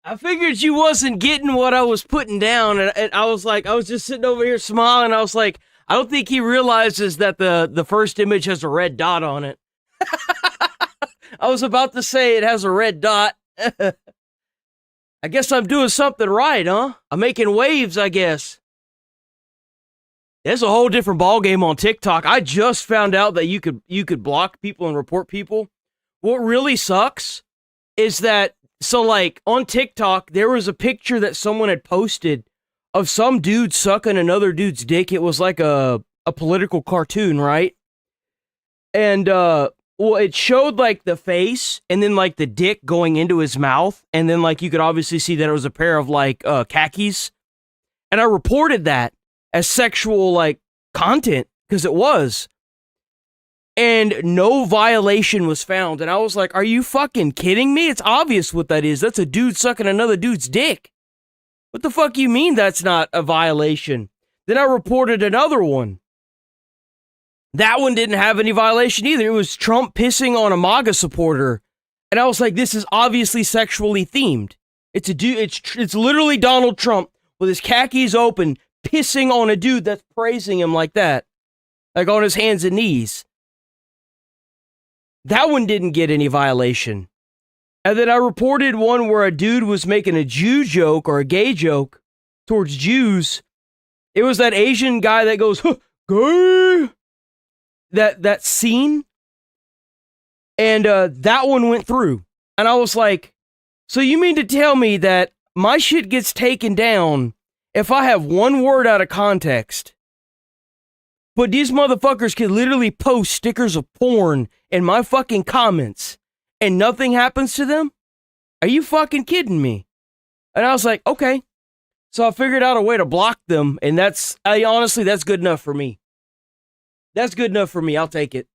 I figured you wasn't getting what I was putting down, and I was like, I was just sitting over here smiling. I was like, I don't think he realizes that the first image has a red dot on it. I was about to say it has a red dot. I guess I'm doing something right, huh? I'm making waves, I guess. There's a whole different ballgame on TikTok. I just found out that you could block people and report people. What really sucks is that, so like on TikTok, there was a picture that someone had posted of some dude sucking another dude's dick. It was like a political cartoon, right? And well, it showed like the face and then like the dick going into his mouth, and then like you could obviously see that it was a pair of like khakis. And I reported that as sexual like content because it was. And no violation was found. And I was like, are you fucking kidding me? It's obvious what that is. That's a dude sucking another dude's dick. What the fuck you mean that's not a violation? Then I reported another one. That one didn't have any violation either. It was Trump pissing on a MAGA supporter. And I was like, this is obviously sexually themed. It's a dude, it's literally Donald Trump with his khakis open, pissing on a dude that's praising him like that. Like on his hands and knees. That one didn't get any violation. And then I reported one where a dude was making a Jew joke or a gay joke towards Jews. It was that Asian guy that goes, huh, gay. That scene. And that one went through. And I was like, so you mean to tell me that my shit gets taken down if I have one word out of context? But these motherfuckers can literally post stickers of porn in my fucking comments and nothing happens to them? Are you fucking kidding me? And I was like, okay. So I figured out a way to block them, and honestly, that's good enough for me. That's good enough for me. I'll take it.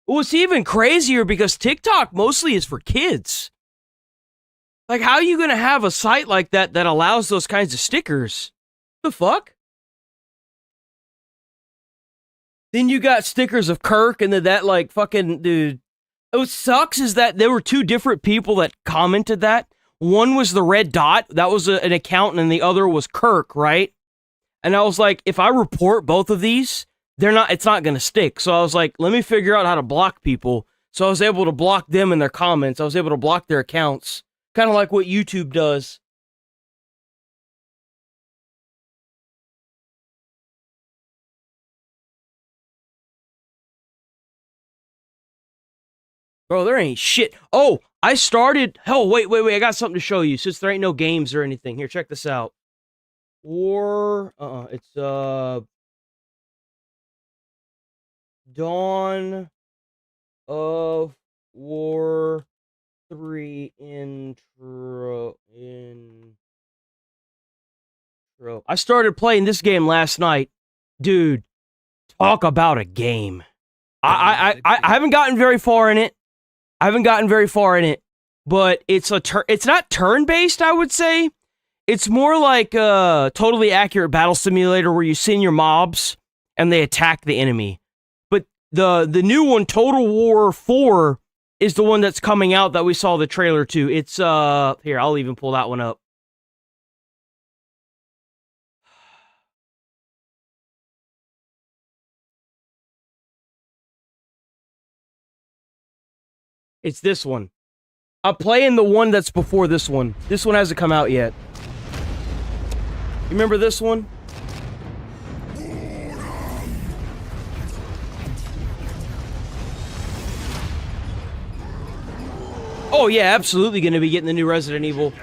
Well, it's even crazier because TikTok mostly is for kids. Like, how are you going to have a site like that that allows those kinds of stickers? The fuck? Then you got stickers of Kirk and then that, like, fucking dude. What sucks is that there were two different people that commented that. One was the red dot. That was an account, and the other was Kirk, right? And I was like, if I report both of these, it's not going to stick. So I was like, let me figure out how to block people. So I was able to block them in their comments. I was able to block their accounts. Kind of like what YouTube does. Bro, there ain't shit. Oh, I started. Hell, wait. I got something to show you since there ain't no games or anything. Here, check this out. It's Dawn of War 3 intro. I started playing this game last night. Dude, talk about a game. I haven't gotten very far in it. But it's not turn-based, I would say. It's more like a totally accurate battle simulator where you send your mobs and they attack the enemy. But the new one, Total War 4, is the one that's coming out that we saw the trailer to. It's here, I'll even pull that one up. It's this one. I'm playing the one that's before this one. This one hasn't come out yet. You remember this one? Oh yeah, absolutely gonna be getting the new Resident Evil.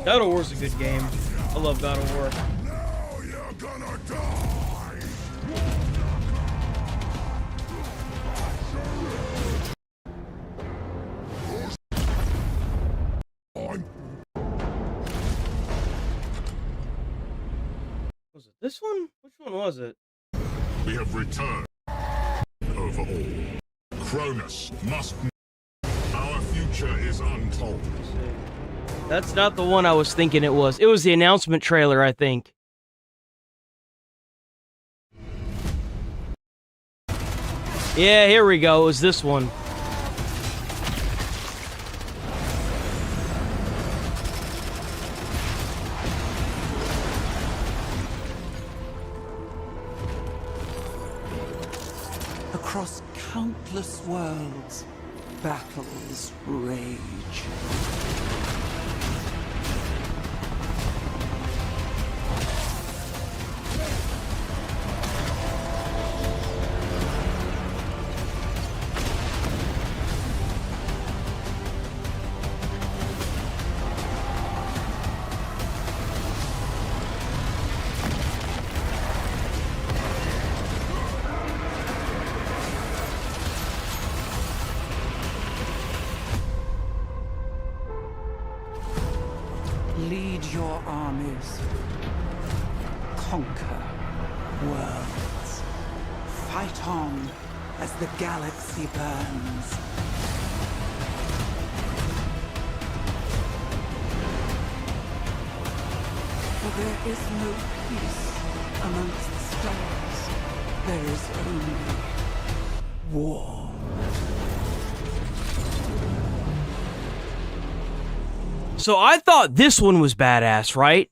God of War's a good game. I love God of War. Now you're gonna die. Was it this one? Which one was it? We have returned. Overall, Cronus must know our future is untold. Let's see. That's not the one I was thinking it was. It was the announcement trailer, I think. Yeah, here we go. It was this one. Across countless worlds, battles rage. Lead your armies. Conquer worlds. Fight on as the galaxy burns. For there is no peace amongst the stars. There is only war. So I thought this one was badass, right?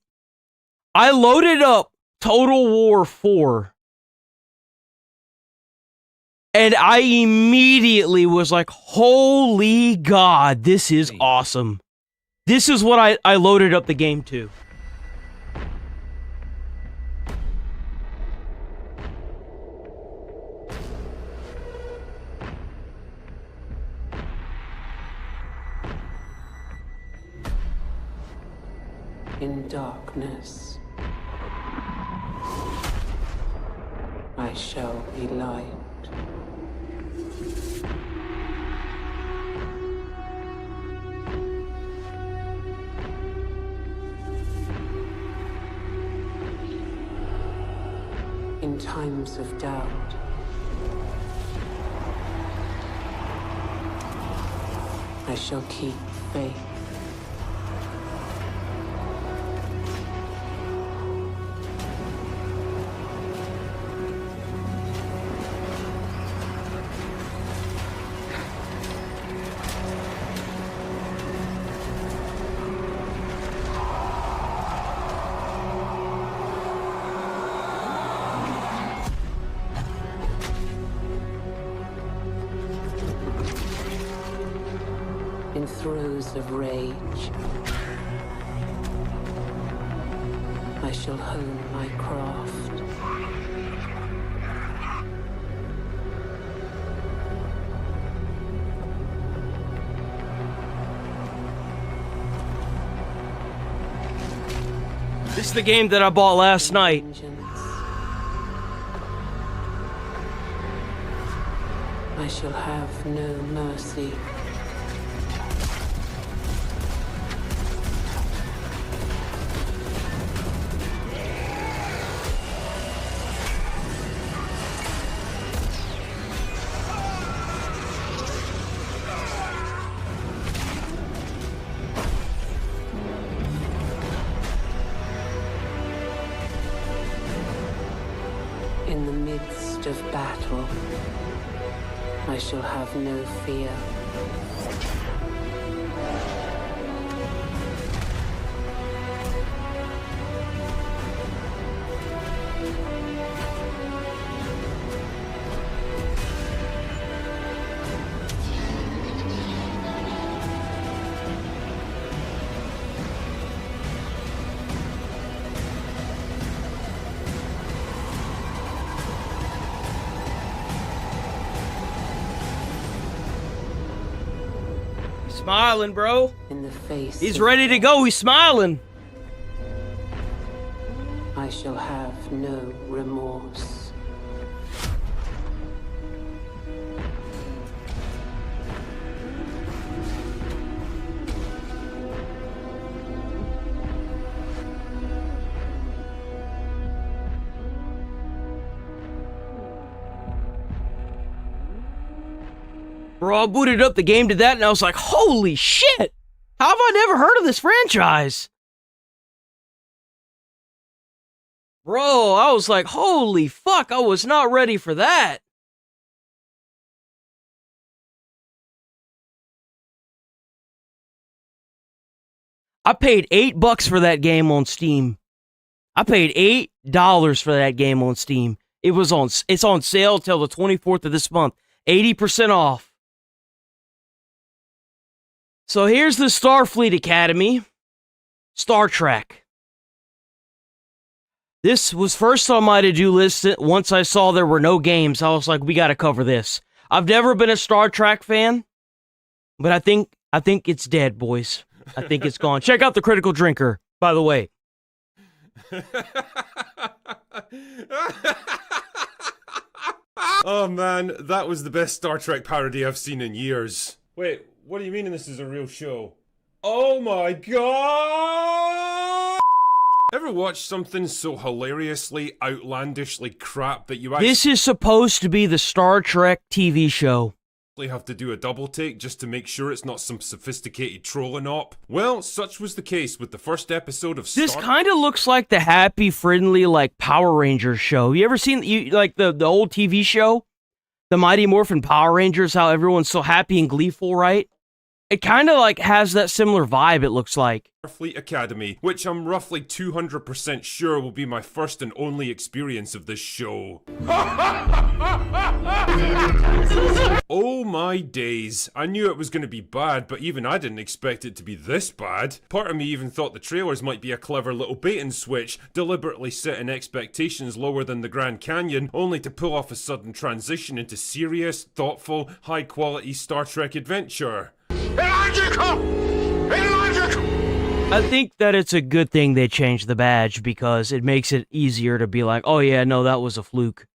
I loaded up Total War 4. And I immediately was like, holy God, this is awesome. This is what I loaded up the game to. In darkness, I shall be light. In times of doubt, I shall keep faith. In throes of rage, I shall hone my craft. This is the game that I bought last night. Vengeance. I shall have no mercy. In the midst of battle, I shall have no fear. Smiling, bro. In the face. He's of ready to go. He's smiling. I shall have no remorse. Bro, I booted up the game to that and I was like, holy shit! How have I never heard of this franchise? Bro, I was like, holy fuck, I was not ready for that. I paid $8 for that game on Steam. I paid $8 for that game on Steam. It's on sale till the 24th of this month. 80% off. So here's the Starfleet Academy. Star Trek. This was first on my to-do list. Once I saw there were no games, I was like, we gotta cover this. I've never been a Star Trek fan, but I think it's dead, boys. I think it's gone. Check out the Critical Drinker, by the way. Oh man, that was the best Star Trek parody I've seen in years. Wait, what do you mean this is a real show? Oh my god! Ever watch something so hilariously, outlandishly crap that you actually This is supposed to be the Star Trek TV show. have to do a double take just to make sure it's not some sophisticated trolling op? Well, such was the case with the first episode of This kind of looks like the happy, friendly, like Power Rangers show. You ever seen the old TV show, the Mighty Morphin Power Rangers? How everyone's so happy and gleeful, right? It kind of like has that similar vibe. It looks like. Starfleet Academy, which I'm roughly 200% sure will be my first and only experience of this show. Oh my days. I knew it was going to be bad, but even I didn't expect it to be this bad. Part of me even thought the trailers might be a clever little bait and switch, deliberately setting expectations lower than the Grand Canyon, only to pull off a sudden transition into serious, thoughtful, high-quality Star Trek adventure. Illogical! Illogical! I think that it's a good thing they changed the badge because it makes it easier to be like, oh yeah, no, that was a fluke.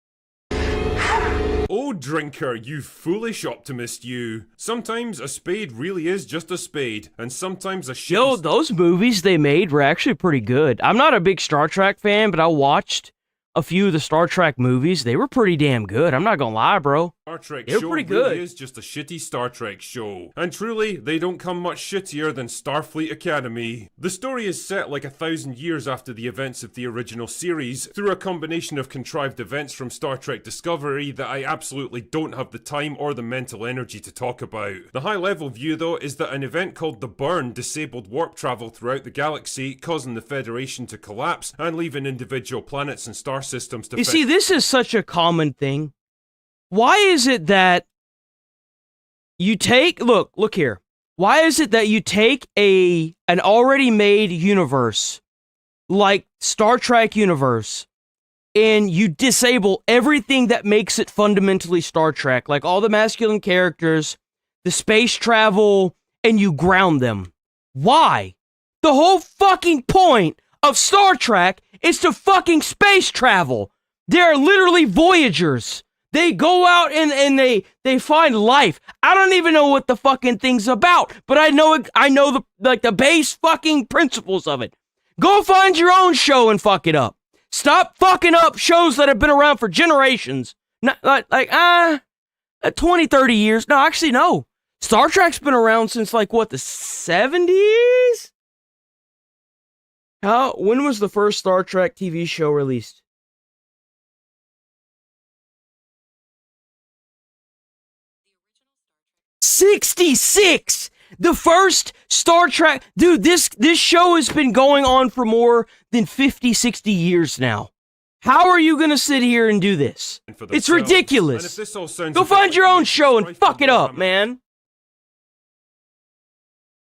Oh, drinker, you foolish optimist, you. Sometimes a spade really is just a spade, and sometimes a shit. Yo, those movies they made were actually pretty good. I'm not a big Star Trek fan, but I watched a few of the Star Trek movies. They were pretty damn good. I'm not gonna lie, bro. Star Trek They're show pretty really good. is just a shitty Star Trek show. And truly, they don't come much shittier than Starfleet Academy. The story is set like 1,000 years after the events of the original series, through a combination of contrived events from Star Trek Discovery that I absolutely don't have the time or the mental energy to talk about. The high-level view, though, is that an event called the Burn disabled warp travel throughout the galaxy, causing the Federation to collapse and leaving individual planets and star systems to You see, this is such a common thing. Why is it that you take, look here. Why is it that you take an already made universe, like Star Trek universe, and you disable everything that makes it fundamentally Star Trek, like all the masculine characters, the space travel, and you ground them? Why? The whole fucking point of Star Trek is to fucking space travel. They are literally voyagers. They go out and they find life. I don't even know what the fucking thing's about, but I know the base fucking principles of it. Go find your own show and fuck it up. Stop fucking up shows that have been around for generations. Not like 20, 30 years. No, actually no. Star Trek's been around since like what, the 70s? When was the first Star Trek TV show released? 66! The first Star Trek... Dude, this show has been going on for more than 50, 60 years now. How are you gonna sit here and do this? It's ridiculous. And if this all sounds Go find your own show and fuck it up, man.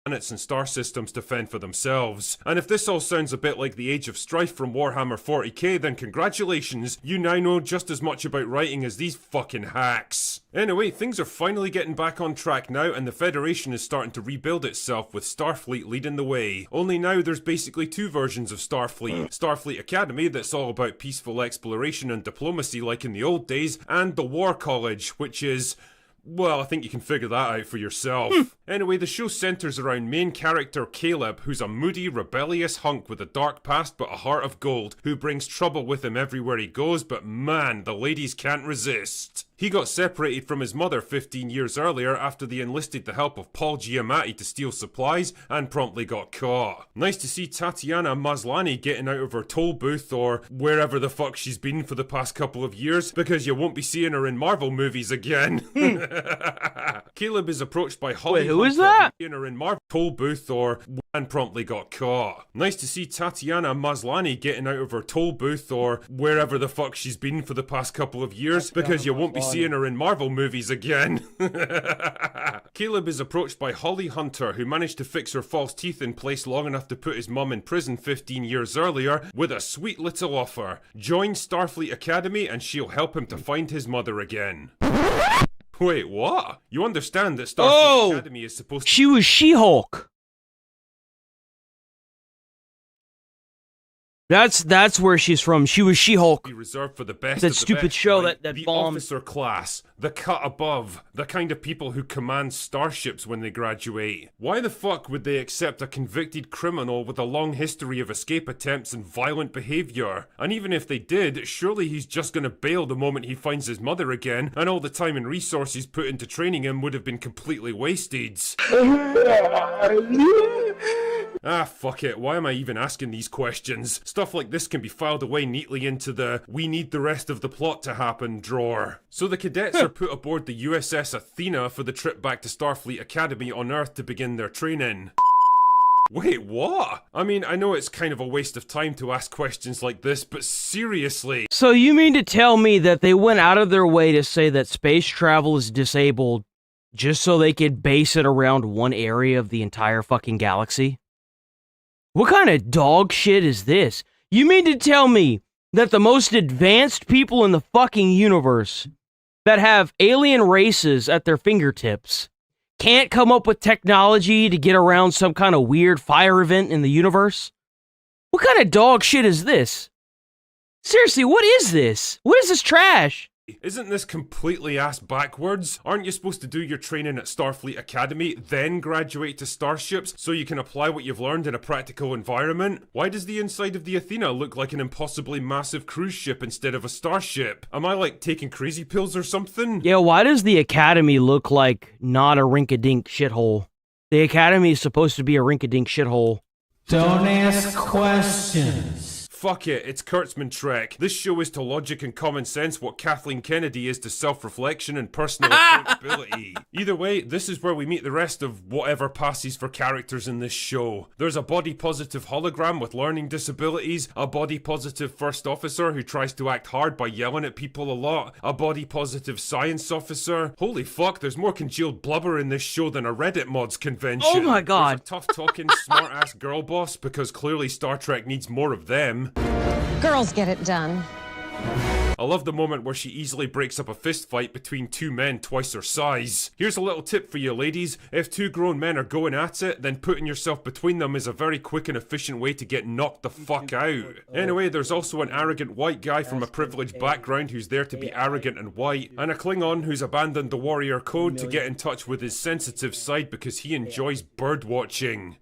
planets and star systems to fend for themselves. And if this all sounds a bit like the Age of Strife from Warhammer 40k, then congratulations, you now know just as much about writing as these fucking hacks. Anyway, things are finally getting back on track now, and the Federation is starting to rebuild itself with Starfleet leading the way. Only now there's basically two versions of Starfleet. Starfleet Academy, that's all about peaceful exploration and diplomacy like in the old days, and the War College, which is... well, I think you can figure that out for yourself. Anyway, the show centers around main character Caleb, who's a moody, rebellious hunk with a dark past but a heart of gold, who brings trouble with him everywhere he goes, but man, the ladies can't resist. He got separated from his mother 15 years earlier after they enlisted the help of Paul Giamatti to steal supplies and promptly got caught. Nice to see Tatiana Maslany getting out of her toll booth or wherever the fuck she's been for the past couple of years, because you won't be seeing her in Marvel movies again. Caleb is approached by Holly. Wait, who is that? In her in Marvel toll booth or and promptly got caught. Nice to see Tatiana Maslany getting out of her toll booth or wherever the fuck she's been for the past couple of years, because you won't be seeing her in Marvel movies again. Caleb is approached by Holly Hunter, who managed to fix her false teeth in place long enough to put his mum in prison 15 years earlier, with a sweet little offer. Join Starfleet Academy and she'll help him to find his mother again. Wait, what? You understand that Starfleet Academy is supposed to... She was She-Hulk. That's where she's from. She was She-Hulk. Be reserved for the best That of the stupid best, show right? that the bombed. Officer class, the cut above, the kind of people who command starships when they graduate. Why the fuck would they accept a convicted criminal with a long history of escape attempts and violent behavior? And even if they did, surely he's just gonna bail the moment he finds his mother again, and all the time and resources put into training him would have been completely wasted. Ah, fuck it, why am I even asking these questions? Stuff like this can be filed away neatly into the "we need the rest of the plot to happen" drawer. So the cadets are put aboard the USS Athena for the trip back to Starfleet Academy on Earth to begin their training. Wait, what? I mean, I know it's kind of a waste of time to ask questions like this, but seriously. So you mean to tell me that they went out of their way to say that space travel is disabled just so they could base it around one area of the entire fucking galaxy? What kind of dog shit is this? You mean to tell me that the most advanced people in the fucking universe that have alien races at their fingertips can't come up with technology to get around some kind of weird fire event in the universe? What kind of dog shit is this? Seriously, what is this? What is this trash? Isn't this completely ass backwards? Aren't you supposed to do your training at Starfleet Academy, then graduate to starships so you can apply what you've learned in a practical environment? Why does the inside of the Athena look like an impossibly massive cruise ship instead of a starship? Am I like taking crazy pills or something? Yeah, why does the Academy look like not a rink-a-dink shithole? The Academy is supposed to be a rink-a-dink shithole. Don't ask questions. Fuck it, it's Kurtzman Trek. This show is to logic and common sense what Kathleen Kennedy is to self-reflection and personal accountability. Either way, this is where we meet the rest of whatever passes for characters in this show. There's a body-positive hologram with learning disabilities, a body-positive first officer who tries to act hard by yelling at people a lot, a body-positive science officer. Holy fuck, there's more congealed blubber in this show than a Reddit mods convention. Oh my god. There's a tough-talking, smart-ass girl boss, because clearly Star Trek needs more of them. Girls get it done. I love the moment where she easily breaks up a fist fight between two men twice her size. Here's a little tip for you ladies. If two grown men are going at it, then putting yourself between them is a very quick and efficient way to get knocked the fuck out. Anyway, there's also an arrogant white guy from a privileged background who's there to be arrogant and white, and a Klingon who's abandoned the warrior code to get in touch with his sensitive side because he enjoys bird watching.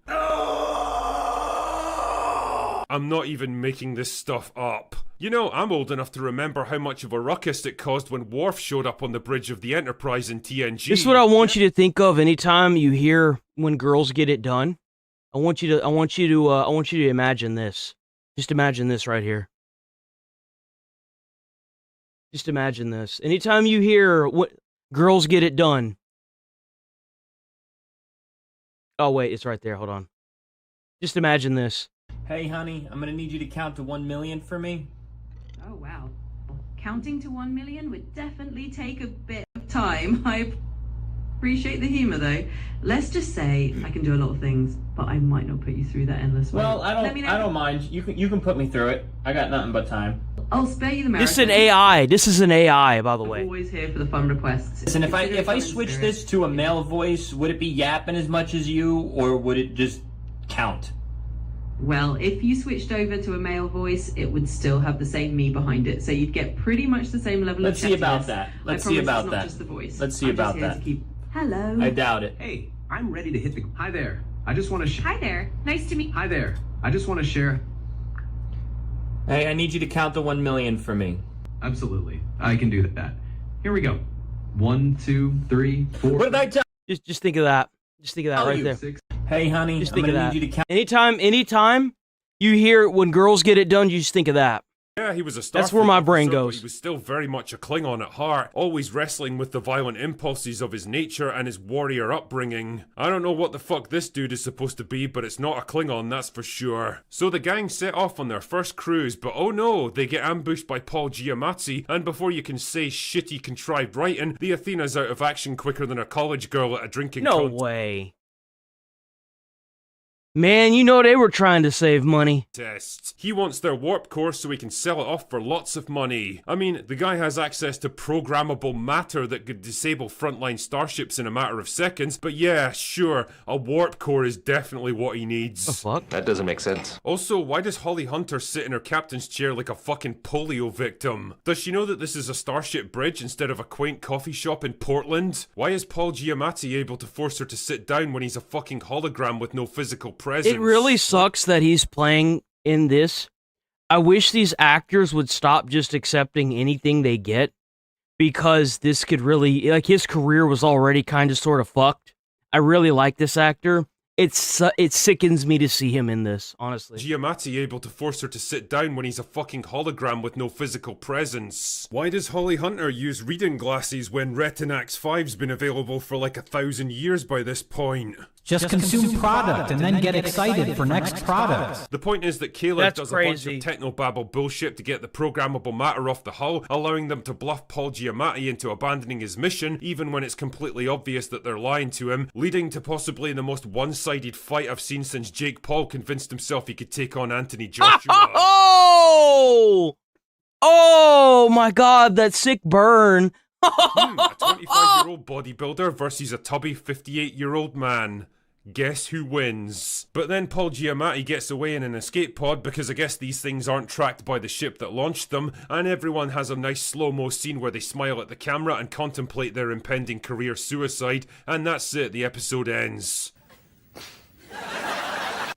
I'm not even making this stuff up. You know, I'm old enough to remember how much of a ruckus it caused when Worf showed up on the bridge of the Enterprise in TNG. This is what I want you to think of anytime you hear "when girls get it done." I want you to imagine this. Just imagine this right here. Just imagine this. Anytime you hear "what girls get it done." Oh wait, it's right there. Hold on. Just imagine this. Hey, honey, I'm gonna need you to count to 1 million for me. Oh, wow. Counting to 1 million would definitely take a bit of time. Appreciate the humor though. Let's just say I can do a lot of things, but I might not put you through that endless wait. Well, Let me know. I don't mind. You can put me through it. I got nothing but time. I'll spare you the marathon. This is an AI. This is an AI, by the way. Always here for the fun requests. Listen, if I switch this to a male voice, would it be yapping as much as you, or would it just count? Well, if you switched over to a male voice, it would still have the same me behind it, so you'd get pretty much the same level Let's of see about chattiness. that. I Let's see promise about it's that. not just the voice. Let's see I'm about just here that. to keep... Hello. I doubt it. Hey, I'm ready to hit the... Hi there. I just want to... Hi there. Nice to meet... Hi there. I just want to share... Hey, I need you to count to 1 million for me. Absolutely. I can do that. Here we go. 1, 2, 3, 4... What did I tell Just think of that. Just think of that right you? there. 6... Hey, honey, Just I'm think of gonna that. need you to count. Anytime you hear when girls get it done, you just think of that. Yeah, he was a Starfleet That's where my brain officer, but goes. He was still very much a Klingon at heart, always wrestling with the violent impulses of his nature and his warrior upbringing. I don't know what the fuck this dude is supposed to be, but it's not a Klingon, that's for sure. So the gang set off on their first cruise, but oh no, they get ambushed by Paul Giamatti, and before you can say shitty contrived writing, the Athena's out of action quicker than a college girl at a drinking No way. Man, you know they were trying to save money. Tests. He wants their warp core so he can sell it off for lots of money. I mean, the guy has access to programmable matter that could disable frontline starships in a matter of seconds, but yeah, sure, a warp core is definitely what he needs. The fuck? That doesn't make sense. Also, why does Holly Hunter sit in her captain's chair like a fucking polio victim? Does she know that this is a starship bridge instead of a quaint coffee shop in Portland? Why is Paul Giamatti able to force her to sit down when he's a fucking hologram with no physical presence? It really sucks that he's playing in this. I wish these actors would stop just accepting anything they get, because this could really, like, his career was already kind of sort of fucked. I really like this actor. It sickens me to see him in this, honestly. Giamatti able to force her to sit down when he's a fucking hologram with no physical presence. Why does Holly Hunter use reading glasses when Retinax 5's been available for like 1,000 years by this point? Just consume product and then get excited for next product. The point is that Caleb That's does crazy. a bunch of technobabble bullshit to get the programmable matter off the hull, allowing them to bluff Paul Giamatti into abandoning his mission, even when it's completely obvious that they're lying to him, leading to possibly the most one-sided fight I've seen since Jake Paul convinced himself he could take on Anthony Joshua. Oh my god, that sick burn. A 25-year-old bodybuilder versus a tubby 58-year-old man. Guess who wins? But then Paul Giamatti gets away in an escape pod because I guess these things aren't tracked by the ship that launched them, and everyone has a nice slow-mo scene where they smile at the camera and contemplate their impending career suicide, and that's it, the episode ends.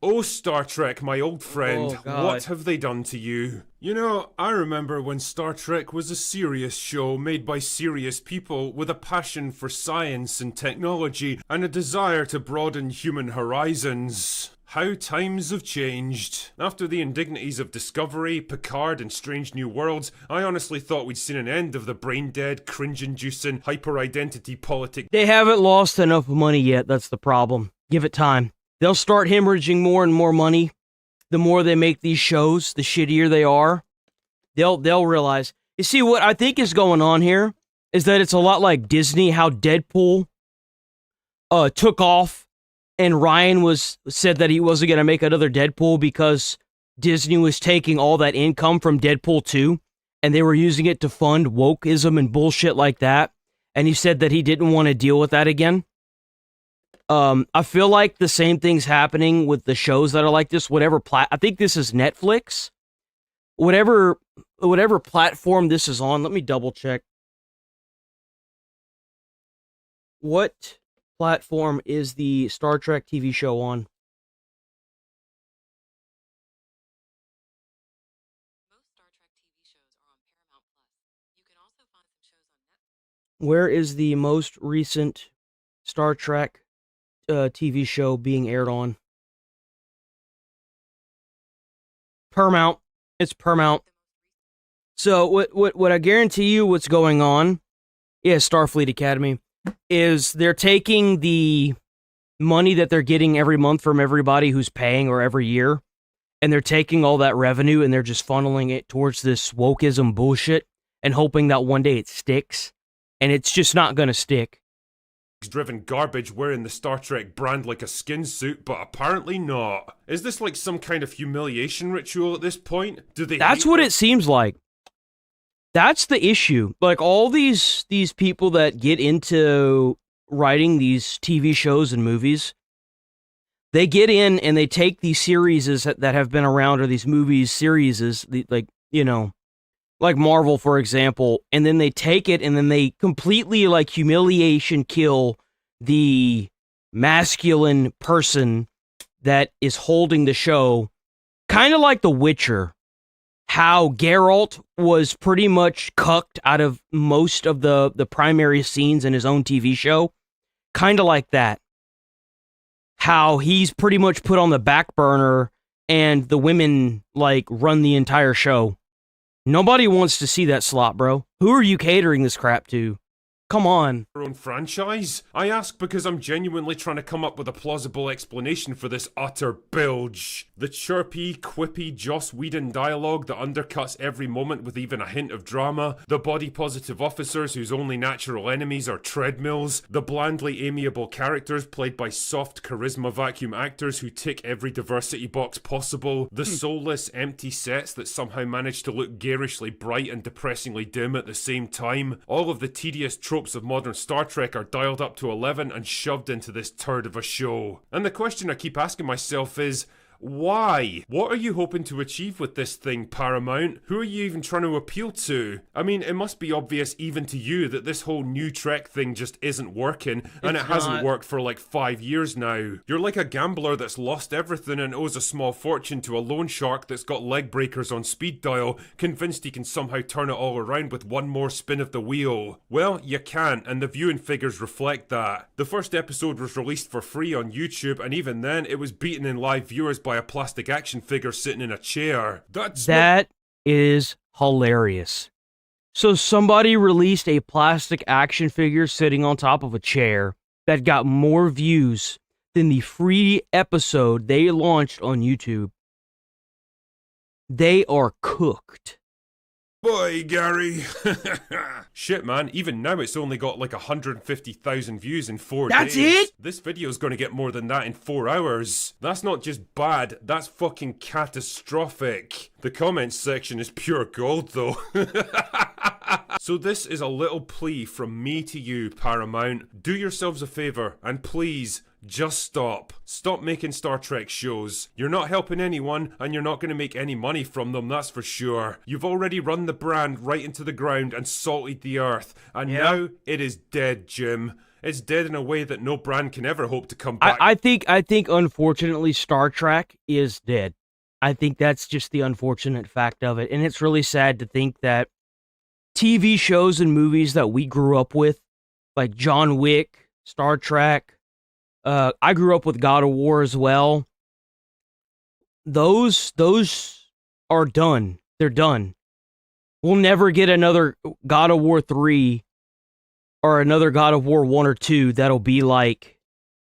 Oh, Star Trek, my old friend, Oh, God. what have they done to you? You know, I remember when Star Trek was a serious show made by serious people with a passion for science and technology and a desire to broaden human horizons. How times have changed. After the indignities of Discovery, Picard, and Strange New Worlds, I honestly thought we'd seen an end of the brain-dead, cringe-inducing, hyper-identity politic. They haven't lost enough money yet, that's the problem. Give it time. They'll start hemorrhaging more and more money. The more they make these shows, the shittier they are. They'll realize. You see, what I think is going on here is that it's a lot like Disney, how Deadpool took off, and Ryan said that he wasn't going to make another Deadpool because Disney was taking all that income from Deadpool 2, and they were using it to fund wokeism and bullshit like that. And he said that he didn't want to deal with that again. I feel like the same thing's happening with the shows that are like this. I think this is Netflix. Whatever platform this is on. Let me double check. What platform is the Star Trek TV show on? Where is the most recent Star Trek TV show being aired on? Paramount. It's Paramount. So what I guarantee you what's going on, Starfleet Academy, is they're taking the money that they're getting every month from everybody who's paying, or every year, and they're taking all that revenue and they're just funneling it towards this wokeism bullshit and hoping that one day it sticks. And it's just not going to stick. driven garbage wearing the Star Trek brand like a skin suit, but apparently not. Is this like some kind of humiliation ritual at this point? Do they? That's what it seems like. That's the issue. Like all these people that get into writing these TV shows and movies, they get in and they take these series that have been around, or these movies series, like, you know, like Marvel, for example, and then they take it and then they completely like humiliation kill the masculine person that is holding the show. Kind of like The Witcher, how Geralt was pretty much cucked out of most of the primary scenes in his own TV show. Kind of like that. How he's pretty much put on the back burner and the women like run the entire show. Nobody wants to see that slop, bro. Who are you catering this crap to? Come on. Their own franchise? I ask because I'm genuinely trying to come up with a plausible explanation for this utter bilge. The chirpy, quippy Joss Whedon dialogue that undercuts every moment with even a hint of drama, the body-positive officers whose only natural enemies are treadmills, the blandly amiable characters played by soft charisma vacuum actors who tick every diversity box possible, the soulless, empty sets that somehow manage to look garishly bright and depressingly dim at the same time, all of the tedious tropes of modern Star Trek are dialed up to 11 and shoved into this turd of a show. And the question I keep asking myself is, why? What are you hoping to achieve with this thing, Paramount? Who are you even trying to appeal to? I mean, it must be obvious even to you that this whole new Trek thing just isn't working, and it hasn't worked for like 5 years now. You're like a gambler that's lost everything and owes a small fortune to a loan shark that's got leg breakers on speed dial, convinced he can somehow turn it all around with one more spin of the wheel. Well, you can't, and the viewing figures reflect that. The first episode was released for free on YouTube, and even then, it was beaten in live viewers by a plastic action figure sitting in a chair. That is hilarious. So somebody released a plastic action figure sitting on top of a chair that got more views than the free episode they launched on YouTube. They are cooked. Boy, Gary. Shit, man. Even now, it's only got like 150,000 views in 4 days. That's it? This video's gonna get more than that in 4 hours. That's not just bad, that's fucking catastrophic. The comments section is pure gold, though. So this is a little plea from me to you, Paramount. Do yourselves a favor, and please, just stop. Stop making Star Trek shows. You're not helping anyone, and you're not going to make any money from them, that's for sure. You've already run the brand right into the ground and salted the earth, and now it is dead, Jim. It's dead in a way that no brand can ever hope to come back. I think unfortunately Star Trek is dead. I think that's just the unfortunate fact of it, and it's really sad to think that TV shows and movies that we grew up with, like John Wick, Star Trek, I grew up with God of War as well. Those are done. They're done. We'll never get another God of War 3 or another God of War 1 or 2 that'll be like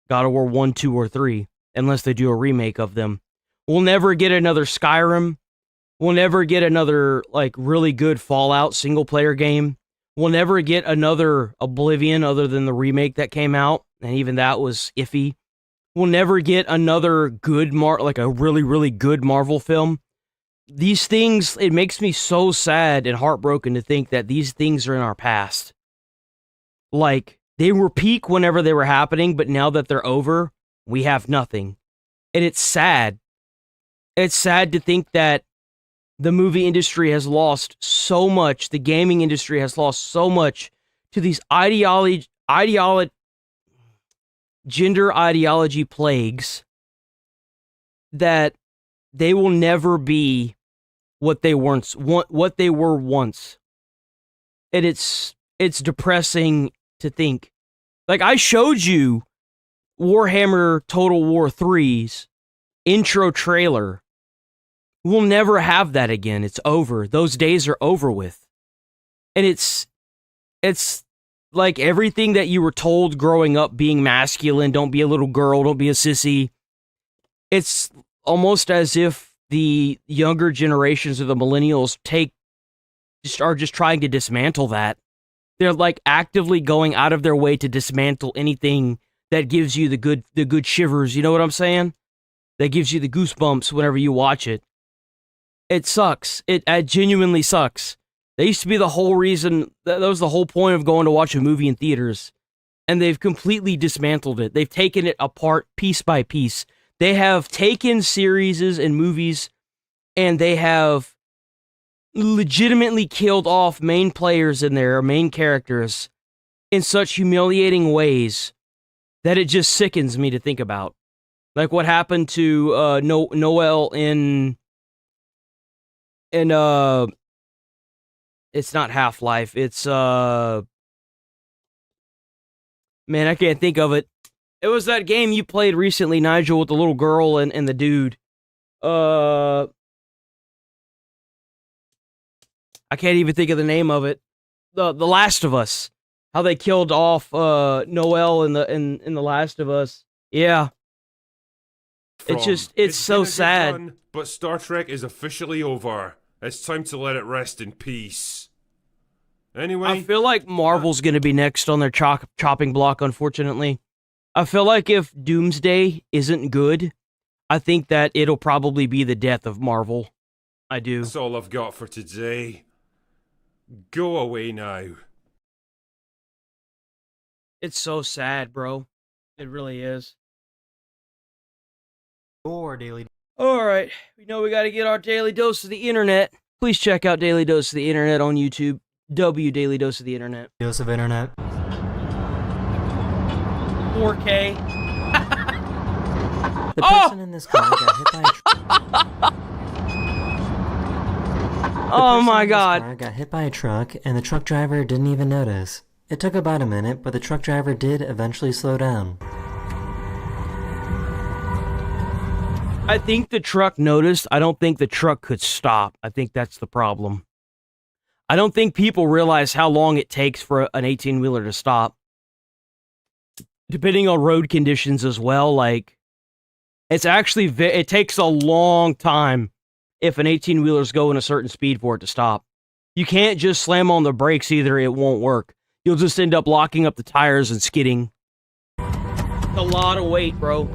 God of War 1, 2, or 3, unless they do a remake of them. We'll never get another Skyrim. We'll never get another, like, really good Fallout single-player game. We'll never get another Oblivion other than the remake that came out, and even that was iffy. We'll never get another good, like a really, really good Marvel film. These things, it makes me so sad and heartbroken to think that these things are in our past. Like, they were peak whenever they were happening, but now that they're over, we have nothing. And it's sad. It's sad to think that the movie industry has lost so much, the gaming industry has lost so much to these gender ideology plagues that they will never be what they were once. And it's depressing to think. Like, I showed you Warhammer Total War 3's intro trailer. We'll never have that again. It's over. Those days are over with. And it's like everything that you were told growing up being masculine, don't be a little girl, don't be a sissy. It's almost as if the younger generations of the millennials are just trying to dismantle that. They're like actively going out of their way to dismantle anything that gives you the good shivers. You know what I'm saying? That gives you the goosebumps whenever you watch it. It sucks. It genuinely sucks. That used to be the whole reason. That was the whole point of going to watch a movie in theaters. And they've completely dismantled it. They've taken it apart piece by piece. They have taken series and movies and they have legitimately killed off main players in there, or main characters, in such humiliating ways that it just sickens me to think about. Like what happened to Noel in it's not Half-Life, it's man, I can't think of it. It was that game you played recently, Nigel, with the little girl and the dude. I can't even think of the name of it. The Last of Us. How they killed off Noel in the Last of Us. Yeah. It's so sad. Run, but Star Trek is officially over. It's time to let it rest in peace. Anyway, I feel like Marvel's gonna be next on their chopping block, unfortunately. I feel like if Doomsday isn't good, I think that it'll probably be the death of Marvel. I do. That's all I've got for today. Go away now. It's so sad, bro. It really is. Or daily. Alright, we know we gotta get our daily dose of the internet. Please check out Daily Dose of the Internet on YouTube. Daily Dose of the Internet. Dose of internet. 4K. The person in this car got hit by a Oh my god. car got hit by a truck, and the truck driver didn't even notice. It took about a minute, but the truck driver did eventually slow down. I think the truck noticed. I don't think the truck could stop. I think that's the problem. I don't think people realize how long it takes for an 18-wheeler to stop. Depending on road conditions as well, like, it's actually, it takes a long time if an 18-wheeler's going a certain speed for it to stop. You can't just slam on the brakes either, it won't work. You'll just end up locking up the tires and skidding. It's a lot of weight, bro.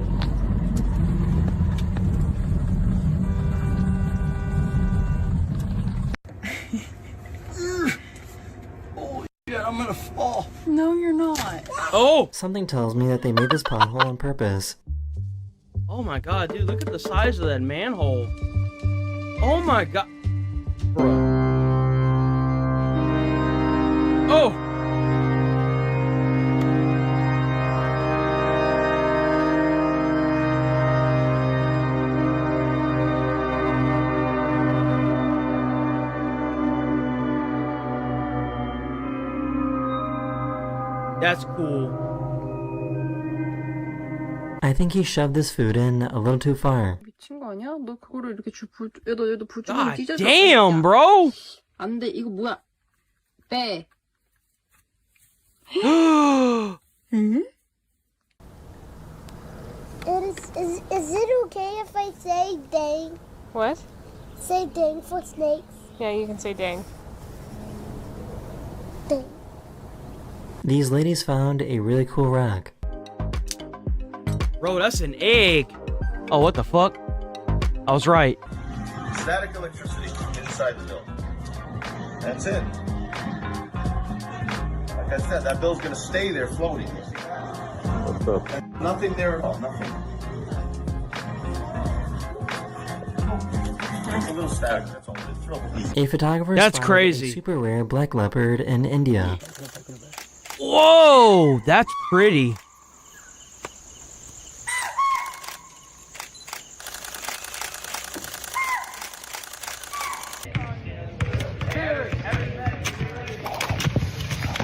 I'm gonna fall. No, you're not. Oh! Something tells me that they made this pothole on purpose. Oh my god, dude, look at the size of that manhole. Oh my god. Bro. Oh! That's cool. I think he shoved this food in a little too far. 미친 거 아니야? 너 그거를 이렇게 얘도 불 주머니 God 찢어져. damn, bro! 안 돼, 이거 뭐야? 빼. Is it okay if I say dang? What? Say dang for snakes? Yeah, you can say dang. Dang. These ladies found a really cool rock. Bro, that's an egg. Oh, what the fuck? I was right. Static electricity inside the bill. That's it. Like I said, that bill's gonna stay there floating. What's up? Nothing there at all, nothing. It's a little static, that's all. It's real easy. A photographer That's spotted crazy. a super rare black leopard in India. Whoa, that's pretty.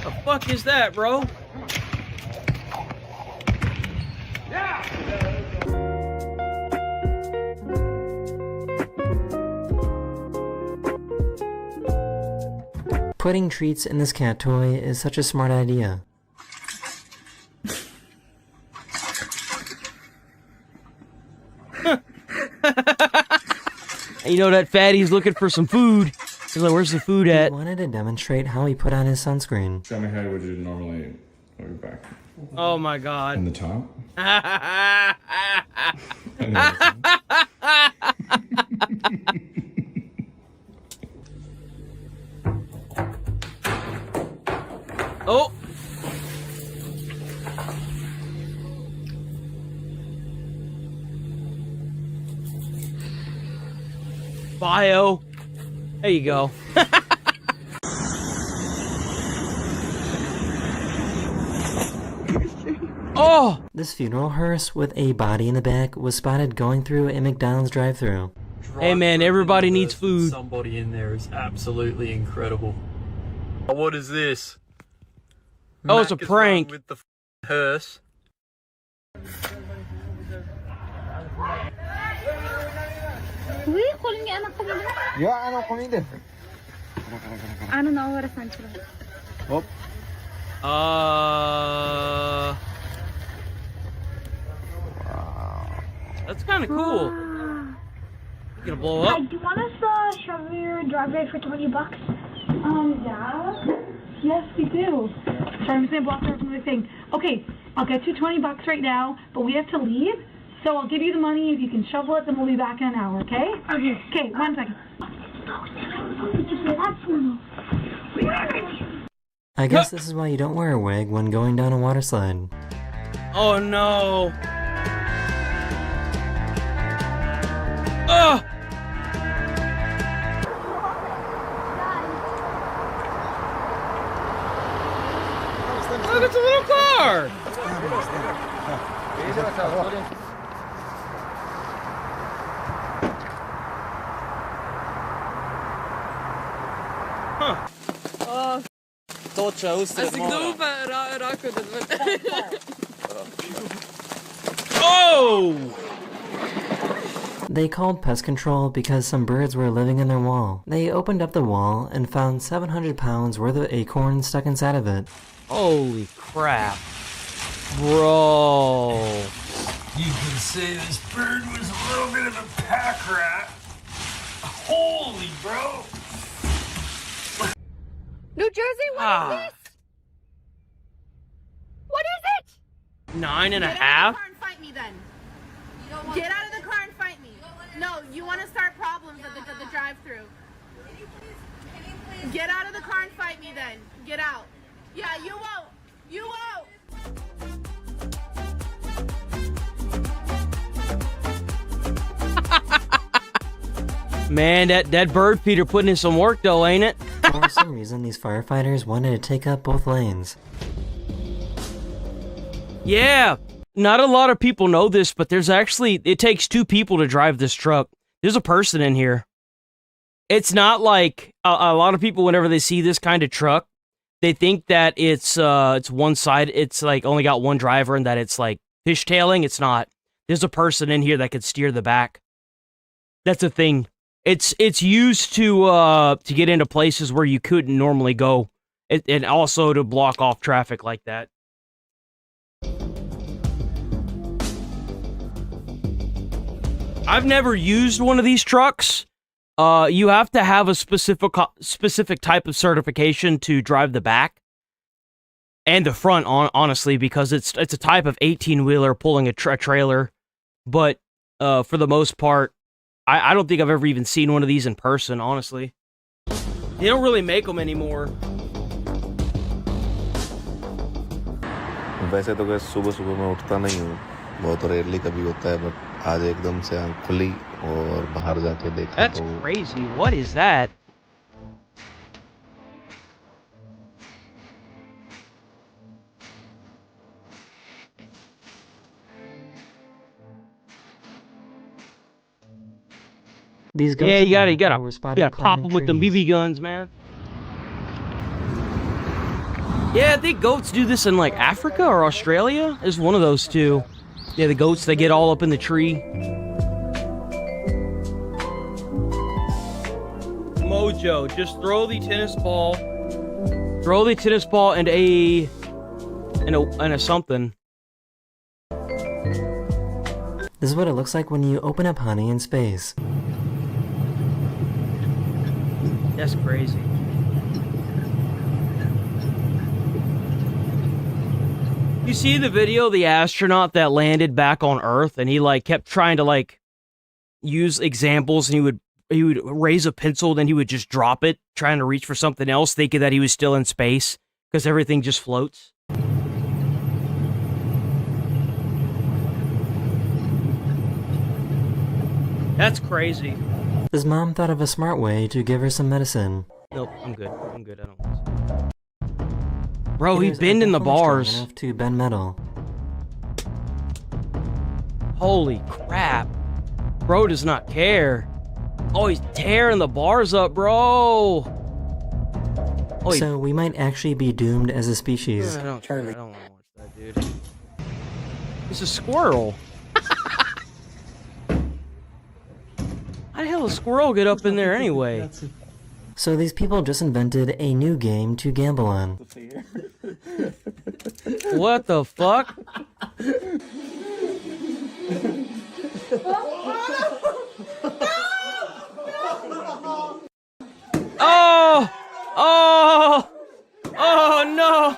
The fuck is that, bro? Putting treats in this cat toy is such a smart idea. You know that fatty's looking for some food. He's like, where's the food He at? wanted to demonstrate how he put on his sunscreen. Show me how would you normally look back. Oh my god. In the top? Oh! Bio. There you go. Oh! This funeral hearse with a body in the back was spotted going through a McDonald's drive-thru. Hey man, everybody needs food. Somebody in there is absolutely incredible. What is this? Oh, it's a prank. With the hearse. Ano na orasan sila? Oh. That's kind of cool. You gonna blow up? Hi, do you want us to shovel your driveway for $20? Yeah. Yes, we do. Sorry, I'm just gonna block her from the thing. Okay, I'll get you $20 right now, but we have to leave. So I'll give you the money if you can shovel it, then we'll be back in an hour, okay? Okay. Okay, 1 second. I guess this is why you don't wear a wig when going down a water slide. Oh no. Oh! Look, it's a little car! Huh. Oh! They called pest control because some birds were living in their wall. They opened up the wall and found 700 pounds worth of acorns stuck inside of it. Holy crap. Bro. You can say this bird was a little bit of a pack rat. Holy bro. New Jersey, what is this? What is it? 9.5? Get out of the car and fight me then. Get out of the car and fight me. No, you want to start problems at the drive-thru. Get out of the car and fight me then. Get out. Yeah, you won't. You won't. Man, that bird feeder putting in some work though, ain't it? For some reason, these firefighters wanted to take up both lanes. Yeah, not a lot of people know this, but there's actually, it takes 2 people to drive this truck. There's a person in here. It's not like a lot of people, whenever they see this kind of truck, they think that it's one side, it's like only got one driver and that it's like fishtailing. It's not. There's a person in here that could steer the back. That's a thing. It's used to get into places where you couldn't normally go, and also to block off traffic like that. I've never used one of these trucks. You have to have a specific type of certification to drive the back and the front, honestly, because it's a type of 18-wheeler pulling a trailer. But for the most part, I don't think I've ever even seen one of these in person, honestly. They don't really make them anymore. वैसे तो gas सुबह मैं उठता नहीं हूँ, बहुत rarely कभी होता है, बट आज एकदम से आँख खुली और बाहर जाके देखा. That's crazy. What is that? These yeah, you gotta pop climbing them with the trees. BB guns, man. Yeah, I think goats do this in like Africa or Australia. Is one of those two. Yeah, the goats, they get all up in the tree. Mojo, just throw the tennis ball. Throw the tennis ball and a something. This is what it looks like when you open up honey in space. That's crazy. You see the video of the astronaut that landed back on Earth, and he like kept trying to like use examples, and he would raise a pencil, then he would just drop it, trying to reach for something else, thinking that he was still in space because everything just floats. That's crazy. His mom thought of a smart way to give her some medicine. Nope, I'm good. I'm good. I don't want to. Bro, he's bending the bars. Enough to bend metal. Holy crap. Bro does not care. Oh, he's tearing the bars up, bro. Oh, So we might actually be doomed as a species. I don't want to watch that, dude. It's a squirrel. How the hell does a squirrel get up in there anyway? So these people just invented a new game to gamble on. What the fuck? Oh! Oh! Oh no!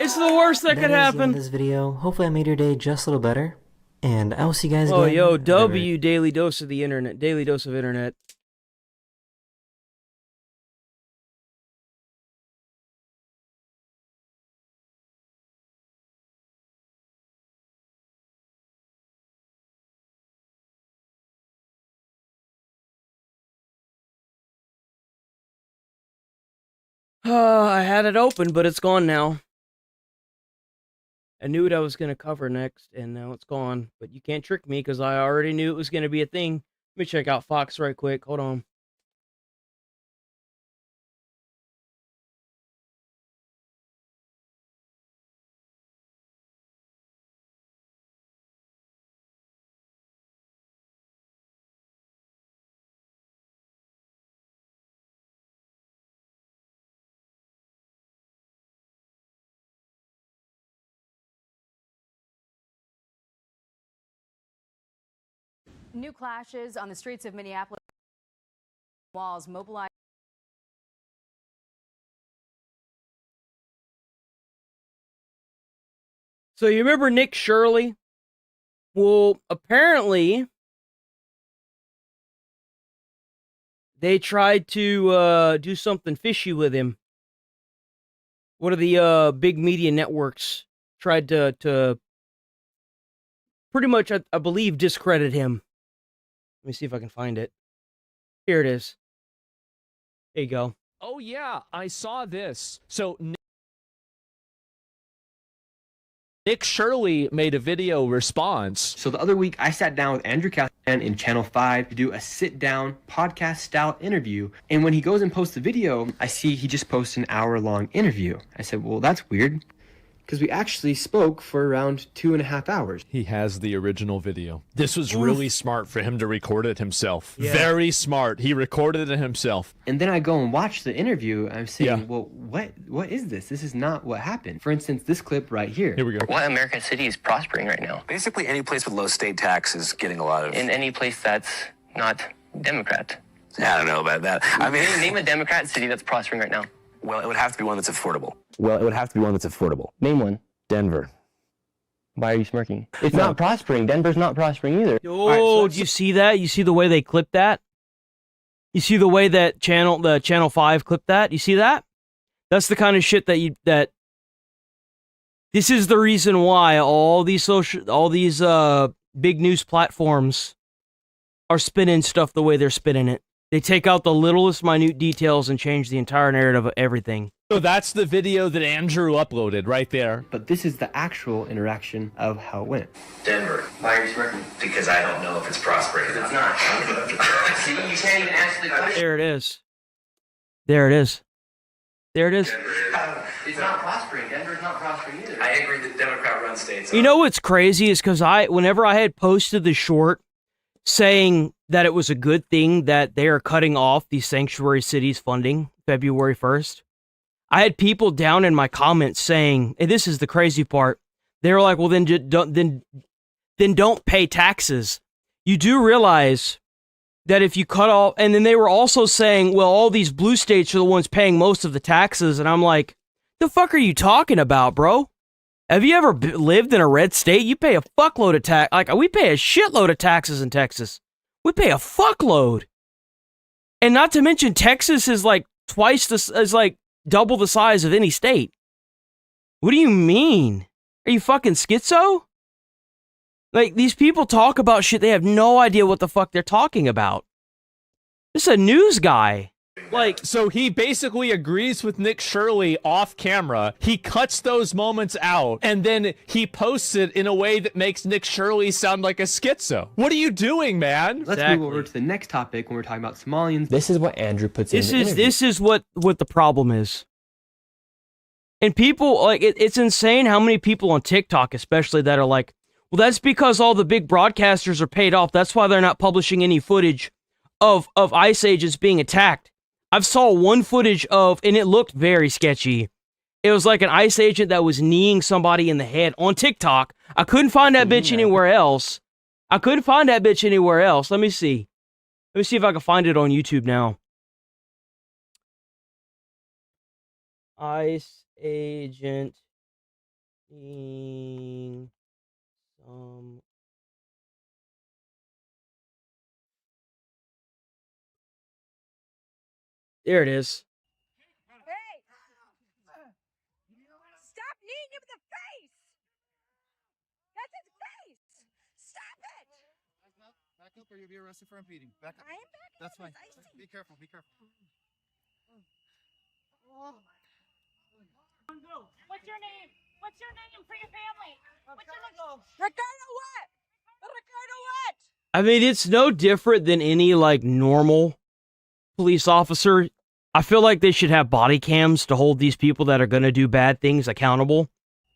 It's the worst that could happen. This video. Hopefully I made your day just a little better. And I will see you guys again. Oh, yo, W, daily dose of the internet. Daily dose of internet. I had it open, but it's gone now. I knew what I was going to cover next, and now it's gone. But you can't trick me, because I already knew it was going to be a thing. Let me check out Fox right quick. Hold on. New clashes on the streets of Minneapolis. Walls mobilized. So you remember Nick Shirley? Well, apparently they tried to do something fishy with him. One of the big media networks tried to pretty much, I believe, discredit him. Let me see if I can find it. Here it is. There you go. Oh yeah, I saw this. So Nick Shirley made a video response. So the other week, I sat down with Andrew Callahan in Channel 5 to do a sit-down podcast-style interview. And when he goes and posts the video, I see he just posted an hour-long interview. I said, well, that's weird, because we actually spoke for around 2.5 hours. He has the original video. This was really smart for him to record it himself. Yeah. Very smart. He recorded it himself. And then I go and watch the interview, and I'm saying, well, what is this? This is not what happened. For instance, this clip right here. Here we go. What American city is prospering right now? Basically, any place with low state tax is getting a lot of... In any place that's not Democrat. I don't know about that. I mean... Name a Democrat city that's prospering right now. Well, it would have to be one that's affordable. Name one. Denver. Why are you smirking? It's not prospering. Denver's not prospering either. Oh, do you see that? You see the way they clipped that? You see the way that the Channel 5 clipped that? You see that? That's the kind of shit that this is the reason why all these big news platforms are spinning stuff the way they're spinning it. They take out the littlest minute details and change the entire narrative of everything. So that's the video that Andrew uploaded right there. But this is the actual interaction of how it went. Denver. Why are you smirking? Because I don't know if it's prospering. It's not. See, you can't even ask the question. There it is. There it is. There it is. It's not prospering. Denver's not prospering either. I agree that Democrat-run states You know what's crazy is because whenever I had posted the short saying that it was a good thing that they are cutting off these sanctuary cities funding February 1st, I had people down in my comments saying, and this is the crazy part, they were like, well, then don't pay taxes. You do realize that if you cut off, and then they were also saying, well, all these blue states are the ones paying most of the taxes, and I'm like, the fuck are you talking about, bro? Have you ever lived in a red state? You pay a fuckload of tax. Like, we pay a shitload of taxes in Texas. We pay a fuckload. And not to mention, Texas is like double the size of any state. What do you mean? Are you fucking schizo? Like, these people talk about shit, they have no idea what the fuck they're talking about. This is a news guy. Like, so he basically agrees with Nick Shirley off camera. He cuts those moments out, and then he posts it in a way that makes Nick Shirley sound like a schizo. What are you doing, man? Let's move over to the next topic when we're talking about Somalians. This is what Andrew puts in the interview. This is what the problem is. And people, like, it's insane how many people on TikTok, especially, that are like, well, that's because all the big broadcasters are paid off. That's why they're not publishing any footage of ICE agents being attacked. I've saw one footage of, and it looked very sketchy. It was like an ICE agent that was kneeing somebody in the head on TikTok. I couldn't find that bitch anywhere else. Let me see. Let me see if I can find it on YouTube now. ICE agent kneeing some... There it is. Hey! Stop kneeing him in the face! That's his face! Stop it! Back up or you'll be arrested for impeding. Back up. I am back up. That's fine. Be careful. Be careful. What's your name? What's your name for your family? What's your name? Ricardo what? Ricardo what? I mean, it's no different than any, like, normal police officer. I feel like they should have body cams to hold these people that are going to do bad things accountable.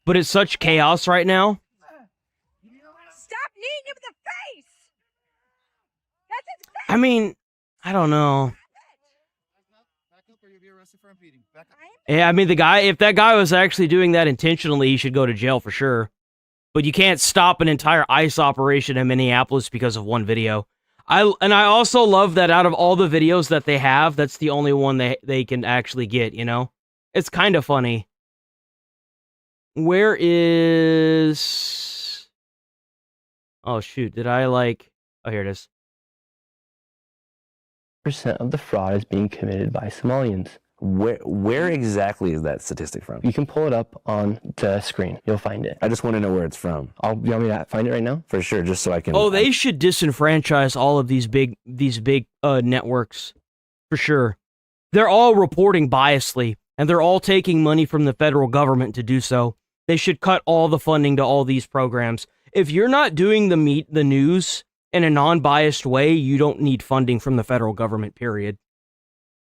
But it's such chaos right now. Stop kneeing him in the face! That's his face! I mean, I don't know. Back up or you'll be arrested for impeding. Back up. Yeah, I mean, if that guy was actually doing that intentionally, he should go to jail for sure. But you can't stop an entire ICE operation in Minneapolis because of one video. I also love that out of all the videos that they have, that's the only one they can actually get, you know? It's kind of funny. Where is... Oh, shoot. Did I, like... Oh, here it is. Percent of the fraud is being committed by Somalians. Where exactly is that statistic from? You can pull it up on the screen. You'll find it. I just want to know where it's from. You want me to find it right now? For sure, just so I can... Oh, they should disenfranchise all of these big networks. For sure. They're all reporting biasly, and they're all taking money from the federal government to do so. They should cut all the funding to all these programs. If you're not doing the news in a non-biased way, you don't need funding from the federal government, period.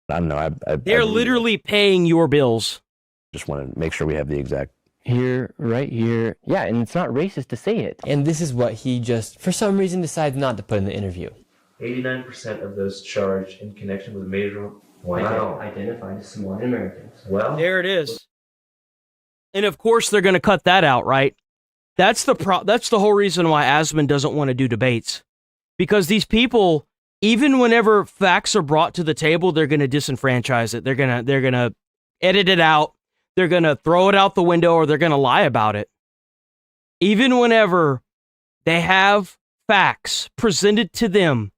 I don't know. They're literally paying your bills. Just want to make sure we have the exact... Here, right here. Yeah, and it's not racist to say it. And this is what he just, for some reason, decides not to put in the interview. 89% of those charged in connection with major... Identified as Somali Americans. Well... There it is. And of course they're going to cut that out, right? That's the whole reason why Asman doesn't want to do debates. Because these people... Even whenever facts are brought to the table, they're going to disenfranchise it. They're going to edit it out. They're going to throw it out the window, or they're going to lie about it. Even whenever they have facts presented to them,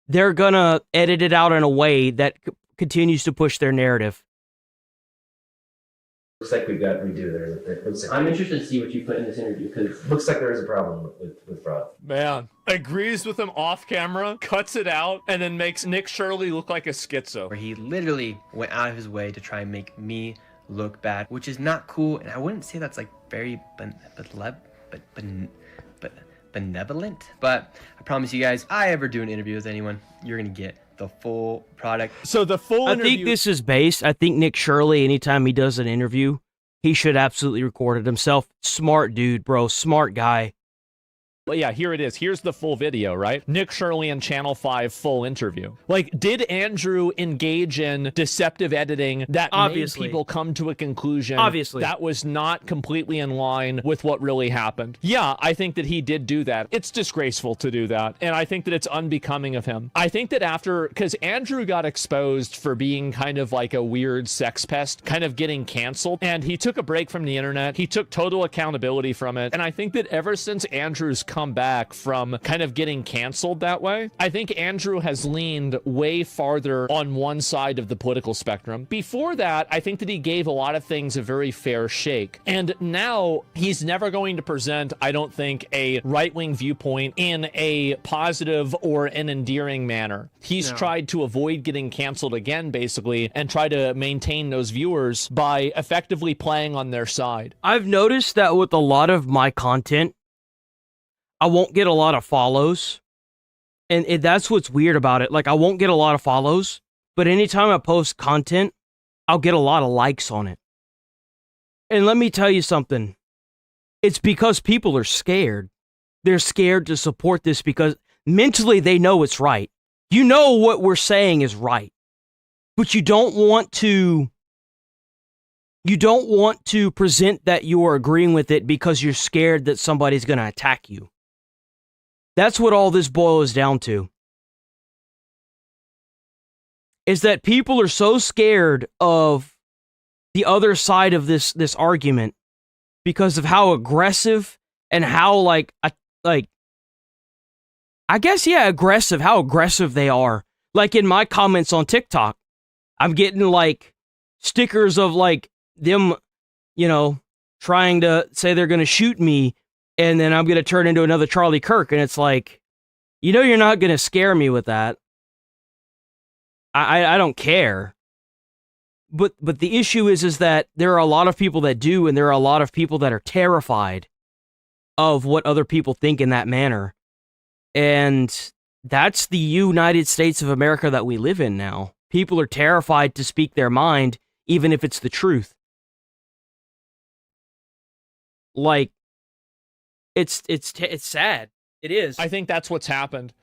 they're going to edit it out in a way that continues to push their narrative. Looks like we've got redo there. I'm interested to see what you put in this interview, because Looks like there is a problem with fraud. Man, agrees with him off camera, cuts it out, and then makes Nick Shirley look like a schizo. where he literally went out of his way to try and make me look bad, which is not cool, and I wouldn't say that's like very benevolent, but I promise you guys, if I ever do an interview with anyone, you're gonna get the full product. So the full I think this is based. I think Nick Shirley, anytime he does an interview, he should absolutely record it himself. Smart dude, bro. Smart guy. Well, yeah, here it is. Here's the full video, right? Nick Shirley and Channel 5 full interview. Like, did Andrew engage in deceptive editing that Obviously. made people come to a conclusion Obviously. that was not completely in line with what really happened? Yeah, I think that he did do that. It's disgraceful to do that, and I think that it's unbecoming of him. I think that after, because Andrew got exposed for being kind of like a weird sex pest, kind of getting canceled, and he took a break from the internet. He took total accountability from it, and I think that ever since Andrew's come back from kind of getting canceled that way, I think Andrew has leaned way farther on one side of the political spectrum. Before that, I think that he gave a lot of things a very fair shake, and now he's never going to present, I don't think, a right-wing viewpoint in a positive or an endearing manner. He's tried to avoid getting canceled again, basically, and try to maintain those viewers by effectively playing on their side. I've noticed that with a lot of my content, I won't get a lot of follows. And that's what's weird about it. Like, I won't get a lot of follows, but anytime I post content, I'll get a lot of likes on it. And let me tell you something. It's because people are scared. They're scared to support this because mentally they know it's right. You know what we're saying is right. But you don't want to present that you are agreeing with it because you're scared that somebody's going to attack you. That's what all this boils down to. Is that people are so scared of the other side of this argument because of how aggressive and how aggressive, how aggressive they are. Like in my comments on TikTok, I'm getting like stickers of like them, trying to say they're going to shoot me and then I'm going to turn into another Charlie Kirk. And it's like, you're not going to scare me with that. I don't care. But the issue is that there are a lot of people that do, and there are a lot of people that are terrified of what other people think in that manner. And that's the United States of America that we live in now. People are terrified to speak their mind, even if it's the truth. Like, it's sad. It is. I think that's what's happened.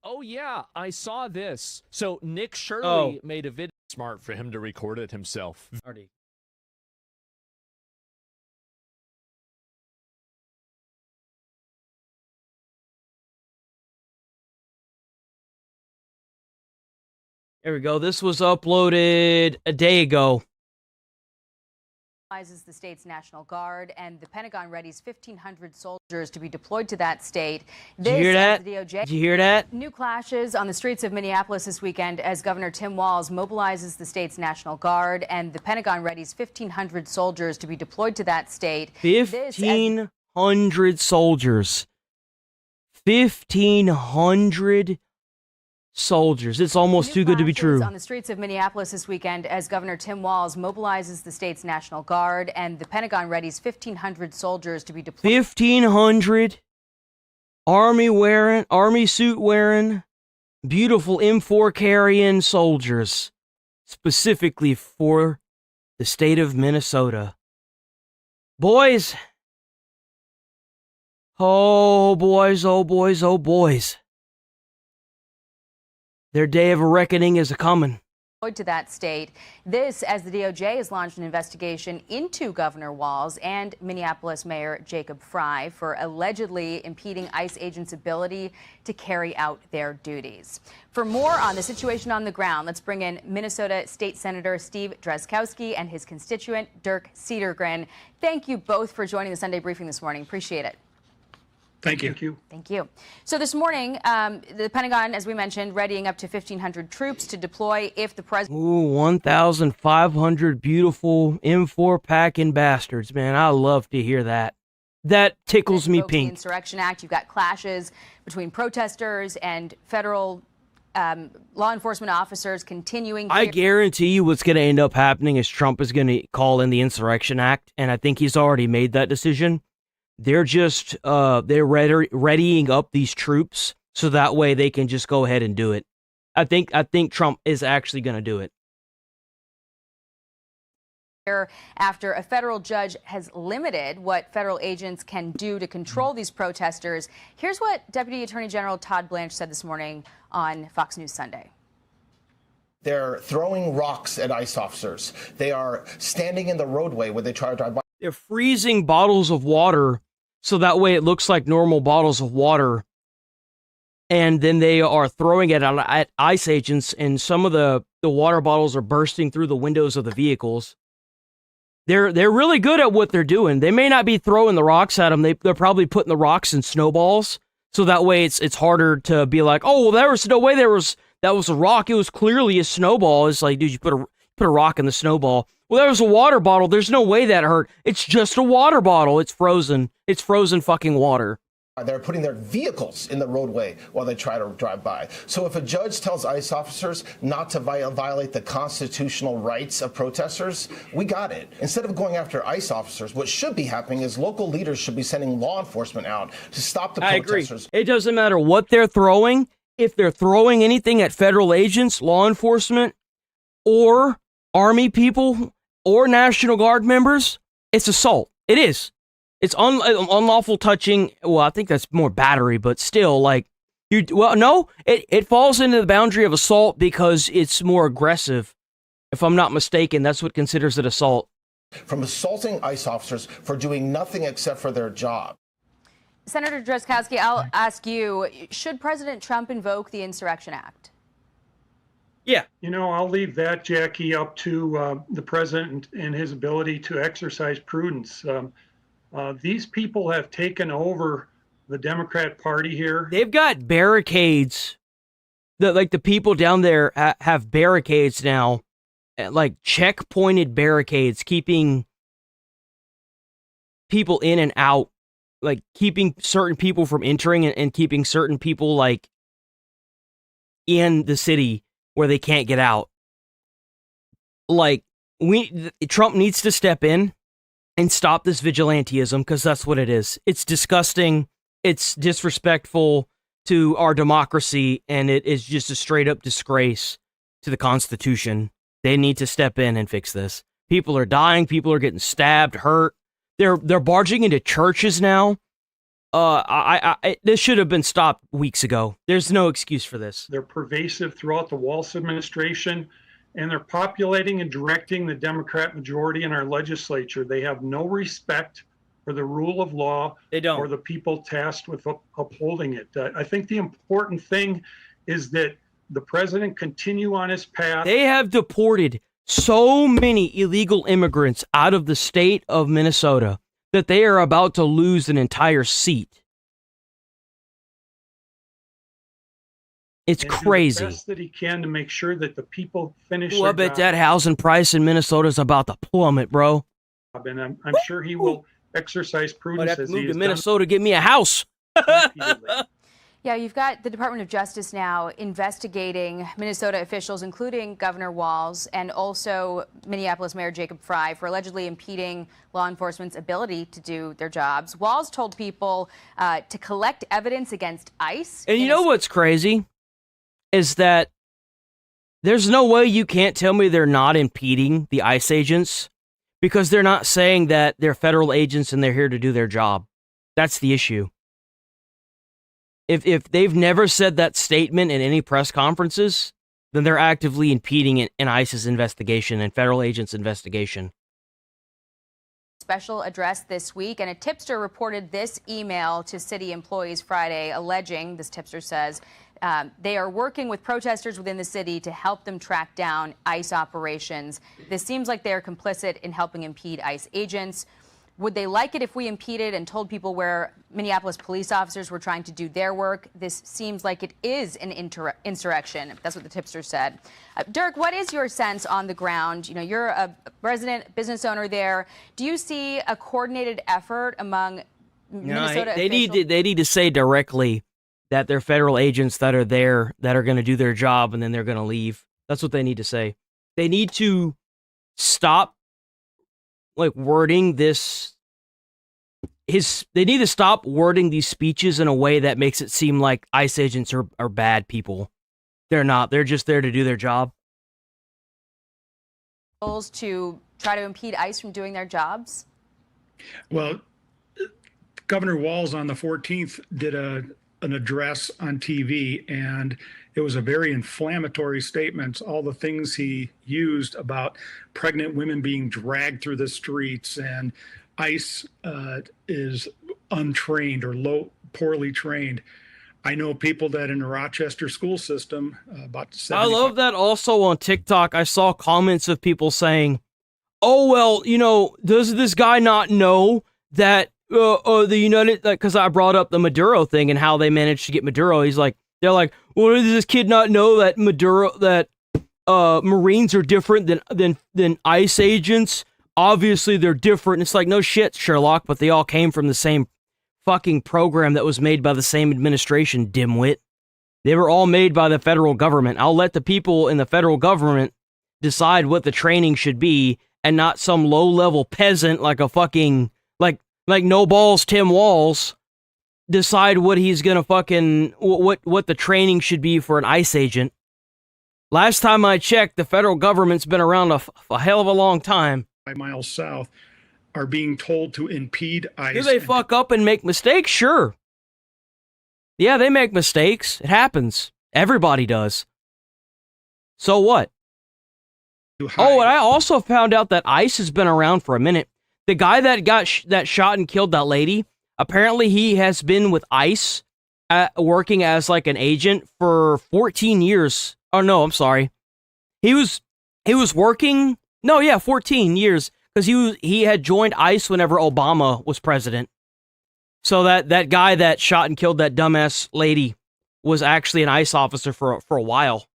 Oh yeah, I saw this. So Nick Shirley made a video. Smart for him to record it himself. There we go. This was uploaded a day ago. The state's National Guard, and the Pentagon readies 1,500 soldiers to be deployed to that state. Did you hear that? Did you hear that? New clashes on the streets of Minneapolis this weekend as Governor Tim Walz mobilizes the state's National Guard, and the Pentagon readies 1,500 soldiers to be deployed to that state. 1,500 soldiers. 1,500 soldiers. It's almost too good to be true. On the streets of Minneapolis this weekend as Governor Tim Walz mobilizes the state's National Guard, and the Pentagon readies 1,500 soldiers to be deployed. 1,500 army suit wearing, beautiful M4 carrying soldiers, specifically for the state of Minnesota. Boys. Oh, boys, oh, boys, oh, boys. Their day of reckoning is a-coming. To that state. This as the DOJ has launched an investigation into Governor Walz and Minneapolis Mayor Jacob Frey for allegedly impeding ICE agents' ability to carry out their duties. For more on the situation on the ground, let's bring in Minnesota State Senator Steve Drazkowski and his constituent Dirk Cedergren. Thank you both for joining the Sunday briefing this morning. Appreciate it. Thank you. Thank you. So this morning, the Pentagon, as we mentioned, readying up to 1,500 troops to deploy if the president... Ooh, 1,500 beautiful M4 packing bastards, man. I love to hear that. That tickles me pink. The Insurrection Act, you've got clashes between protesters and federal law enforcement officers continuing... I guarantee you what's going to end up happening is Trump is going to call in the Insurrection Act, and I think he's already made that decision. They're just, they're readying up these troops so that way they can just go ahead and do it. I think Trump is actually going to do it. After a federal judge has limited what federal agents can do to control these protesters. Here's what Deputy Attorney General Todd Blanche said this morning on Fox News Sunday. They're throwing rocks at ICE officers. They are standing in the roadway where they try to drive by. They're freezing bottles of water so that way it looks like normal bottles of water. And then they are throwing it at ICE agents, and some of the water bottles are bursting through the windows of the vehicles. They're really good at what they're doing. They may not be throwing the rocks at them. They're probably putting the rocks in snowballs, so that way it's harder to be like, oh, well, there was no way that was a rock. It was clearly a snowball. It's like, dude, you put a rock in the snowball. Well, there was a water bottle. There's no way that hurt. It's just a water bottle. It's frozen. It's frozen fucking water. They're putting their vehicles in the roadway while they try to drive by. So if a judge tells ICE officers not to violate the constitutional rights of protesters, we got it. Instead of going after ICE officers, what should be happening is local leaders should be sending law enforcement out to stop the protesters. It doesn't matter what they're throwing. If they're throwing anything at federal agents, law enforcement, or army people, or National Guard members, it's assault. It is. It's unlawful touching. Well, I think that's more battery, but still, like, it falls into the boundary of assault because it's more aggressive. If I'm not mistaken, that's what considers it assault. From assaulting ICE officers for doing nothing except for their job. Senator Drazkowski, I'll ask you, should President Trump invoke the Insurrection Act? Yeah. You know, I'll leave that, Jackie, up to the president and his ability to exercise prudence. These people have taken over the Democrat Party here. They've got barricades. The people down there have barricades now, like checkpointed barricades, keeping people in and out, like keeping certain people from entering and keeping certain people like in the city where they can't get out. Like, Trump needs to step in and stop this vigilantism, because that's what it is. It's disgusting. It's disrespectful to our democracy, and it is just a straight up disgrace to the Constitution. They need to step in and fix this. People are dying. People are getting stabbed, hurt. They're barging into churches now. This should have been stopped weeks ago. There's no excuse for this. They're pervasive throughout the Walz administration, and they're populating and directing the Democrat majority in our legislature. They have no respect for the rule of law or the people tasked with upholding it. I think the important thing is that the president continue on his path. They have deported so many illegal immigrants out of the state of Minnesota that they are about to lose an entire seat. It's crazy. Do the best that he can to make sure that the people finish Ooh, their I bet job. that housing price in Minnesota is about to plummet, bro. And I'm sure he will exercise prudence. I'd have as to he move has to done Minnesota, get me a house. Yeah, you've got the Department of Justice now investigating Minnesota officials, including Governor Walz and also Minneapolis Mayor Jacob Frey, for allegedly impeding law enforcement's ability to do their jobs. Walz told people to collect evidence against ICE. And you know what's crazy? Is that there's no way you can't tell me they're not impeding the ICE agents, because they're not saying that they're federal agents and they're here to do their job. That's the issue. If they've never said that statement in any press conferences, then they're actively impeding an ICE's investigation and federal agents' investigation. Special address this week, and a tipster reported this email to city employees Friday, alleging, this tipster says, they are working with protesters within the city to help them track down ICE operations. This seems like they are complicit in helping impede ICE agents. Would they like it if we impeded and told people where Minneapolis police officers were trying to do their work? This seems like it is an insurrection. That's what the tipster said. Dirk, what is your sense on the ground? You know, you're a resident business owner there. Do you see a coordinated effort among Minnesota officials? They need to say directly that they're federal agents that are there, that are going to do their job, and then they're going to leave. That's what they need to say. They need to stop wording this they need to stop wording these speeches in a way that makes it seem like ICE agents are bad people. They're not. They're just there to do their job. To try to impede ICE from doing their jobs? Well, Governor Walz on the 14th did an address on TV, and it was a very inflammatory statement. All the things he used about pregnant women being dragged through the streets, and ICE is untrained or poorly trained. I know people that in the Rochester school system, about 75. I love that also on TikTok. I saw comments of people saying, oh, well, you know, does this guy not know that the United, because I brought up the Maduro thing and how they managed to get Maduro. They're like, well, does this kid not know that Marines are different than ICE agents? Obviously, they're different. It's like, no shit, Sherlock, but they all came from the same fucking program that was made by the same administration, dimwit. They were all made by the federal government. I'll let the people in the federal government decide what the training should be, and not some low-level peasant like a fucking, like no balls Tim Walz decide what he's gonna fucking, what the training should be for an ICE agent. Last time I checked, the federal government's been around a hell of a long time. 5 miles south are being told to impede ICE. Do they fuck up and make mistakes? Sure. Yeah, they make mistakes. It happens. Everybody does. So what? Oh, and I also found out that ICE has been around for a minute. The guy that got that shot and killed that lady, apparently he has been with ICE working as like an agent for 14 years. Oh, no, I'm sorry. He was working... No, yeah, 14 years. Because he had joined ICE whenever Obama was president. So that guy that shot and killed that dumbass lady was actually an ICE officer for a while.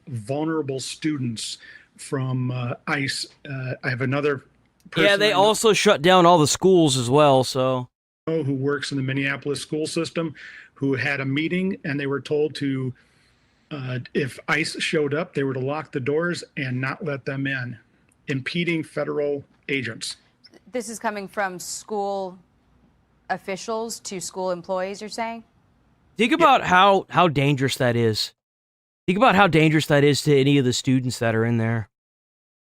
Vulnerable students from ICE. I have another person. Yeah, they also shut down all the schools as well, so. Who works in the Minneapolis school system, who had a meeting, and they were told to, if ICE showed up, they were to lock the doors and not let them in, impeding federal agents. This is coming from school officials to school employees, you're saying? Think about how dangerous that is. Think about how dangerous that is to any of the students that are in there.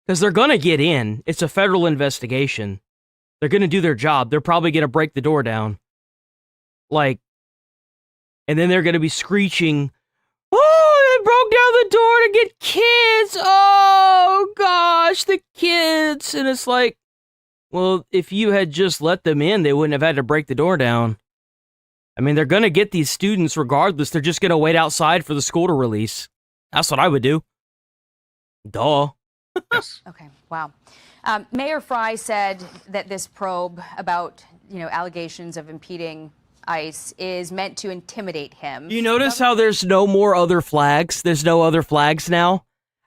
Because they're going to get in. It's a federal investigation. They're going to do their job. They're probably going to break the door down. And then they're going to be screeching, oh, they broke down the door to get kids. Oh, gosh, the kids. And it's like, well, if you had just let them in, they wouldn't have had to break the door down. I mean, they're going to get these students regardless. They're just going to wait outside for the school to release. That's what I would do. Duh. Yes. Okay, wow. Mayor Fry said that this probe about, allegations of impeding ICE is meant to intimidate him. You notice how there's no more other flags? There's no other flags now?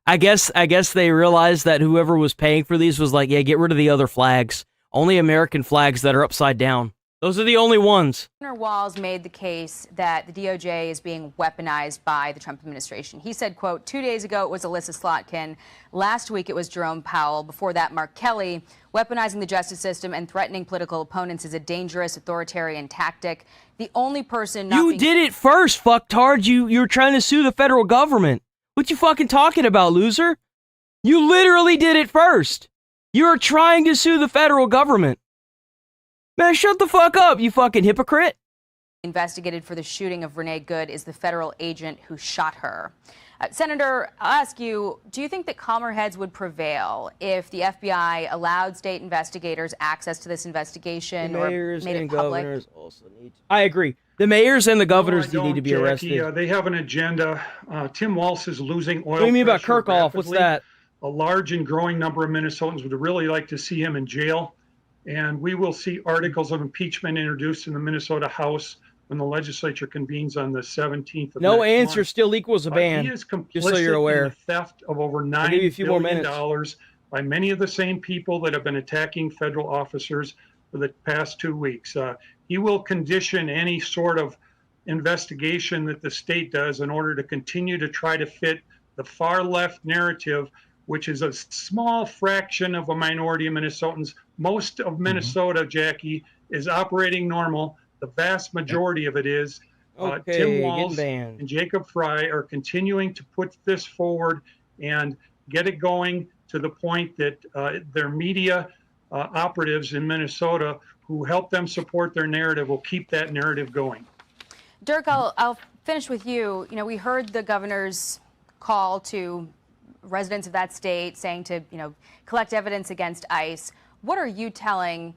I guess they realized that whoever was paying for these was like, yeah, get rid of the other flags. Only American flags that are upside down. Those are the only ones. Governor Walz made the case that the DOJ is being weaponized by the Trump administration. He said, quote, 2 days ago it was Alyssa Slotkin. Last week it was Jerome Powell. Before that, Mark Kelly. Weaponizing the justice system and threatening political opponents is a dangerous authoritarian tactic. The only person not You did it first, fucktard. You're trying to sue the federal government. What you fucking talking about, loser? You literally did it first. You're trying to sue the federal government. Man, shut the fuck up, you fucking hypocrite. Investigated for the shooting of Renee Good is the federal agent who shot her. Senator, I'll ask you, do you think that calmer heads would prevail if the FBI allowed state investigators access to this investigation The mayors or made and it public? governors also need. I agree. The mayors and the governors No, I need to be don't, arrested. Jackie. They have an agenda. Tim Walz is losing oil. What do you mean about pressure Kirkhoff? What's rapidly. that? A large and growing number of Minnesotans would really like to see him in jail. And we will see articles of impeachment introduced in the Minnesota House when the legislature convenes on the 17th of No next answer month. still equals a But ban. He is complicit Just so you're aware. in the theft of over I'll give you a $9 few more billion minutes. by many of the same people that have been attacking federal officers for the past 2 weeks. He will condition any sort of investigation that the state does in order to continue to try to fit the far left narrative which is a small fraction of a minority of Minnesotans. Most of Minnesota, Jackie, is operating normal. The vast majority of it is. Okay, Tim getting Walz banned. and Jacob Fry are continuing to put this forward and get it going to the point that their media operatives in Minnesota who help them support their narrative will keep that narrative going. Dirk, I'll finish with you. You know, we heard the governor's call to residents of that state saying to, collect evidence against ICE. What are you telling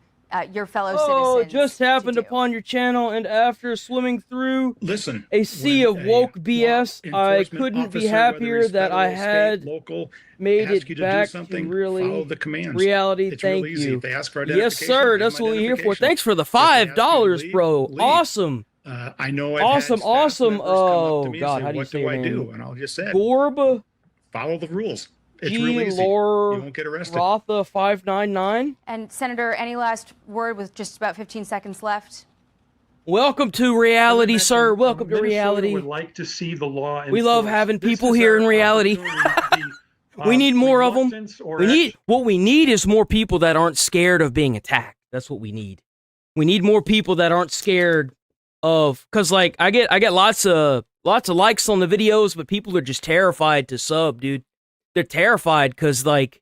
your fellow citizens? Just happened upon your channel, and after swimming through Listen, a sea of woke BS, I enforcement couldn't be officer, happier whether he's that I federal, had state, local, made ask you it to do back to something, really follow the commands. reality. It's Thank real easy. you. If they ask for Yes, identification, sir. give That's them what we're here for. identification. Thanks for the If they ask you to $5, leave, bro. leave. Awesome. I know I've Awesome, had staff awesome. members come up Oh, to me and God, say, how do you what say do your I do? name? And I'll just say, Gorb follow the rules. It's G. real easy. Lor You won't get arrested. Rotha 599. And Senator, any last word with just about 15 seconds left? Welcome to reality, sir. Welcome to Minnesota reality. would like to see the law We love enforced. having This people is here our in reality. opportunity to be, We need more of them. reluctance or action. What we need is more people that aren't scared of being attacked. That's what we need. We need more people that aren't scared of, cause like I get lots of likes on the videos, but people are just terrified to sub, dude. They're terrified because like,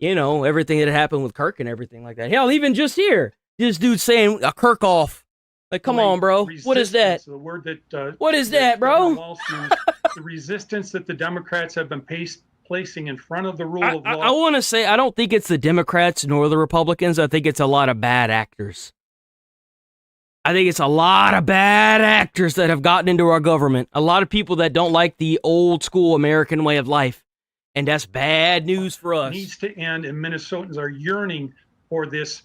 everything that happened with Kirk and everything like that. Hell, even just here, this dude saying a Kirk off. Like, come on, bro. What is that? Resistance, the word that What is that, bro? Governor Walz used, the resistance that the Democrats have been placing in front of the rule of law. I want to say I don't think it's the Democrats nor the Republicans. I think it's a lot of bad actors. I think it's a lot of bad actors that have gotten into our government. A lot of people that don't like the old school American way of life. And that's bad news for us. Needs to end, and Minnesotans are yearning for these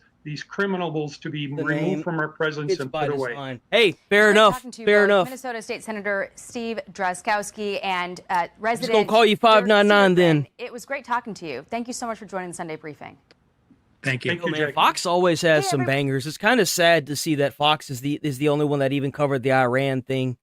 criminals to be removed from our presence and put away. Design. Hey, fair enough. Fair enough. Minnesota State Senator Steve Drazkowski and resident. I'm just gonna call you 599 then. It was great talking to you. Thank you so much for joining the Sunday briefing. Thank you. Man, Fox always has some bangers. It's kind of sad to see that Fox is the only one that even covered the Iran thing.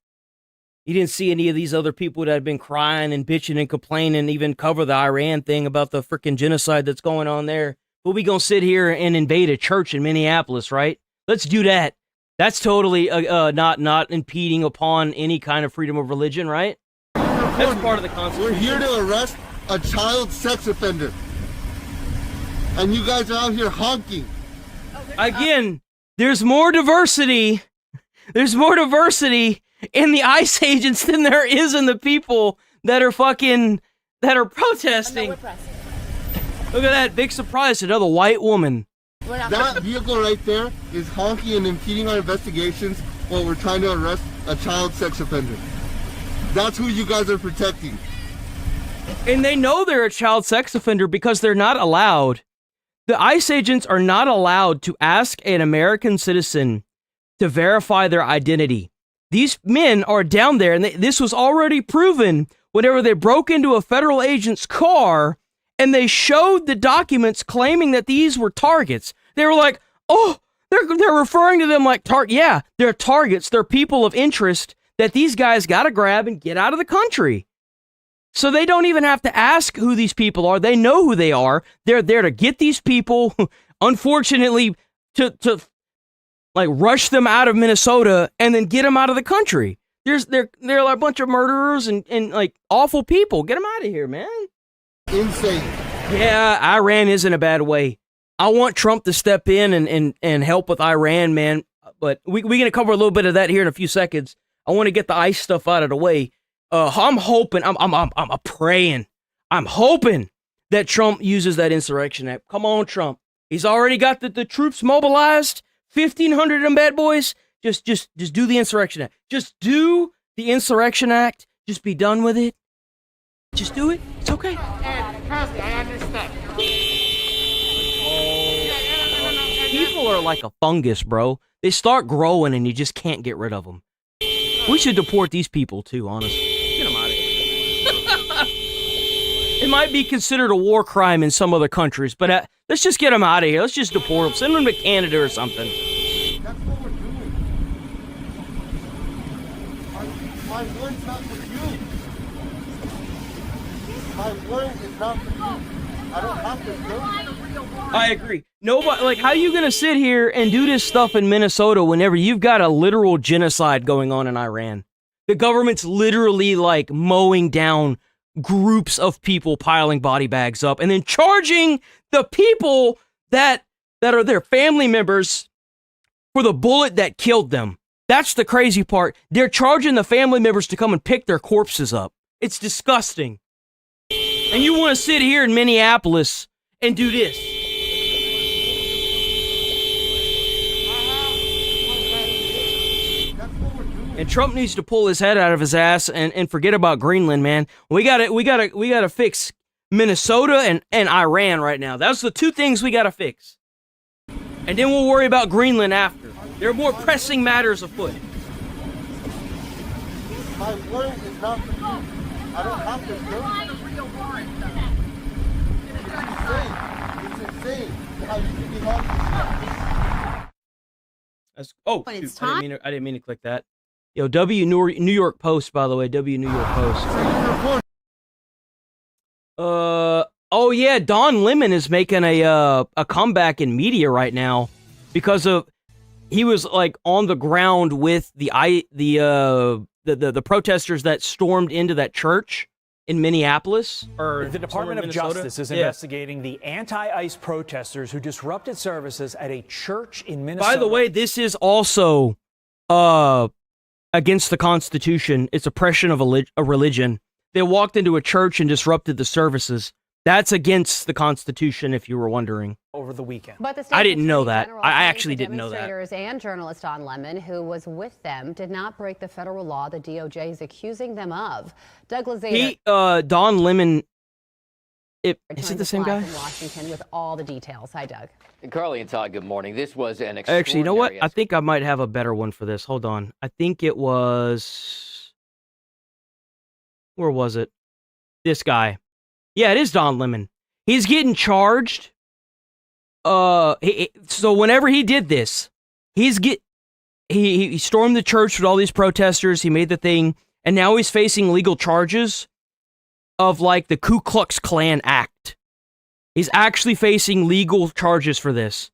You didn't see any of these other people that had been crying and bitching and complaining even cover the Iran thing about the freaking genocide that's going on there. But we gonna sit here and invade a church in Minneapolis, right? Let's do that. That's totally not impeding upon any kind of freedom of religion, right? That's part of the Constitution. We're here to arrest a child sex offender. And you guys are out here honking. Again, there's more diversity. There's more diversity in the ICE agents than there is in the people that are protesting. Look at that, big surprise, another white woman. That vehicle right there is honking and impeding our investigations while we're trying to arrest a child sex offender. That's who you guys are protecting. And they know they're a child sex offender because they're not allowed. The ICE agents are not allowed to ask an American citizen to verify their identity. These men are down there, and this was already proven whenever they broke into a federal agent's car and they showed the documents claiming that these were targets. They were like, oh, they're referring to them like yeah, they're targets. They're people of interest that these guys got to grab and get out of the country. So they don't even have to ask who these people are. They know who they are. They're there to get these people, unfortunately, to like rush them out of Minnesota and then get them out of the country. They're like a bunch of murderers and like awful people. Get them out of here, man. Insane. Yeah, Iran is in a bad way. I want Trump to step in and help with Iran, man. But we're going to cover a little bit of that here in a few seconds. I want to get the ICE stuff out of the way. I'm hoping, I'm praying, I'm hoping that Trump uses that Insurrection Act. Come on, Trump. He's already got the troops mobilized, 1,500 of them bad boys. Just do the Insurrection Act. Just do the Insurrection Act. Just be done with it. Just do it. It's okay. Trust me, I understand. People are like a fungus, bro. They start growing and you just can't get rid of them. We should deport these people too, honestly. Get them out of here. It might be considered a war crime in some other countries, but let's just get them out of here. Let's just deport them. Send them to Canada or something. That's what we're doing. My word's not with you. My word is not for you. I don't have to go. I agree. Nobody, like, how you gonna sit here and do this stuff in Minnesota whenever you've got a literal genocide going on in Iran? The government's literally, like, mowing down groups of people, piling body bags up, and then charging the people that are their family members for the bullet that killed them. That's the crazy part. They're charging the family members to come and pick their corpses up. It's disgusting. And you want to sit here in Minneapolis and do this. And Trump needs to pull his head out of his ass and forget about Greenland, man. We gotta fix Minnesota and Iran right now. That's the two things we gotta fix. And then we'll worry about Greenland after. There are more pressing matters afoot. My word is not for you. I don't have to go. It's insane how you can be harmful. Oh, shoot, I didn't mean to click that. Yo, New York Post, by the way, New York Post. Oh yeah, Don Lemon is making a comeback in media right now because of he was like on the ground with the protesters that stormed into that church in Minneapolis. Or the Department of Justice is investigating the anti-ICE protesters who disrupted services at a church in Minnesota. By the way, this is also against the Constitution. It's oppression of a religion. They walked into a church and disrupted the services. That's against the Constitution, if you were wondering. Over the weekend. But the I didn't know that. General I claims actually the didn't know that. Demonstrators and journalist Don Lemon, who was with them, did not break the federal law the DOJ is accusing them of. Doug Lazater. Don Lemon. Is it the same guy? From Washington with all the details. Hi, Doug. Carly and Todd, good morning. This was an Actually, you know what? I think I might have a better one for this. Hold on. I think it was... Where was it? This guy. Yeah, it is Don Lemon. He's getting charged. So whenever he did this, he stormed the church with all these protesters. He made the thing, and now he's facing legal charges of like the Ku Klux Klan Act. He's actually facing legal charges for this.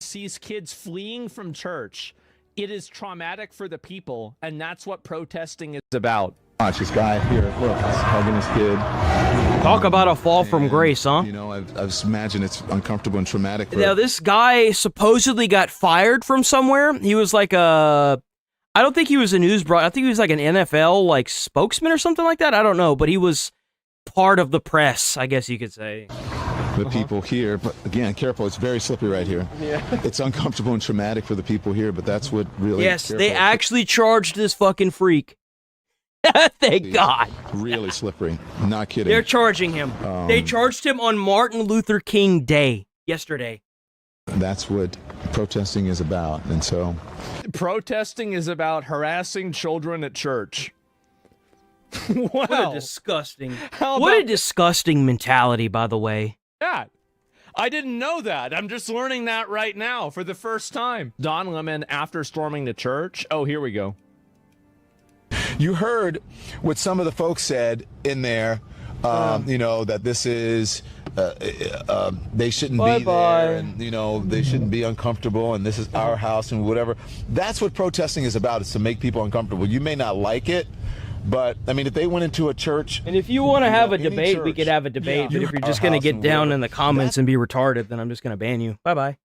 Sees kids fleeing from church. It is traumatic for the people, and that's what protesting is about. Watch this guy here. Look, he's hugging his kid. Talk about a fall from grace, huh? You know, I imagine it's uncomfortable and traumatic. Now, this guy supposedly got fired from somewhere. He was like I don't think he was a news broad. I think he was like an NFL like spokesman or something like that. I don't know, but he was part of the press, I guess you could say. The people here, but again, careful. It's very slippery right here. Yeah. It's uncomfortable and traumatic for the people here, but that's what really. Yes, they actually charged this fucking freak. Thank God. Really slippery. Not kidding. They're charging him. They charged him on Martin Luther King Day yesterday. That's what protesting is about, and so. Protesting is about harassing children at church. Wow. What a disgusting. What a disgusting mentality, by the way. Yeah. I didn't know that. I'm just learning that right now for the first time. Don Lemon after storming the church. Oh, here we go. You heard what some of the folks said in there, you know, that this is, they shouldn't be there, and, you know, they shouldn't be uncomfortable, and this is our house, and whatever. That's what protesting is about, is to make people uncomfortable. You may not like it, but, I mean, if they went into a church... And if you want to have a debate, we could have a debate, but if you're just going to get down in the comments and be retarded, then I'm just going to ban you. Bye-bye.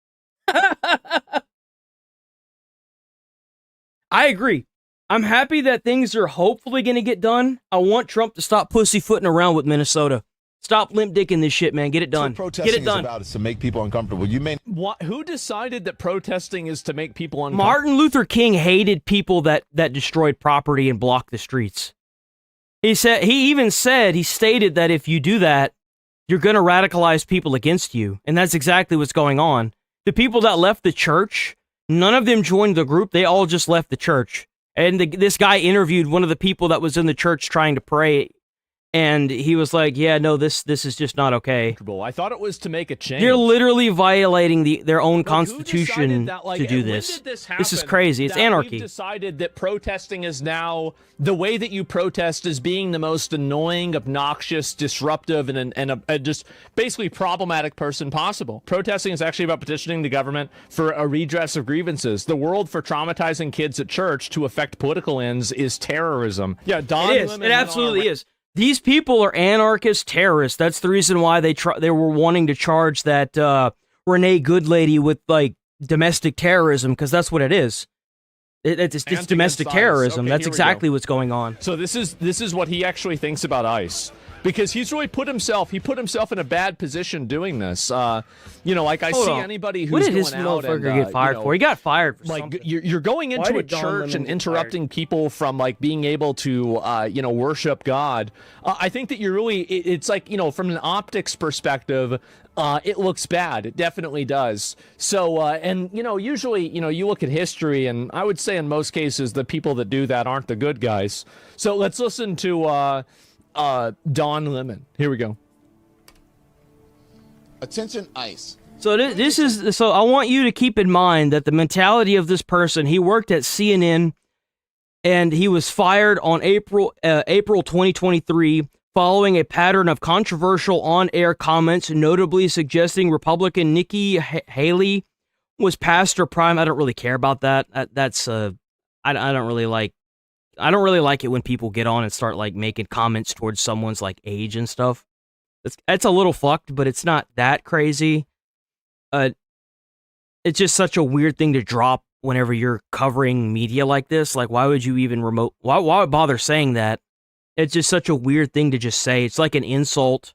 I agree. I'm happy that things are hopefully going to get done. I want Trump to stop pussyfooting around with Minnesota. Stop limp dicking this shit, man. Get it done. What Get it done. Is about is to make people uncomfortable. You may. Who decided that protesting is to make people uncomfortable? Martin Luther King hated people that destroyed property and blocked the streets. He stated that if you do that, you're going to radicalize people against you. And that's exactly what's going on. The people that left the church, none of them joined the group. They all just left the church. And this guy interviewed one of the people that was in the church trying to pray. And he was like, "Yeah, no, this is just not okay." I thought it was to make a change. They're literally violating their own constitution that, like, to do when this. did this This is happen crazy. It's that anarchy. We've decided that protesting is now the way that you protest is being the most annoying, obnoxious, disruptive, and a just basically problematic person possible. Protesting is actually about petitioning the government for a redress of grievances. The world for traumatizing kids at church to affect political ends is terrorism. Yeah, Don It is. Lemon It absolutely is. These people are anarchist terrorists. That's the reason why they were wanting to charge that Renee Goodlady with like domestic terrorism, because that's what it is. It's domestic terrorism. Okay, that's exactly what's going on. So this is what he actually thinks about ICE, because he's really put himself in a bad position doing this. Like I see anybody who's what did going his out motherfucker and get fired for? He got fired for something. You're going into Why a did Don church Lemon and get interrupting people from like being able to worship God. I think that you're really it's like, from an optics perspective, it looks bad. It definitely does. So usually you look at history, and I would say in most cases the people that do that aren't the good guys. So let's listen to Don Lemon. Here we go. Attention, ICE. So so I want you to keep in mind that the mentality of this person, he worked at CNN, and he was fired on April 2023 following a pattern of controversial on-air comments, notably suggesting Republican Nikki Haley was past her prime. I don't really care about that. I don't really like it when people get on and start like making comments towards someone's like age and stuff. It's a little fucked, but it's not that crazy. It's just such a weird thing to drop whenever you're covering media like this. Like, why would you even why bother saying that? It's just such a weird thing to just say. It's like an insult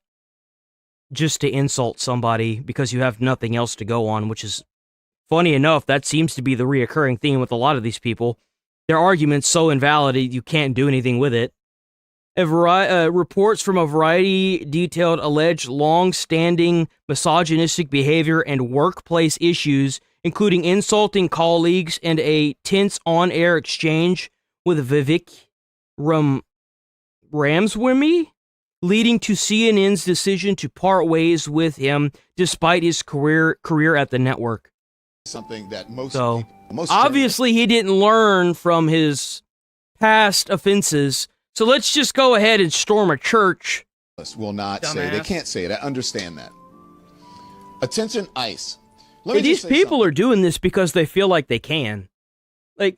just to insult somebody because you have nothing else to go on, which is, funny enough, that seems to be the reoccurring theme with a lot of these people. Their argument's so invalid, you can't do anything with it. Reports from a variety detailed alleged long-standing misogynistic behavior and workplace issues, including insulting colleagues and a tense on-air exchange with Vivek Ramaswamy, leading to CNN's decision to part ways with him despite his career at the network. Something that most obviously he didn't learn from his past offenses. So let's just go ahead and storm a church. Will not say. They can't say it. I understand that. Attention, ICE. These people are doing this because they feel like they can. Like,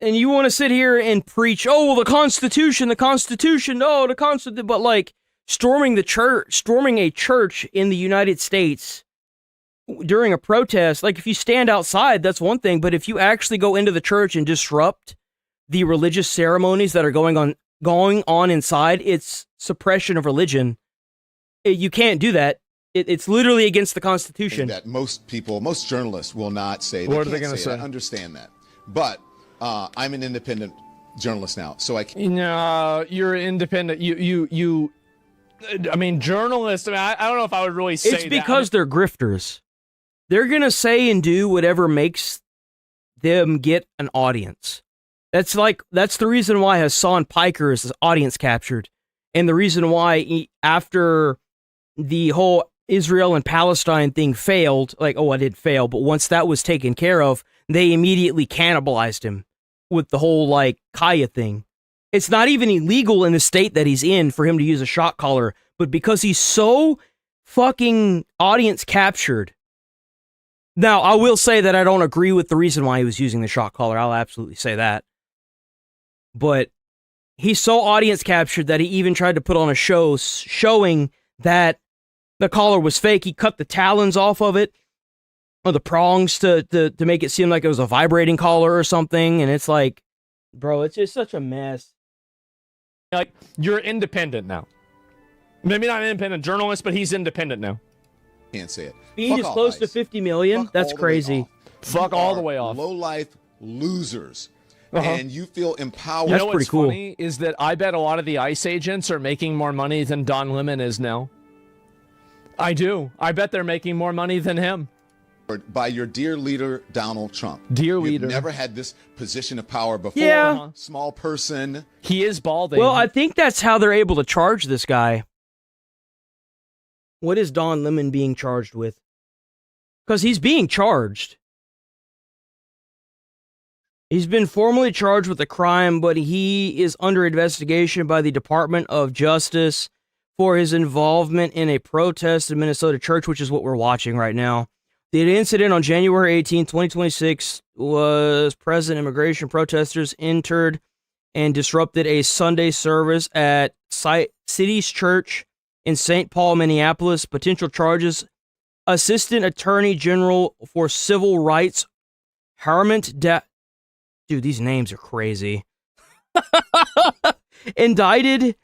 and you want to sit here and preach, oh, well, the Constitution, but like storming a church in the United States during a protest, like if you stand outside, that's one thing, but if you actually go into the church and disrupt the religious ceremonies that are going on inside, it's suppression of religion. You can't do that. It's literally against the Constitution. That most journalists will not say. What are they going to say? I understand that, but I'm an independent journalist now, so I can't. No, you're independent. I mean, journalists. I mean, I don't know if I would really say it's because they're grifters. They're gonna say and do whatever makes them get an audience. That's the reason why Hassan Piker is audience captured, and the reason why after the whole Israel and Palestine thing failed, like, oh, I did fail, but once that was taken care of, they immediately cannibalized him with the whole like Kaya thing. It's not even illegal in the state that he's in for him to use a shot collar, but because he's so fucking audience captured. Now, I will say that I don't agree with the reason why he was using the shot collar. I'll absolutely say that. But he's so audience captured that he even tried to put on a show showing that the collar was fake. He cut the talons off of it, or the prongs to make it seem like it was a vibrating collar or something. And it's like, bro, it's just such a mess. Like, you're independent now. Maybe not an independent journalist, but he's independent now. Can't say it. Speed is close to 50 million. That's crazy. Fuck all the way off. Low life losers. And you feel empowered. You know what's funny is that I bet a lot of the ICE agents are making more money than Don Lemon is now. I do. I bet they're making more money than him. by your dear leader, Donald Trump. Dear You've leader. never had this position of power before. Yeah. Small person. He is balding. Well, I think that's how they're able to charge this guy. What is Don Lemon being charged with? Because he's being charged. He's been formally charged with a crime, but he is under investigation by the Department of Justice for his involvement in a protest in Minnesota church, which is what we're watching right now. The incident on January 18, 2026 was present immigration protesters entered and disrupted a Sunday service at City's Church in St. Paul, Minneapolis. Potential charges: Assistant Attorney General for Civil Rights, Harmant Dude, these names are crazy. Indicted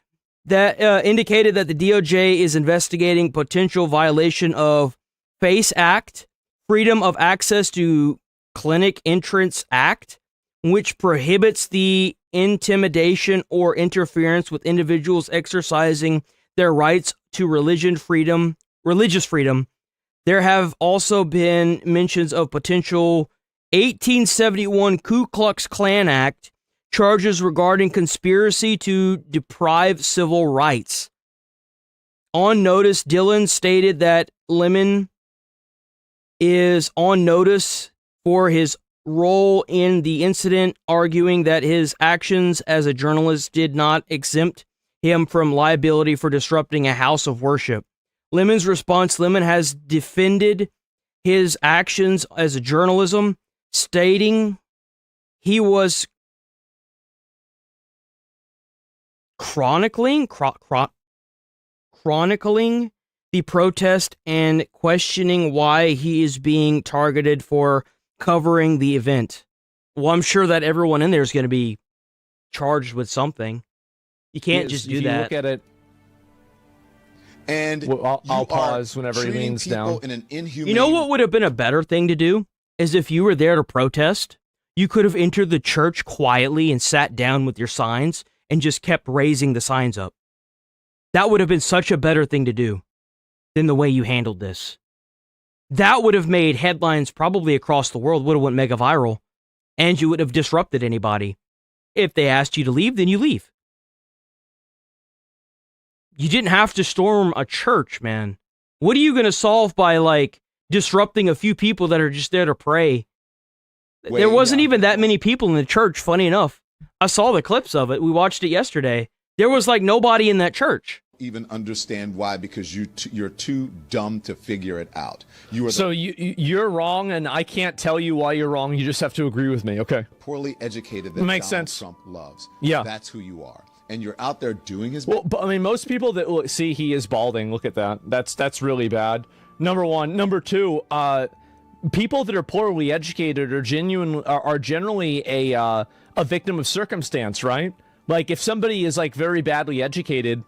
that indicated that the DOJ is investigating potential violation of FACE Act, Freedom of Access to Clinic Entrance Act, which prohibits the intimidation or interference with individuals exercising their rights to religious freedom. There have also been mentions of potential 1871 Ku Klux Klan Act charges regarding conspiracy to deprive civil rights. On notice, Dillon stated that Lemon is on notice for his role in the incident, arguing that his actions as a journalist did not exempt him from liability for disrupting a house of worship. Lemon's response: Lemon has defended his actions as a journalism, stating he was chronicling the protest and questioning why he is being targeted for covering the event. Well, I'm sure that everyone in there is going to be charged with something. You can't just do that. Look at it. And well, I'll pause whenever he leans down. In an inhumane... You know what would have been a better thing to do? Is if you were there to protest, you could have entered the church quietly and sat down with your signs and just kept raising the signs up. That would have been such a better thing to do than the way you handled this. That would have made headlines probably across the world, would have went mega viral, and you would have disrupted anybody. If they asked you to leave, then you leave. You didn't have to storm a church, man. What are you going to solve by, like, disrupting a few people that are just there to pray? There wasn't even that many people in the church, funny enough. I saw the clips of it. We watched it yesterday. There was, like, nobody in that church. Even understand why, because you're too dumb to figure it out. You're wrong, and I can't tell you why you're wrong. You just have to agree with me, okay? Poorly educated that Makes Donald sense. Trump loves. Yeah. That's who you are. And you're out there doing his... Well, but I mean, most people that look, see he is balding. Look at that. That's really bad. Number one. Number two, people that are poorly educated are generally a victim of circumstance, right? Like, if somebody is, like, very badly educated,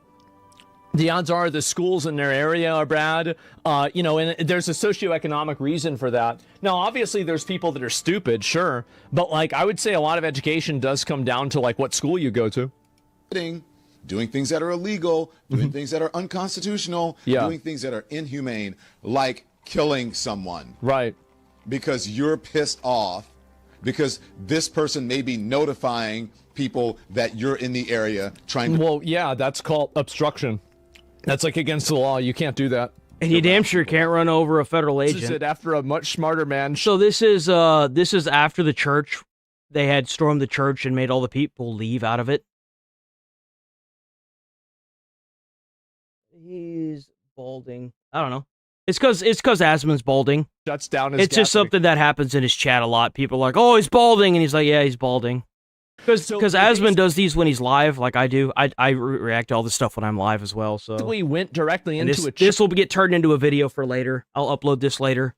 the odds are the schools in their area are bad, and there's a socioeconomic reason for that. Now, obviously, there's people that are stupid, sure, but, like, I would say a lot of education does come down to, like, what school you go to. Doing things that are illegal, doing things that are unconstitutional, doing things that are inhumane, like killing someone. Right. Because you're pissed off, because this person may be notifying people that you're in the area trying to... Well, yeah, that's called obstruction. That's, like, against the law. You can't do that. And you damn sure can't run over a federal agent. This is it after a much smarter man. So this is after the church. They had stormed the church and made all the people leave out of it. He's balding. I don't know. It's because Asman's balding. Shuts down his It's just something that happens in his chat a lot. People are like, oh, he's balding. And he's like, yeah, he's balding. Because Asman does these when he's live, like I do. I react to all this stuff when I'm live as well. So we went directly into this will get turned into a video for later. I'll upload this later.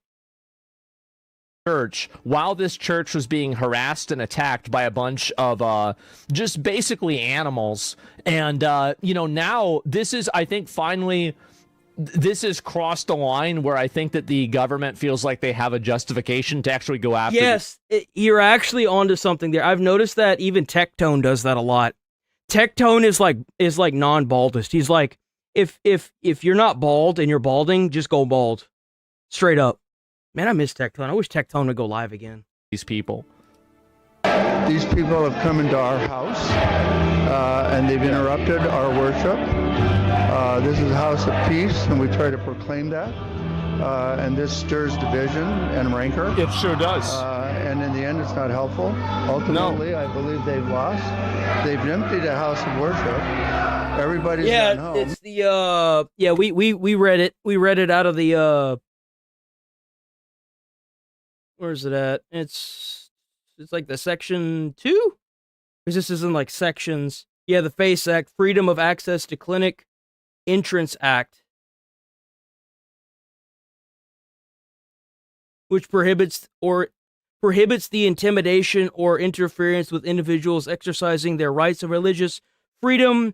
Church, while this church was being harassed and attacked by a bunch of just basically animals. And now this is, I think, finally, this has crossed a line where I think that the government feels like they have a justification to actually go after. Yes, you're actually onto something there. I've noticed that even Tectone does that a lot. Tectone is like non-baldist. He's like, if you're not bald and you're balding, just go bald, straight up. Man, I miss Tectone. I wish Tectone would go live again. These people. These people have come into our house and they've interrupted our worship. This is a house of peace, and we try to proclaim that. And this stirs division and rancor. It sure does. And in the end, it's not helpful. Ultimately, I believe they've lost. They've emptied a house of worship. Everybody's gone home. It's the we read it. We read it out of the where's it at? It's like the section 2? Because this is in like sections. Yeah, the FACE Act, Freedom of Access to Clinic Entrance Act, which prohibits the intimidation or interference with individuals exercising their rights of religious freedom.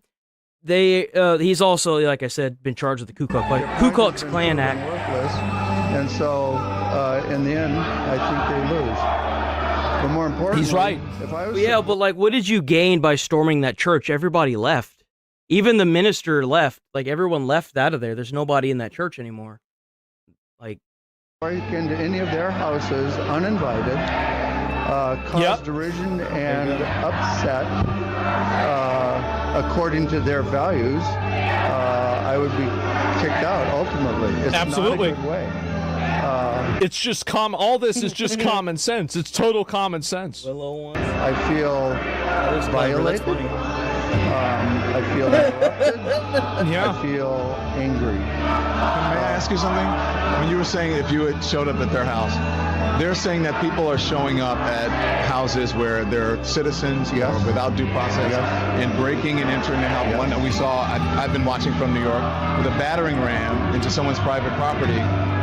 He's also, like I said, been charged with the Ku Klux Klan Act. And so, in the end, I think they lose. But more importantly, he's right. If I was but like, what did you gain by storming that church? Everybody left. Even the minister left. Like, everyone left out of there. There's nobody in that church anymore. Like, break into any of their houses uninvited, cause derision and upset according to their values, I would be kicked out ultimately. It's Absolutely. not a good way. It's just all this is just common sense. It's total common sense. I feel violated. I feel interrupted. I feel angry. May I ask you something? When you were saying if you had showed up at their house, they're saying that people are showing up at houses where they're citizens without due process and breaking and entering their house. One that we saw, I've been watching from New York, with a battering ram into someone's private property,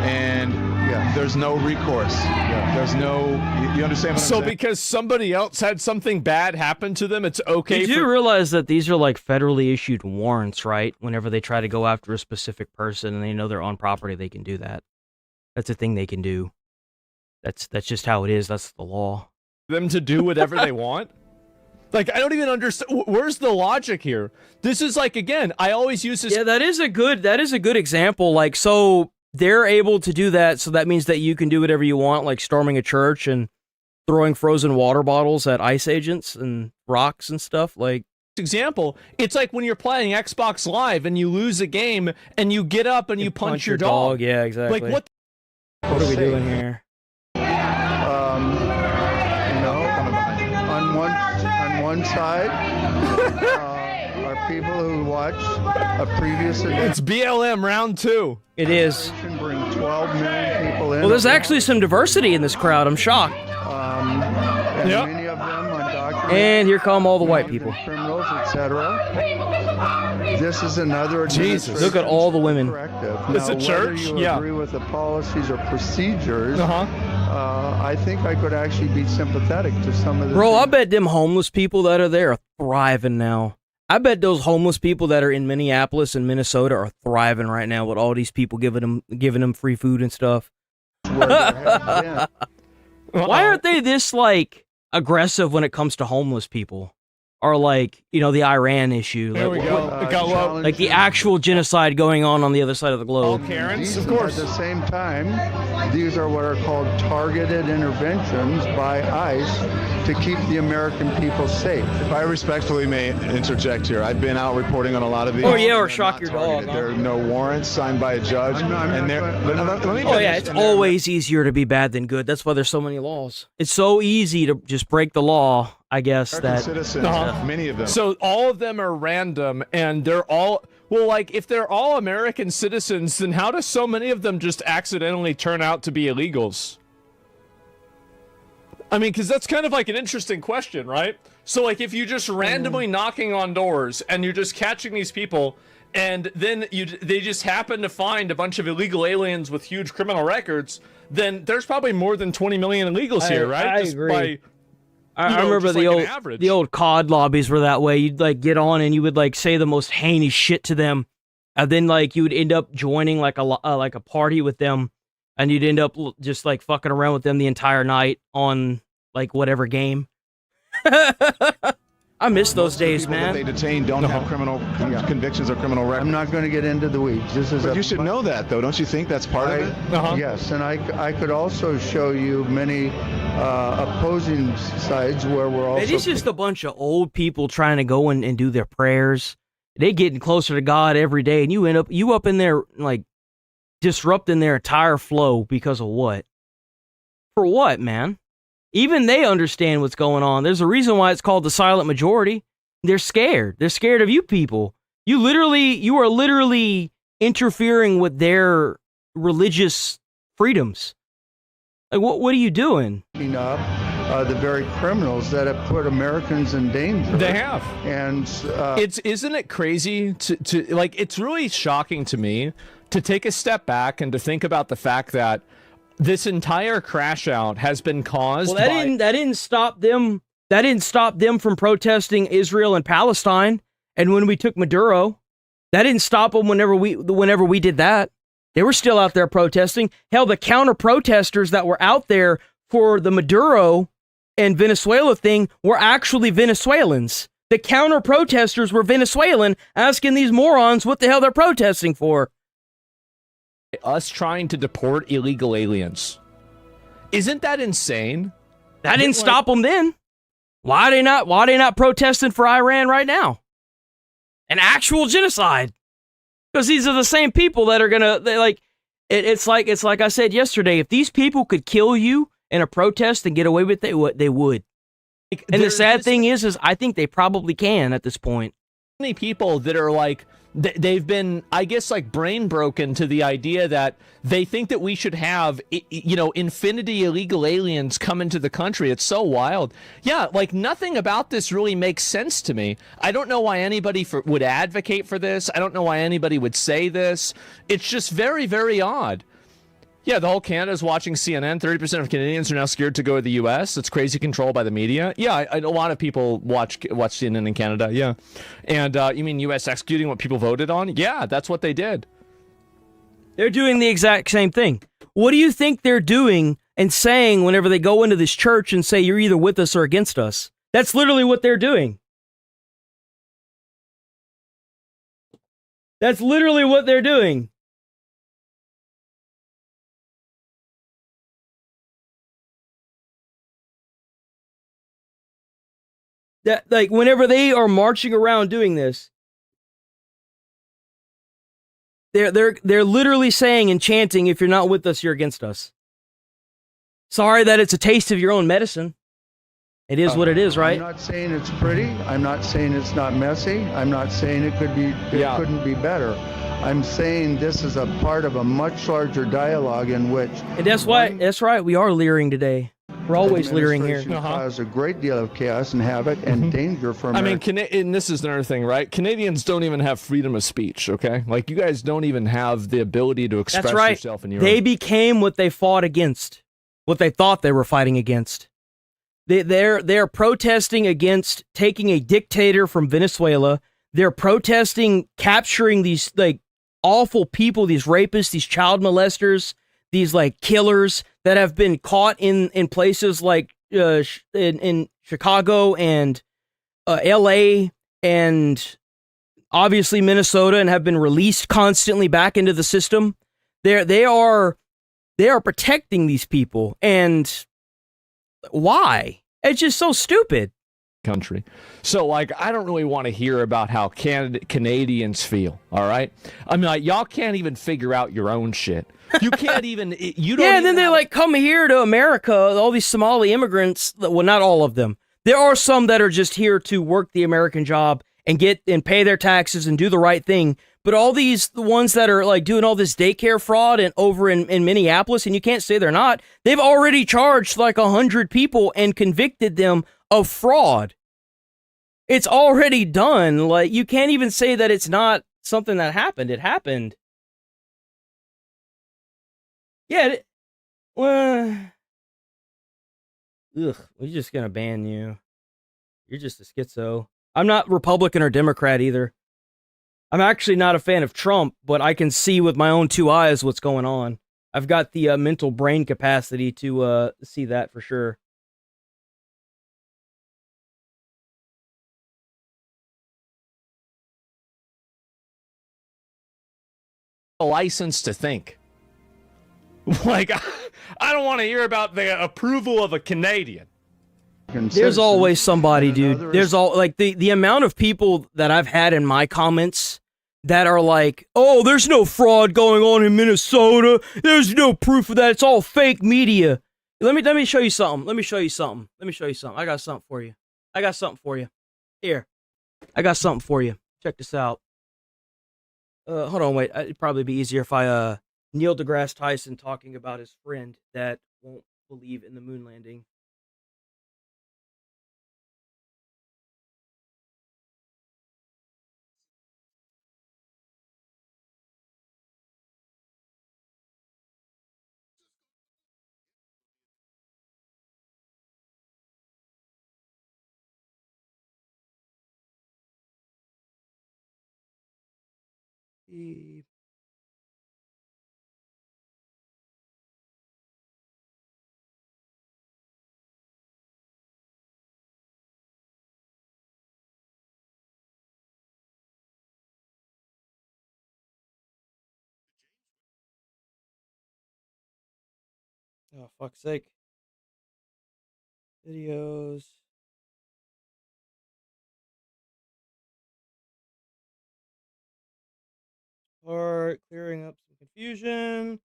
and there's no recourse. There's no, you understand what I'm saying? So because somebody else had something bad happen to them, it's okay. You do realize that these are like federally issued warrants, right? Whenever they try to go after a specific person and they know they're on property, they can do that. That's a thing they can do. That's just how it is. That's the law. Them to do whatever they want? Like, I don't even understand. Where's the logic here? This is like, again, I always use this. Yeah, that is a good example. Like, so they're able to do that, so that means that you can do whatever you want, like storming a church and throwing frozen water bottles at ICE agents and rocks and stuff. Like, example, it's like when you're playing Xbox Live and you lose a game and you get up and you punch your dog. Yeah, exactly. Like, what are we doing here? On one side are people who watch a previous event. It's BLM round 2. It is. Bring 12 million people in. Well, there's actually some diversity in this crowd. I'm shocked. And many of them undocumented. And here come all the white people. Criminals, etc. This is another. Jesus, look at all the women. It's a church. Whether you agree with the policies or procedures, I think I could actually be sympathetic to some of the. Bro, I bet them homeless people that are there are thriving now. I bet those homeless people that are in Minneapolis and Minnesota are thriving right now with all these people giving them free food and stuff. Why aren't they this like aggressive when it comes to homeless people? Or like, you know, the Iran issue. There we go. It got low. Like the actual genocide going on the other side of the globe. All Karens, of course. At the same time, these are what are called targeted interventions by ICE to keep the American people safe. If I respectfully may interject here, I've been out reporting on a lot of these. Oh yeah, or shock your dog. There are no warrants signed by a judge. It's always easier to be bad than good. That's why there's so many laws. It's so easy to just break the law, I guess. That citizens, many of them. So all of them are random, and they're all, well, like, if they're all American citizens, then how do so many of them just accidentally turn out to be illegals? I mean, because that's kind of like an interesting question, right? So, like, if you just randomly knocking on doors, and you're just catching these people, and then they just happen to find a bunch of illegal aliens with huge criminal records, then there's probably more than 20 million illegals here, right? I agree. I remember the old COD lobbies were that way. You'd like get on and you would like say the most heinous shit to them, and then like you would end up joining like a party with them, and you'd end up just like fucking around with them the entire night on like whatever game. I miss those Most of the days, people that man. they detain don't have criminal convictions or criminal records. I'm not going to get into the weeds. This is But you should know that, though. Don't you think that's part of it? Yes, and I could also show you many opposing sides where we're also. It's just a bunch of old people trying to go and do their prayers. They getting closer to God every day, and you up in there like disrupting their entire flow because of what? For what, man? Even they understand what's going on. There's a reason why it's called the silent majority. They're scared. They're scared of you people. You are literally interfering with their religious freedoms. Like, what are you doing? The very criminals that have put Americans in danger. They have. And isn't it crazy to like, it's really shocking to me to take a step back and to think about the fact that this entire crash out has been caused that didn't stop them. That didn't stop them from protesting Israel and Palestine. And when we took Maduro, that didn't stop them whenever we did that. They were still out there protesting. Hell, the counter protesters that were out there for the Maduro and Venezuela thing were actually Venezuelans. The counter protesters were Venezuelan, asking these morons what the hell they're protesting for. Us trying to deport illegal aliens. Isn't that insane? That didn't stop them then. Why are they not protesting for Iran right now? An actual genocide. Because these are the same people that are gonna it's like I said yesterday, if these people could kill you in a protest and get away with it, they would. And the sad thing is I think they probably can at this point. Many people that are like, they've been, I guess, like brain broken to the idea that they think that we should have, infinity illegal aliens come into the country. It's so wild. Yeah, like nothing about this really makes sense to me. I don't know why anybody would advocate for this. I don't know why anybody would say this. It's just very, very odd. Yeah, the whole Canada's watching CNN. 30% of Canadians are now scared to go to the U.S. It's crazy control by the media. Yeah, a lot of people watch CNN in Canada. Yeah, and you mean U.S. executing what people voted on? Yeah, that's what they did. They're doing the exact same thing. What do you think they're doing and saying whenever they go into this church and say you're either with us or against us? That's literally what they're doing. That's literally what they're doing. That, like, whenever they are marching around doing this, they're literally saying and chanting, if you're not with us, you're against us. Sorry that it's a taste of your own medicine. It is what it is, right? I'm not saying it's pretty. I'm not saying it's not messy. I'm not saying it couldn't be better. I'm saying this is a part of a much larger dialogue in which. And that's right. We are leering today. We're always leering here. Cause a great deal of chaos and havoc and danger for America. I mean, and this is another thing, right? Canadians don't even have freedom of speech, okay? Like, you guys don't even have the ability to express yourself in your They became what they fought against, what they thought they were fighting against. They're protesting against taking a dictator from Venezuela. They're protesting capturing these, like, awful people, these rapists, these child molesters, these, like, killers that have been caught in places like in Chicago and LA and obviously Minnesota, and have been released constantly back into the system. They are protecting these people. And why? It's just so stupid. Country. So, like, I don't really want to hear about how Canadians feel, all right? I mean, like, y'all can't even figure out your own shit. You can't even, you don't. Yeah, and then they like come here to America, all these Somali immigrants, well, not all of them. There are some that are just here to work the American job and pay their taxes and do the right thing. But all the ones that are like doing all this daycare fraud and over in Minneapolis, and you can't say they're not, they've already charged like 100 people and convicted them of fraud. It's already done. Like, you can't even say that it's not something that happened. It happened. Yeah. We're just gonna ban you. You're just a schizo. I'm not Republican or Democrat either. I'm actually not a fan of Trump, but I can see with my own two eyes what's going on. I've got the mental brain capacity to see that for sure. a license to think. Like, I don't want to hear about the approval of a Canadian. There's always somebody, dude. There's the amount of people that I've had in my comments that are like, oh, there's no fraud going on in Minnesota. There's no proof of that. It's all fake media. Let me show you something. I got something for you. Here. I got something for you. Check this out. Hold on, wait. It'd probably be easier if I Neil deGrasse Tyson talking about his friend that won't believe in the moon landing. Oh, fuck's sake. Videos. Or clearing up some confusion.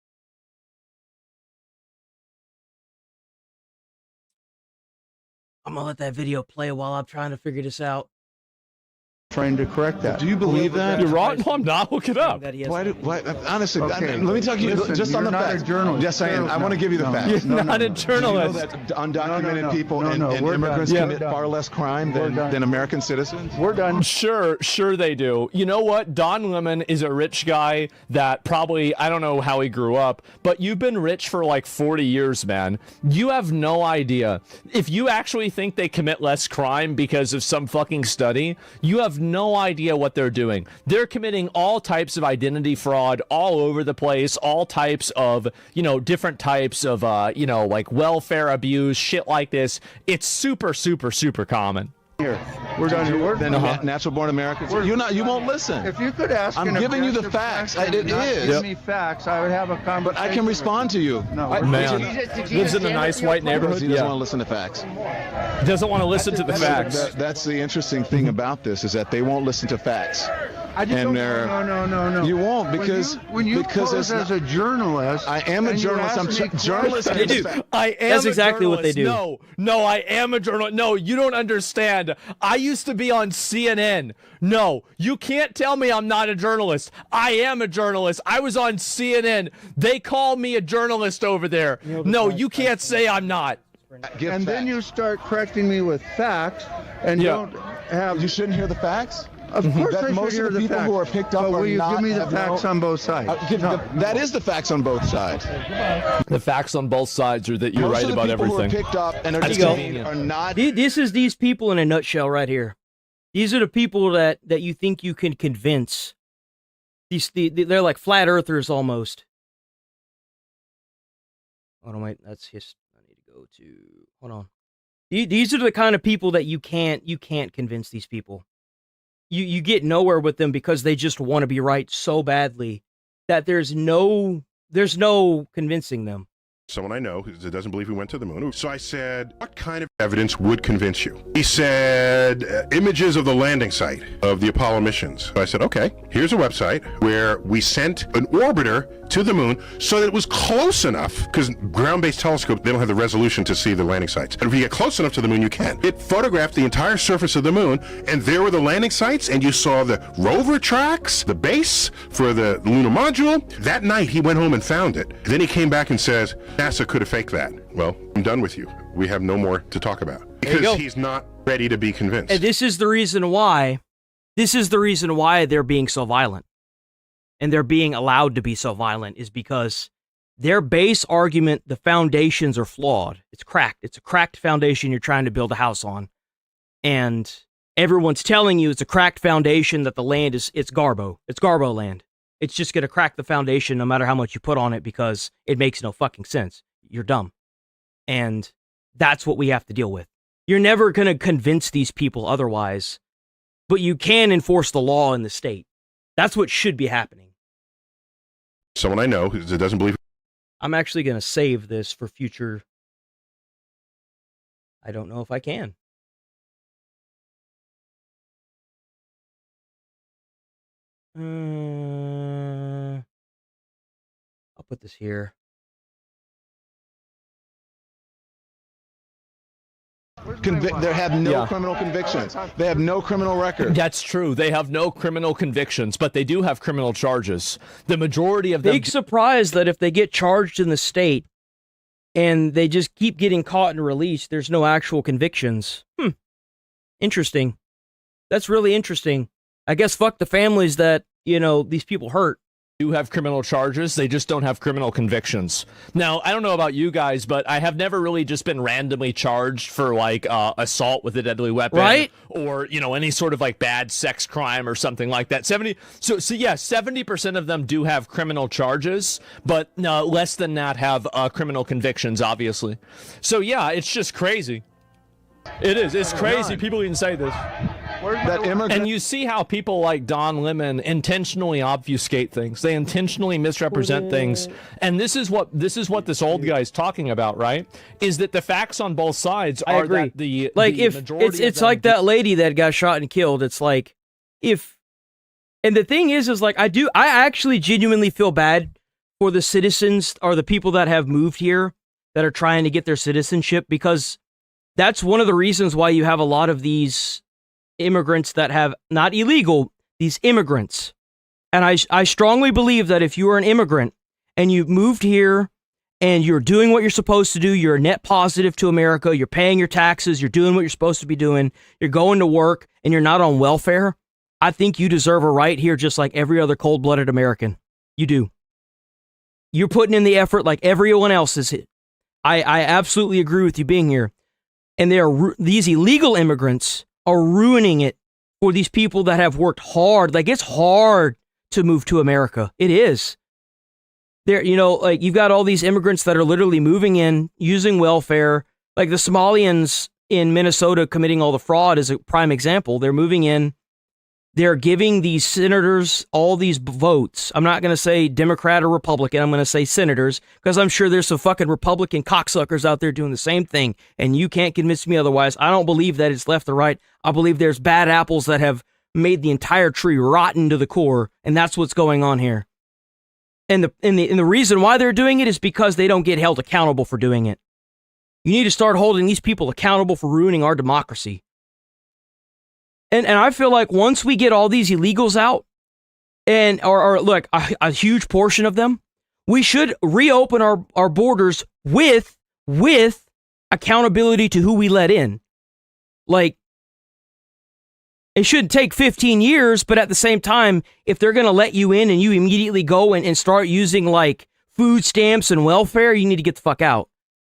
I'm gonna let that video play while I'm trying to figure this out. Trying to correct that. Do you believe that? You're wrong. No, I'm not. Look it up. Why, honestly, Okay, let me talk to you listen, just on the you're not facts. a journalist. Yes, I am. I want to give you the facts. You're not a journalist. Do you know that undocumented people and we're immigrants done. commit Yeah. far less crime than American citizens? We're done. Sure they do. You know what? Don Lemon is a rich guy that probably, I don't know how he grew up, but you've been rich for like 40 years, man. You have no idea. If you actually think they commit less crime because of some fucking study, you have no idea what they're doing. They're committing all types of identity fraud all over the place, all types of, different types of, like welfare abuse, shit like this. It's super, super, super common. Here, we're done here. Then natural-born Americans. You won't listen. If you could ask, I'm giving you the facts. It is. Give me facts. I would have a conversation. But I can respond to you. No, man. Lives in a nice white neighborhood. He doesn't want to listen to facts. Doesn't want to listen to the facts. That's the interesting thing about this is that they won't listen to facts. I just don't, no. You won't because when you pose as a journalist, I am a journalist. I'm journalist. They do. I am. That's exactly what they do. No, I am a journalist. No, you don't understand. I used to be on CNN. No, you can't tell me I'm not a journalist. I am a journalist. I was on CNN. They call me a journalist over there. No, you can't say I'm not. And then you start correcting me with facts, and don't have. You shouldn't hear the facts. Of course, I most should hear of the the people facts. who are picked up but are will you not. give me the facts on both sides? That is the facts on both sides. The facts on both sides are that you're Most right of the about people everything. Who are picked up and are not. This is these people in a nutshell right here. These are the people that you think you can convince. They're like flat earthers almost. Hold on, wait. That's his. I need to go to. Hold on. These are the kind of people that you can't convince these people. You get nowhere with them because they just want to be right so badly that there's no convincing them. Someone I know who doesn't believe we went to the moon. So I said, what kind of evidence would convince you? He said, images of the landing site of the Apollo missions. So I said, okay, here's a website where we sent an orbiter to the moon so that it was close enough, because ground-based telescopes, they don't have the resolution to see the landing sites. And if you get close enough to the moon, you can. It photographed the entire surface of the moon, and there were the landing sites, and you saw the rover tracks, the base for the lunar module. That night, he went home and found it. Then he came back and says, NASA could have faked that. Well, I'm done with you. We have no more to talk about. Because he's not ready to be convinced. And this is the reason why they're being so violent. And they're being allowed to be so violent is because their base argument, the foundations are flawed. It's cracked. It's a cracked foundation you're trying to build a house on. And everyone's telling you it's a cracked foundation, that the land it's Garbo. It's Garbo land. It's just going to crack the foundation no matter how much you put on it because it makes no fucking sense. You're dumb. And that's what we have to deal with. You're never going to convince these people otherwise, but you can enforce the law in the state. That's what should be happening. someone I know who doesn't believe. I'm actually going to save this for future. I don't know if I can. I'll put this here. They have no criminal convictions. They have no criminal record. That's true. They have no criminal convictions, but they do have criminal charges. The majority of them. Big surprise that if they get charged in the state and they just keep getting caught and released, there's no actual convictions. Interesting. That's really interesting. I guess fuck the families that, these people hurt. Do have criminal charges, they just don't have criminal convictions. Now, I don't know about you guys, but I have never really just been randomly charged for like assault with a deadly weapon, right? Or any sort of like bad sex crime or something like that. 70% of them do have criminal charges, but less than that have criminal convictions, obviously. So yeah, it's just crazy. It is. It's crazy. People even say this. And you see how people like Don Lemon intentionally obfuscate things. They intentionally misrepresent things. And this is what this old guy's talking about, right? Is that the facts on both sides are that the majority it's like that lady that got shot and killed. It's like and the thing is like I actually genuinely feel bad for the citizens or the people that have moved here that are trying to get their citizenship, because that's one of the reasons why you have a lot of these immigrants that have, not illegal, these immigrants. And I strongly believe that if you are an immigrant and you've moved here and you're doing what you're supposed to do, you're a net positive to America, you're paying your taxes, you're doing what you're supposed to be doing, you're going to work, and you're not on welfare, I think you deserve a right here just like every other cold-blooded American. You do. You're putting in the effort like everyone else is. I absolutely agree with you being here. And these illegal immigrants are ruining it for these people that have worked hard. Like, it's hard to move to America. It is. You've got all these immigrants that are literally moving in, using welfare. Like the Somalians in Minnesota committing all the fraud is a prime example. They're moving in. They're giving these senators all these votes. I'm not going to say Democrat or Republican. I'm going to say senators, because I'm sure there's some fucking Republican cocksuckers out there doing the same thing, and you can't convince me otherwise. I don't believe that it's left or right. I believe there's bad apples that have made the entire tree rotten to the core, and that's what's going on here. And the reason why they're doing it is because they don't get held accountable for doing it. You need to start holding these people accountable for ruining our democracy. And I feel like once we get all these illegals out, or look, a huge portion of them, we should reopen our borders with accountability to who we let in. Like, it shouldn't take 15 years, but at the same time, if they're going to let you in and you immediately go and start using like food stamps and welfare, you need to get the fuck out.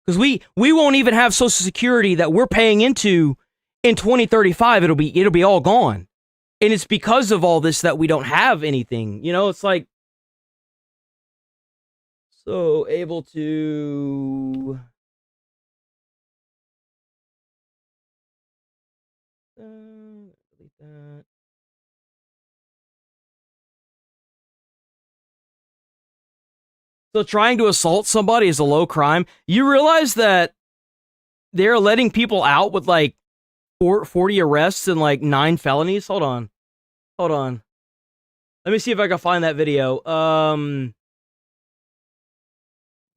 Because we won't even have Social Security that we're paying into. In 2035, it'll be all gone. And it's because of all this that we don't have anything. It's like, so able to delete that. So trying to assault somebody is a low crime. You realize that they're letting people out with like 40 arrests and like 9 felonies. Hold on. Let me see if I can find that video.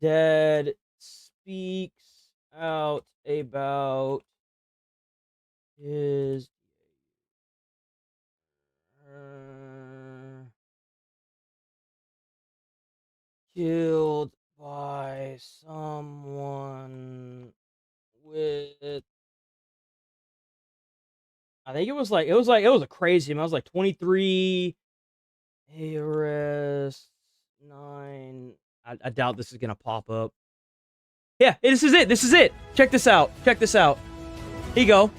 Dad speaks out about his killed by someone with, I think it was a crazy amount. It was like 23 arrests, 9. I doubt this is gonna pop up. Yeah, this is it. Check this out. Here you go.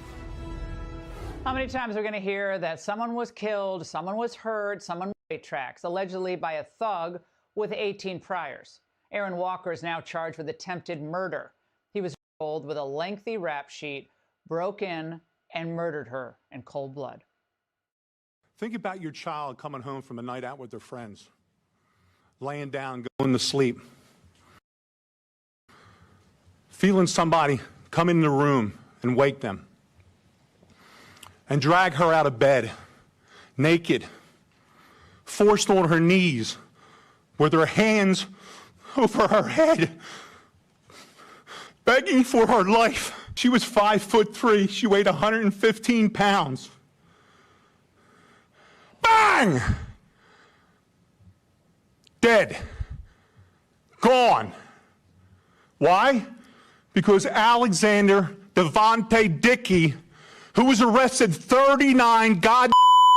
How many times are we going to hear that someone was killed, someone was hurt, someone was tracks, allegedly by a thug with 18 priors? Aaron Walker is now charged with attempted murder. He was rolled with a lengthy rap sheet, broke in, and murdered her in cold blood. Think about your child coming home from a night out with their friends. laying down, going to sleep, feeling somebody come in the room and wake them and drag her out of bed, naked, forced on her knees with her hands over her head, begging for her life. She was 5'3". She weighed 115 pounds. Bang! Dead. Gone. Why? Because Alexander Devontae Dickey, who was arrested 39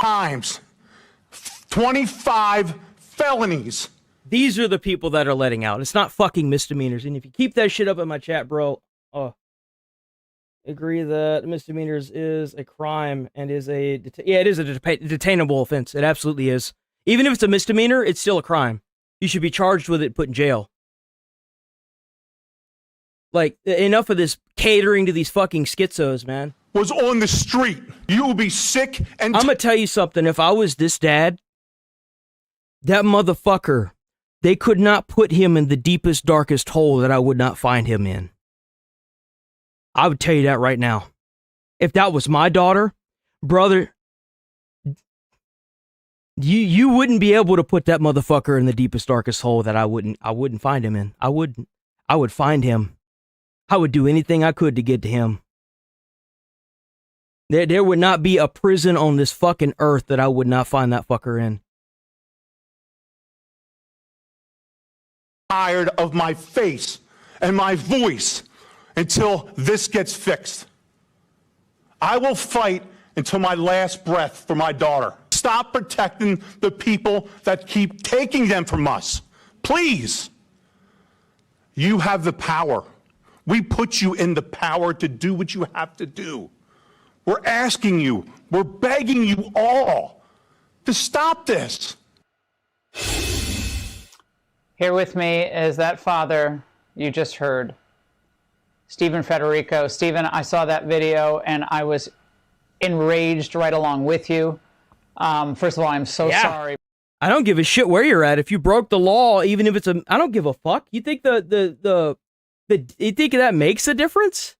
times, 25 felonies. These are the people that are letting out. It's not fucking misdemeanors. And if you keep that shit up in my chat, bro, agree that misdemeanors is a crime and is a it is a detainable offense. It absolutely is. Even if it's a misdemeanor, it's still a crime. You should be charged with it, put in jail. Like, enough of this catering to these fucking schizos, man. Was on the street. You will be sick and... I'm gonna tell you something. If I was this dad, that motherfucker, they could not put him in the deepest, darkest hole that I would not find him in. I would tell you that right now. If that was my daughter, brother, you wouldn't be able to put that motherfucker in the deepest, darkest hole that I wouldn't find him in. I wouldn't. I would find him. I would do anything I could to get to him. There would not be a prison on this fucking earth that I would not find that fucker in. Tired of my face and my voice until this gets fixed. I will fight until my last breath for my daughter. Stop protecting the people that keep taking them from us. Please. You have the power. We put you in the power to do what you have to do. We're asking you, we're begging you all to stop this. Here with me is that father you just heard, Stephen Federico. Stephen, I saw that video and I was enraged right along with you. First of all, I'm so sorry. I don't give a shit where you're at. If you broke the law, even if it's I don't give a fuck. You think you think that makes a difference?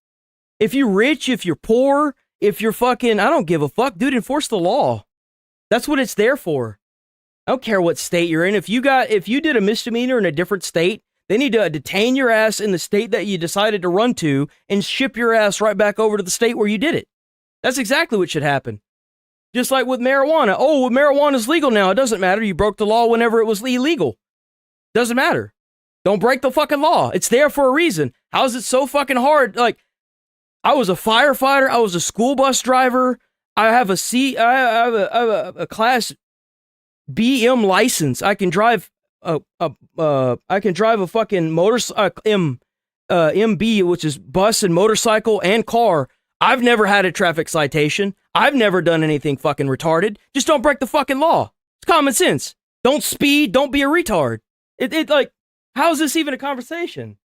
If you're rich, if you're poor, if you're fucking, I don't give a fuck. Dude, enforce the law. That's what it's there for. I don't care what state you're in. If you did a misdemeanor in a different state, they need to detain your ass in the state that you decided to run to and ship your ass right back over to the state where you did it. That's exactly what should happen. Just like with marijuana. Oh, marijuana's legal now. It doesn't matter. You broke the law whenever it was illegal. Doesn't matter. Don't break the fucking law. It's there for a reason. How is it so fucking hard? Like, I was a firefighter. I was a school bus driver. I have a class BM license. I can drive a fucking MB, which is bus and motorcycle and car. I've never had a traffic citation. I've never done anything fucking retarded. Just don't break the fucking law. It's common sense. Don't speed. Don't be a retard. It like, how is this even a conversation?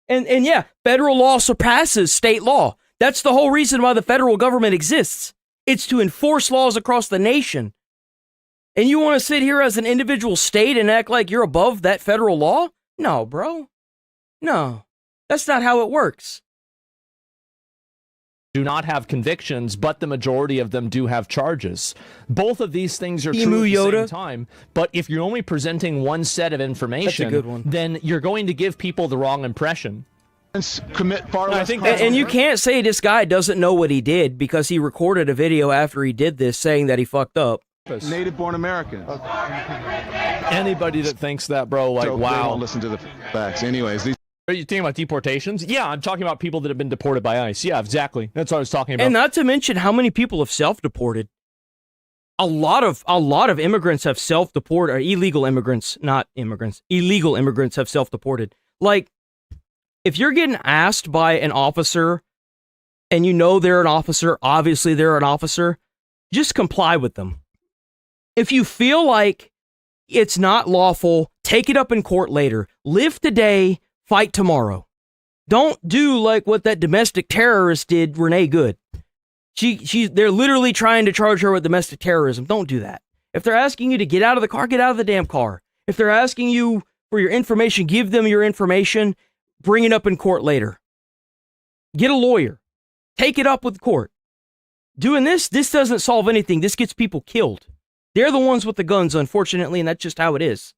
And yeah, federal law surpasses state law. That's the whole reason why the federal government exists. It's to enforce laws across the nation. And you want to sit here as an individual state and act like you're above that federal law? No, bro. No. That's not how it works. Do not have convictions, but the majority of them do have charges. Both of these things are true at the same time, but if you're only presenting one set of information, then you're going to give people the wrong impression. Commit far less crime. And you can't say this guy doesn't know what he did because he recorded a video after he did this saying that he fucked up. Native-born Americans. Anybody that thinks that, bro, like, So wow. They won't listen to the facts. Anyways, these. Are you thinking about deportations? Yeah, I'm talking about people that have been deported by ICE. Yeah, exactly. That's what I was talking about. And not to mention how many people have self-deported. A lot of immigrants have self-deported, or illegal immigrants, not immigrants. Illegal immigrants have self-deported. Like, if you're getting asked by an officer, and you know they're an officer, obviously they're an officer, just comply with them. If you feel like it's not lawful, take it up in court later. Live today, fight tomorrow. Don't do like what that domestic terrorist did, Renee Good. They're literally trying to charge her with domestic terrorism. Don't do that. If they're asking you to get out of the car, get out of the damn car. If they're asking you for your information, give them your information. Bring it up in court later. Get a lawyer. Take it up with court. Doing this doesn't solve anything. This gets people killed. They're the ones with the guns, unfortunately, and that's just how it is.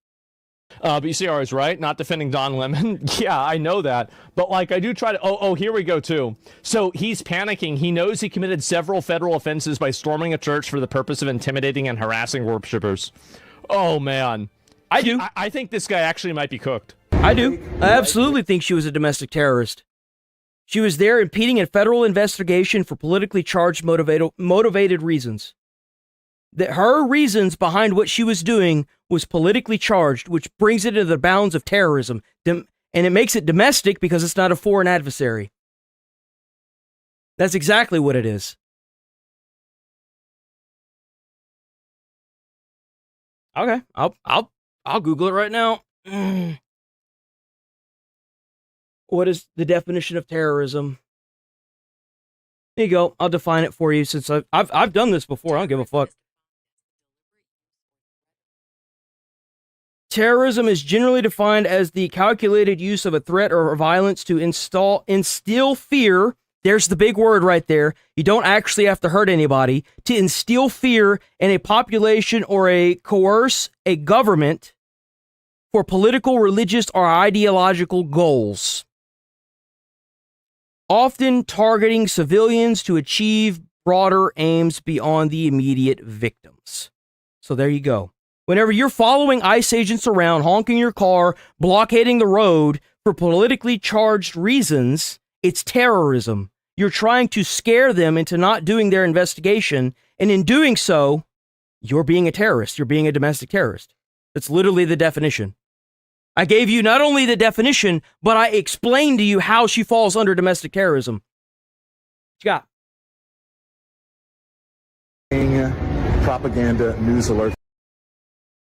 But you see, I was right, not defending Don Lemon. Yeah, I know that. But, like, I do try to... Oh, here we go, too. So he's panicking. He knows he committed several federal offenses by storming a church for the purpose of intimidating and harassing worshipers. Oh, man. I think this guy actually might be cooked. I do. I absolutely think she was a domestic terrorist. She was there impeding a federal investigation for politically charged motivated reasons. That her reasons behind what she was doing was politically charged, which brings it into the bounds of terrorism. And it makes it domestic because it's not a foreign adversary. That's exactly what it is. Okay, I'll Google it right now. What is the definition of terrorism? There you go. I'll define it for you since I've done this before. I don't give a fuck. Terrorism is generally defined as the calculated use of a threat or violence to instill fear. There's the big word right there. You don't actually have to hurt anybody. To instill fear in a population or coerce a government for political, religious, or ideological goals. Often targeting civilians to achieve broader aims beyond the immediate victims. So there you go. Whenever you're following ICE agents around, honking your car, blockading the road for politically charged reasons, it's terrorism. You're trying to scare them into not doing their investigation, and in doing so, you're being a terrorist. You're being a domestic terrorist. That's literally the definition. I gave you not only the definition, but I explained to you how she falls under domestic terrorism. What you got? Propaganda news alert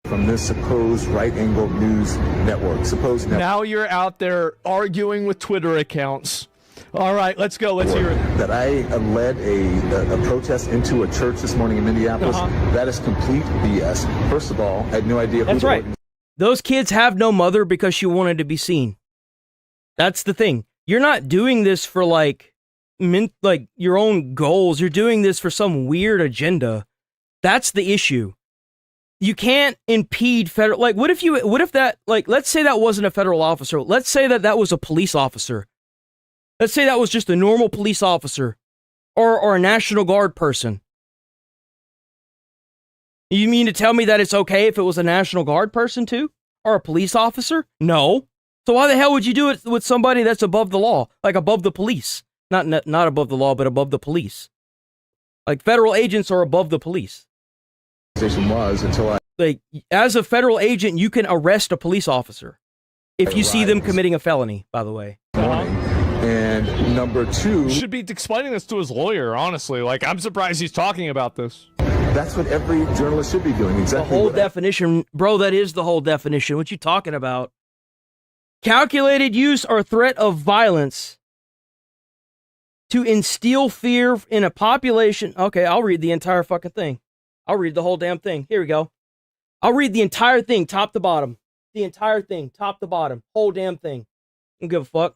from this supposed right-angled news network. Now you're out there arguing with Twitter accounts. All right, let's go. Let's hear it. That I led a protest into a church this morning in Minneapolis. That is complete BS. First of all, I had no idea who That's right. Those kids have no mother because she wanted to be seen. That's the thing. You're not doing this for like your own goals. You're doing this for some weird agenda. That's the issue. You can't impede federal, what if that, let's say that wasn't a federal officer. Let's say that was a police officer. Let's say that was just a normal police officer or a National Guard person. You mean to tell me that it's okay if it was a National Guard person too? Or a police officer? No. So why the hell would you do it with somebody that's above the law? Like above the police. Not above the law, but above the police. Like federal agents are above the police. Was until as a federal agent, you can arrest a police officer if you see them committing a felony, by the way. And number two, should be explaining this to his lawyer, honestly. I'm surprised he's talking about this. That's what every journalist should be doing. Exactly. The whole definition, bro, that is the whole definition. What you talking about? Calculated use or threat of violence to instill fear in a population. Okay, I'll read the entire fucking thing. I'll read the whole damn thing. Here we go. I'll read the entire thing, top to bottom. The entire thing, top to bottom. Whole damn thing. Don't give a fuck.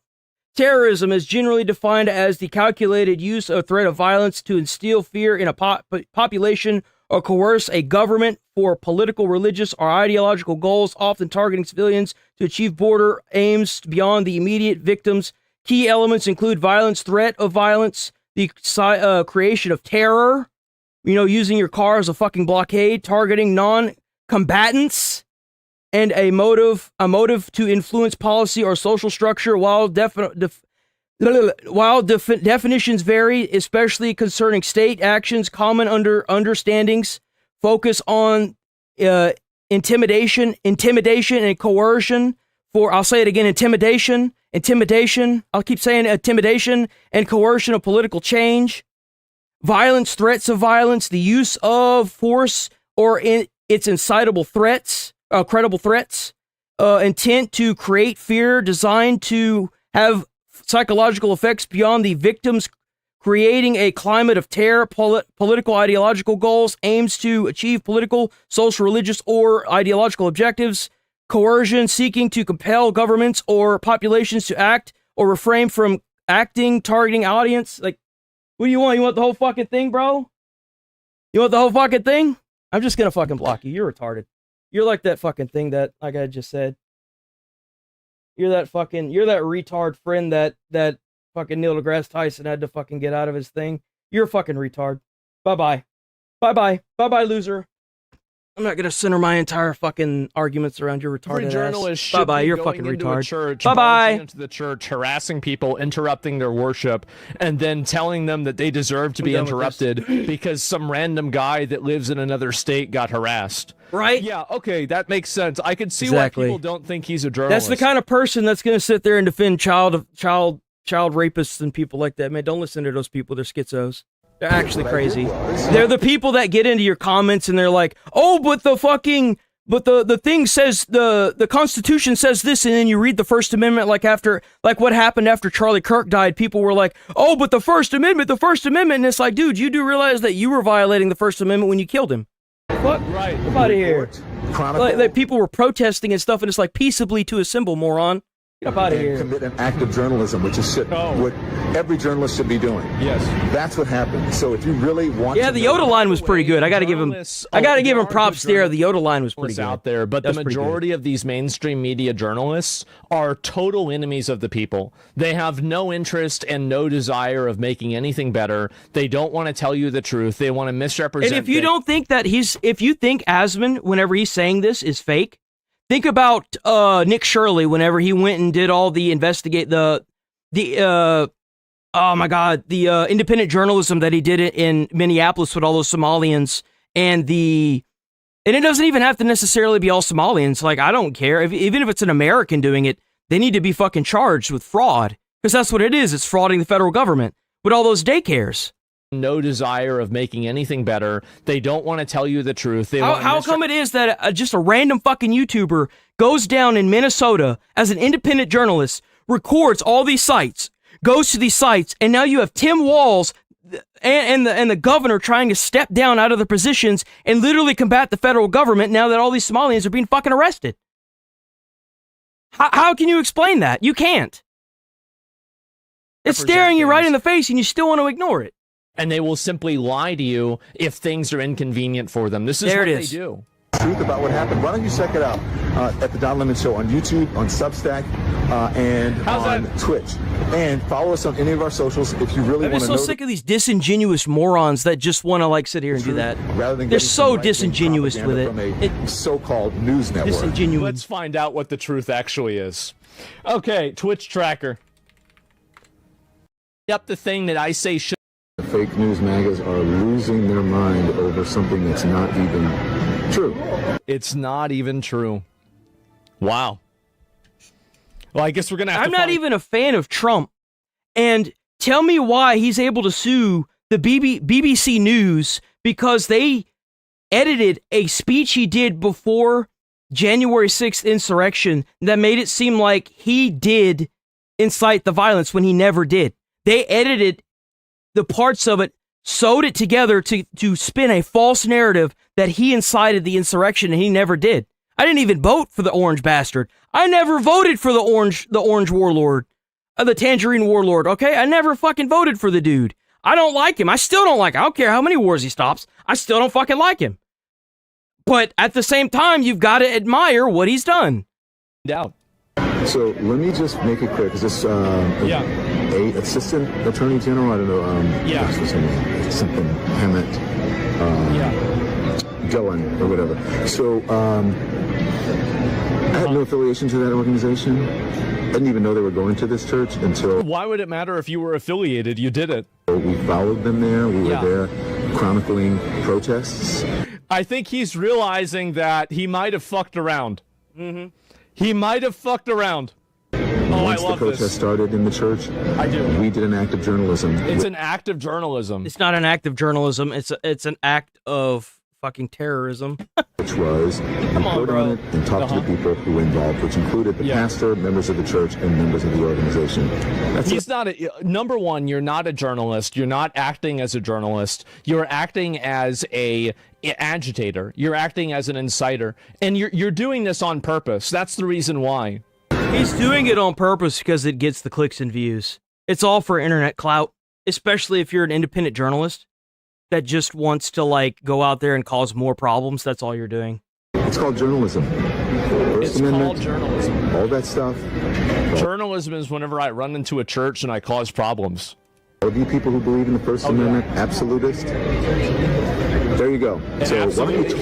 Terrorism is generally defined as the calculated use or threat of violence to instill fear in a population or coerce a government for political, religious, or ideological goals, often targeting civilians to achieve broader aims beyond the immediate victims. Key elements include violence, threat of violence, the creation of terror, using your car as a fucking blockade, targeting non-combatants, and a motive to influence policy or social structure. While definitions vary, especially concerning state actions, common understandings focus on intimidation, and coercion. I'll say it again, intimidation. I'll keep saying intimidation and coercion of political change. Violence, threats of violence, the use of force or its incitable threats, credible threats, intent to create fear, designed to have psychological effects beyond the victim's creating a climate of terror, political ideological goals, aims to achieve political, social, religious, or ideological objectives, coercion, seeking to compel governments or populations to act or refrain from acting, targeting audience. Like, what do you want? You want the whole fucking thing, bro? You want the whole fucking thing? I'm just gonna fucking block you. You're retarded. You're like that fucking thing that, like I just said. You're that retard friend that fucking Neil deGrasse Tyson had to fucking get out of his thing. You're a fucking retard. Bye-bye. Bye-bye. Bye-bye, loser. I'm not gonna center my entire fucking arguments around your retarded Every journalist ass. should Bye-bye, be you're going fucking into retard. a church, Bye-bye. barging into the church, harassing people, interrupting their worship, and then telling them that they deserve to be interrupted because some random guy that lives in another state got harassed. Right? Yeah, okay, that makes sense. I can see Exactly. why people don't think he's a journalist. That's the kind of person that's gonna sit there and defend child rapists and people like that. Man, don't listen to those people. They're schizos. They're actually crazy. They're the people that get into your comments and they're like, oh, but the thing says, the Constitution says this, and then you read the First Amendment like what happened after Charlie Kirk died. People were like, oh, but the First Amendment, and it's like, dude, you do realize that you were violating the First Amendment when you killed him. What? Right. Get out of here. Like people were protesting and stuff, and it's like peaceably to assemble, moron. Get up out of here. Commit an act of journalism, which is what every journalist should be doing. Yes. That's what happened. So if you really want to the Yoda line was pretty good. I got to give him props there. The Yoda line was pretty good. Out there, but the majority of these mainstream media journalists are total enemies of the people. They have no interest and no desire of making anything better. They don't want to tell you the truth. They want to misrepresent. And if you don't think that if you think Asman, whenever he's saying this, is fake, think about Nick Shirley whenever he went and did all the independent journalism that he did in Minneapolis with all those Somalians and it doesn't even have to necessarily be all Somalians. Like, I don't care. Even if it's an American doing it, they need to be fucking charged with fraud because that's what it is. It's frauding the federal government with all those daycares. No desire of making anything better. They don't want to tell you the truth. How come it is that just a random fucking YouTuber goes down in Minnesota as an independent journalist, records all these sites, goes to these sites, and now you have Tim Walz and the governor trying to step down out of their positions and literally combat the federal government now that all these Somalians are being fucking arrested? How can you explain that? You can't. It's staring you right in the face and you still want to ignore it. And they will simply lie to you if things are inconvenient for them. This is what they do. Truth about what happened. Why don't you check it out at the Don Lemon Show on YouTube, on Substack, and on Twitch. And follow us on any of our socials if you really want to know. I'm so sick of these disingenuous morons that just want to like sit here and do that. They're so disingenuous with it. It's so-called news network. Disingenuous. Let's find out what the truth actually is. Okay, Twitch tracker. Up the thing that I say should. The fake news magas are losing their mind over something that's not even true. It's not even true. Wow. Well, I guess we're going to have I'm not even a fan of Trump. And tell me why he's able to sue the BBC News because they edited a speech he did before January 6th insurrection that made it seem like he did incite the violence when he never did. They edited the parts of it, sewed it together to spin a false narrative that he incited the insurrection, and he never did. I didn't even vote for the orange bastard. I never voted for the orange warlord, the tangerine warlord, okay? I never fucking voted for the dude. I don't like him. I still don't like him. I don't care how many wars he stops. I still don't fucking like him. But at the same time, you've got to admire what he's done. Doubt. So let me just make it quick. Is this a assistant attorney general? I don't know. What's his name? Something Hammett. Dillon or whatever. So I had no affiliation to that organization. I didn't even know they were going to this church until. Why would it matter if you were affiliated? You did it. We followed them there. We were there chronicling protests. I think he's realizing that he might have fucked around. Mm-hmm. He might have fucked around. Once the protest started in the church, we did an act of journalism. It's an act of journalism. It's not an act of journalism. It's an act of fucking terrorism. Which was report on it and talk to the people who were involved, which included the pastor, members of the church, and members of the organization. He's not number one. You're not a journalist. You're not acting as a journalist. You're acting as a agitator. You're acting as an inciter, and you're doing this on purpose. That's the reason why. He's doing it on purpose because it gets the clicks and views. It's all for internet clout, especially if you're an independent journalist that just wants to like go out there and cause more problems. That's all you're doing. It's called journalism. First Amendment, called journalism. All that stuff. Journalism is whenever I run into a church and I cause problems. All of you people who believe in the First Amendment, absolutist, there you go.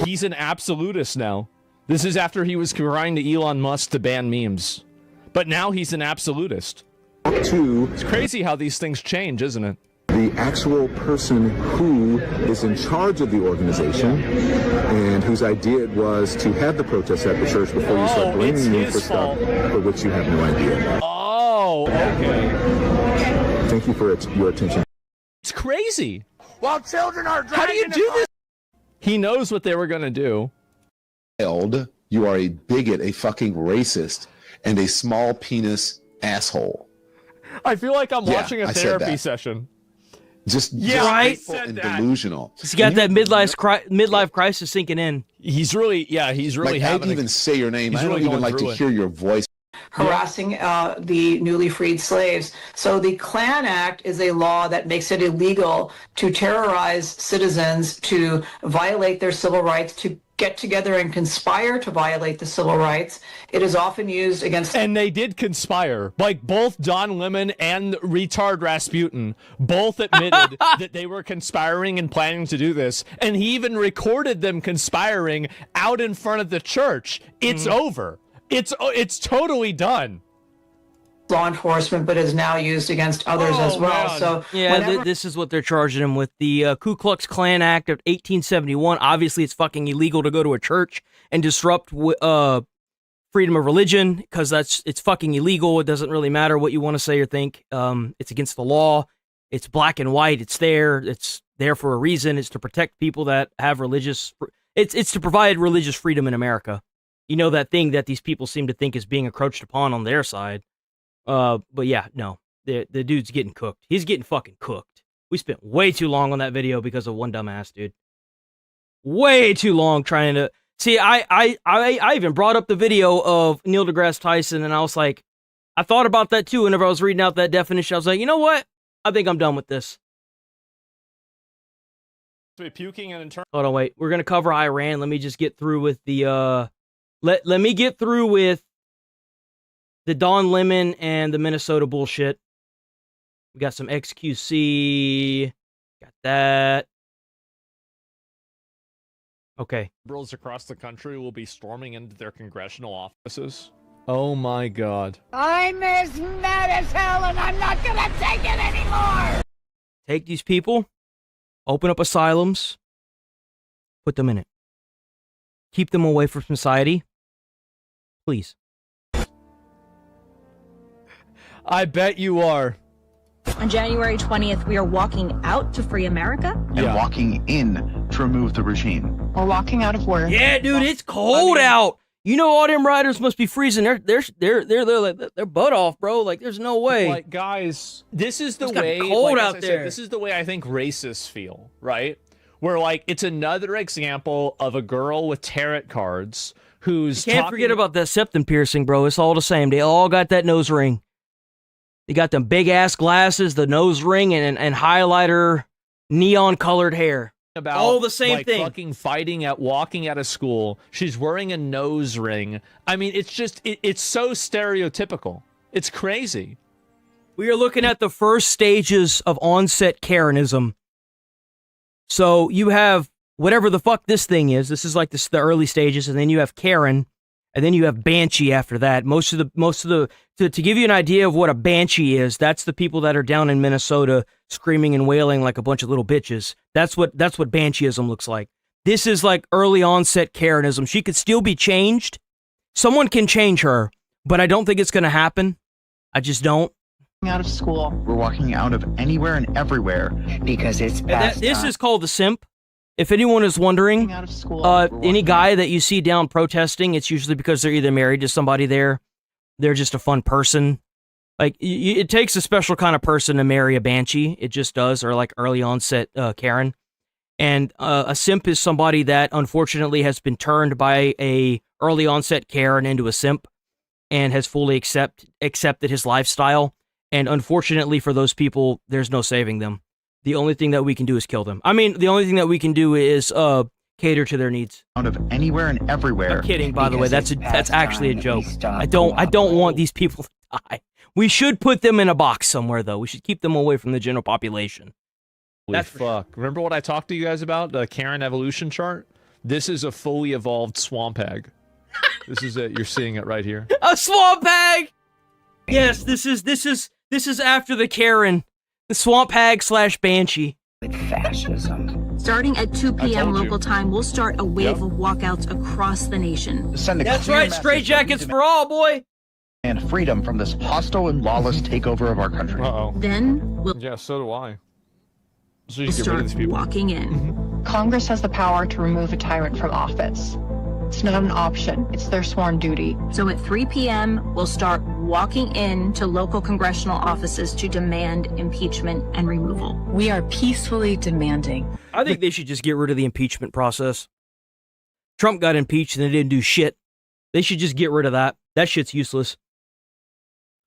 He's an absolutist now. This is after he was crying to Elon Musk to ban memes. But now he's an absolutist. It's crazy how these things change, isn't it? The actual person who is in charge of the organization and whose idea it was to have the protests at the church before you start blaming me for stuff for which you have no idea. Oh, okay. Thank you for your attention. It's crazy. While children are How do you do this? He knows what they were going to do. You are a bigot, a fucking racist, and a small penis asshole. I feel like I'm watching a I said therapy that. session. Just right? hateful and delusional. He's got that midlife crisis sinking in. He's really like, I didn't even say your name. I don't even like to hear your voice. Harassing the newly freed slaves. So the Klan Act is a law that makes it illegal to terrorize citizens, to violate their civil rights, to get together and conspire to violate the civil rights. It is often used against... And they did conspire. Like, both Don Lemon and retard Rasputin both admitted that they were conspiring and planning to do this. And he even recorded them conspiring out in front of the church. It's over. It's totally done. Law enforcement, but is now used against others as well. Man. So yeah, this is what they're charging him with. The Ku Klux Klan Act of 1871. Obviously, it's fucking illegal to go to a church and disrupt freedom of religion because it's fucking illegal. It doesn't really matter what you want to say or think. It's against the law. It's black and white. It's there. It's there for a reason. It's to protect people that have religious. It's to provide religious freedom in America. You know, that thing that these people seem to think is being encroached upon on their side. But yeah, no, the dude's getting cooked. He's getting fucking cooked. We spent way too long on that video because of one dumbass dude. Way too long trying to see. I even brought up the video of Neil deGrasse Tyson, and I was like, I thought about that too. Whenever I was reading out that definition, I was like, you know what? I think I'm done with this. Puking and Hold on, wait. We're gonna cover Iran. Let me just get through with the Let me get through with the Don Lemon and the Minnesota bullshit. We got some XQC. Got that. Okay. Liberals across the country will be storming into their congressional offices. Oh my God. I'm as mad as hell and I'm not gonna take it anymore! Take these people, open up asylums, put them in it. Keep them away from society. Please. I bet you are. On January 20th, we are walking out to free America. And walking in to remove the regime. We're walking out of work. Yeah, dude, it's cold out. You know, all them riders must be freezing their butt off, bro. Like, there's no way. Like, guys, this is the It's way. cold like, out as I there. said, this is the way I think racists feel, right? Where like it's another example of a girl with tarot cards who's. You can't forget about that septum piercing, bro. It's all the same. They all got that nose ring. They got them big ass glasses, the nose ring, and highlighter, neon colored hair. About all the same like, thing. Fucking fighting at walking out of school. She's wearing a nose ring. I mean, it's just it's so stereotypical. It's crazy. We are looking at the first stages of onset Karenism. So you have whatever the fuck this thing is. This is like the early stages, and then you have Karen, and then you have Banshee after that. Most of the to give you an idea of what a Banshee is, that's the people that are down in Minnesota screaming and wailing like a bunch of little bitches. That's what Bansheeism looks like. This is like early onset Karenism. She could still be changed. Someone can change her, but I don't think it's going to happen. I just don't. Out of school. We're walking out of anywhere and everywhere. Because it's This is called the simp. if anyone is wondering, Out of school. any guy that you see down protesting, it's usually because they're either married to somebody there, they're just a fun person. Like, it takes a special kind of person to marry a banshee. It just does, or like early onset Karen. And a simp is somebody that unfortunately has been turned by a early onset Karen into a simp and has fully accepted his lifestyle. And unfortunately for those people, there's no saving them. The only thing that we can do is kill them. I mean, the only thing that we can do is cater to their needs. Out of anywhere and everywhere. I'm kidding, by the way. That's actually a joke. I don't want these people to die. We should put them in a box somewhere, though. We should keep them away from the general population. Holy fuck. Remember what I talked to you guys about? The Karen evolution chart? This is a fully evolved swamp hag. This is it. You're seeing it right here. A swamp hag! Yes, this is after the Karen. The swamp hag / banshee. With fascism. Starting at 2 p.m. local time, we'll start a wave of walkouts across the nation. That's right, straight jackets for all, boy! And freedom from this hostile and lawless takeover of our country. Uh-oh. Then we'll Yeah, so do I. So you get rid of these start people. walking in. Congress has the power to remove a tyrant from office. It's not an option, it's their sworn duty. So at 3 p.m., we'll start walking in to local congressional offices to demand impeachment and removal. We are peacefully demanding. I think they should just get rid of the impeachment process. Trump got impeached and they didn't do shit. They should just get rid of that. That shit's useless.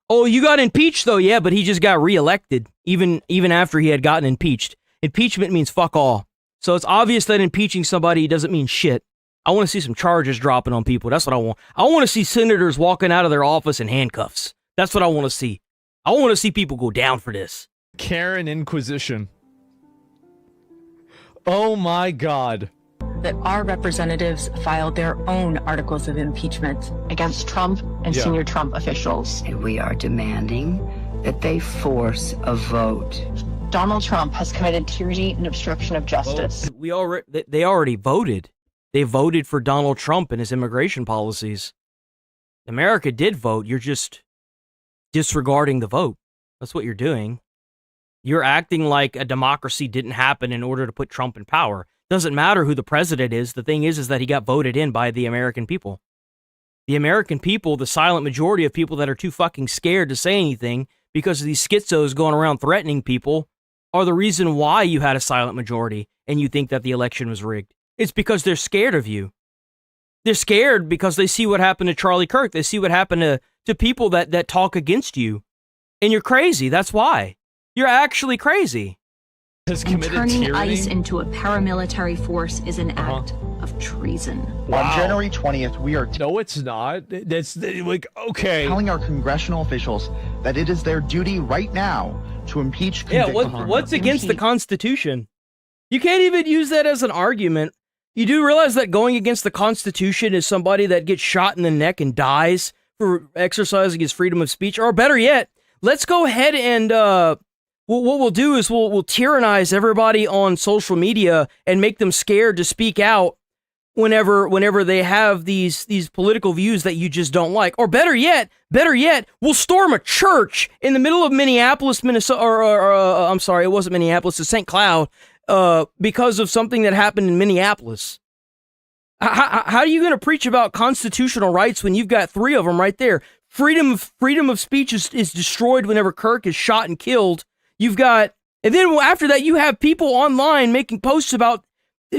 Oh, you got impeached though? Yeah, but he just got reelected even after he had gotten impeached. Impeachment means fuck all. So it's obvious that impeaching somebody doesn't mean shit. I want to see some charges dropping on people. That's what I want. I want to see senators walking out of their office in handcuffs. That's what I want to see. I want to see people go down for this. Karen Inquisition. Oh my god. That our representatives filed their own articles of impeachment against Trump and senior Trump officials. And we are demanding that they force a vote. Donald Trump has committed tyranny and obstruction of justice. They already voted. They voted for Donald Trump and his immigration policies. America did vote. You're just disregarding the vote. That's what you're doing. You're acting like a democracy didn't happen in order to put Trump in power. Doesn't matter who the president is. The thing is that he got voted in by the American people. The American people, the silent majority of people that are too fucking scared to say anything because of these schizos going around threatening people, are the reason why you had a silent majority and you think that the election was rigged. It's because they're scared of you. They're scared because they see what happened to Charlie Kirk. They see what happened to people that talk against you. And you're crazy. That's why. You're actually crazy. Has And committed turning tyranny? ICE into a paramilitary force is an act of treason. On January 20th, we are No, it's not. That's like, okay. telling our congressional officials that it is their duty right now to impeach. Yeah, convict- what's against the Constitution? You can't even use that as an argument. You do realize that going against the Constitution is somebody that gets shot in the neck and dies for exercising his freedom of speech? Or better yet, let's go ahead and what we'll do is we'll tyrannize everybody on social media and make them scared to speak out whenever they have these political views that you just don't like. Or better yet, we'll storm a church in the middle of Minneapolis, Minnesota, or I'm sorry, it wasn't Minneapolis, it's St. Cloud, because of something that happened in Minneapolis. How are you going to preach about constitutional rights when you've got 3 of them right there? Freedom of speech is destroyed whenever Kirk is shot and killed. You've got, and then after that, you have people online making posts about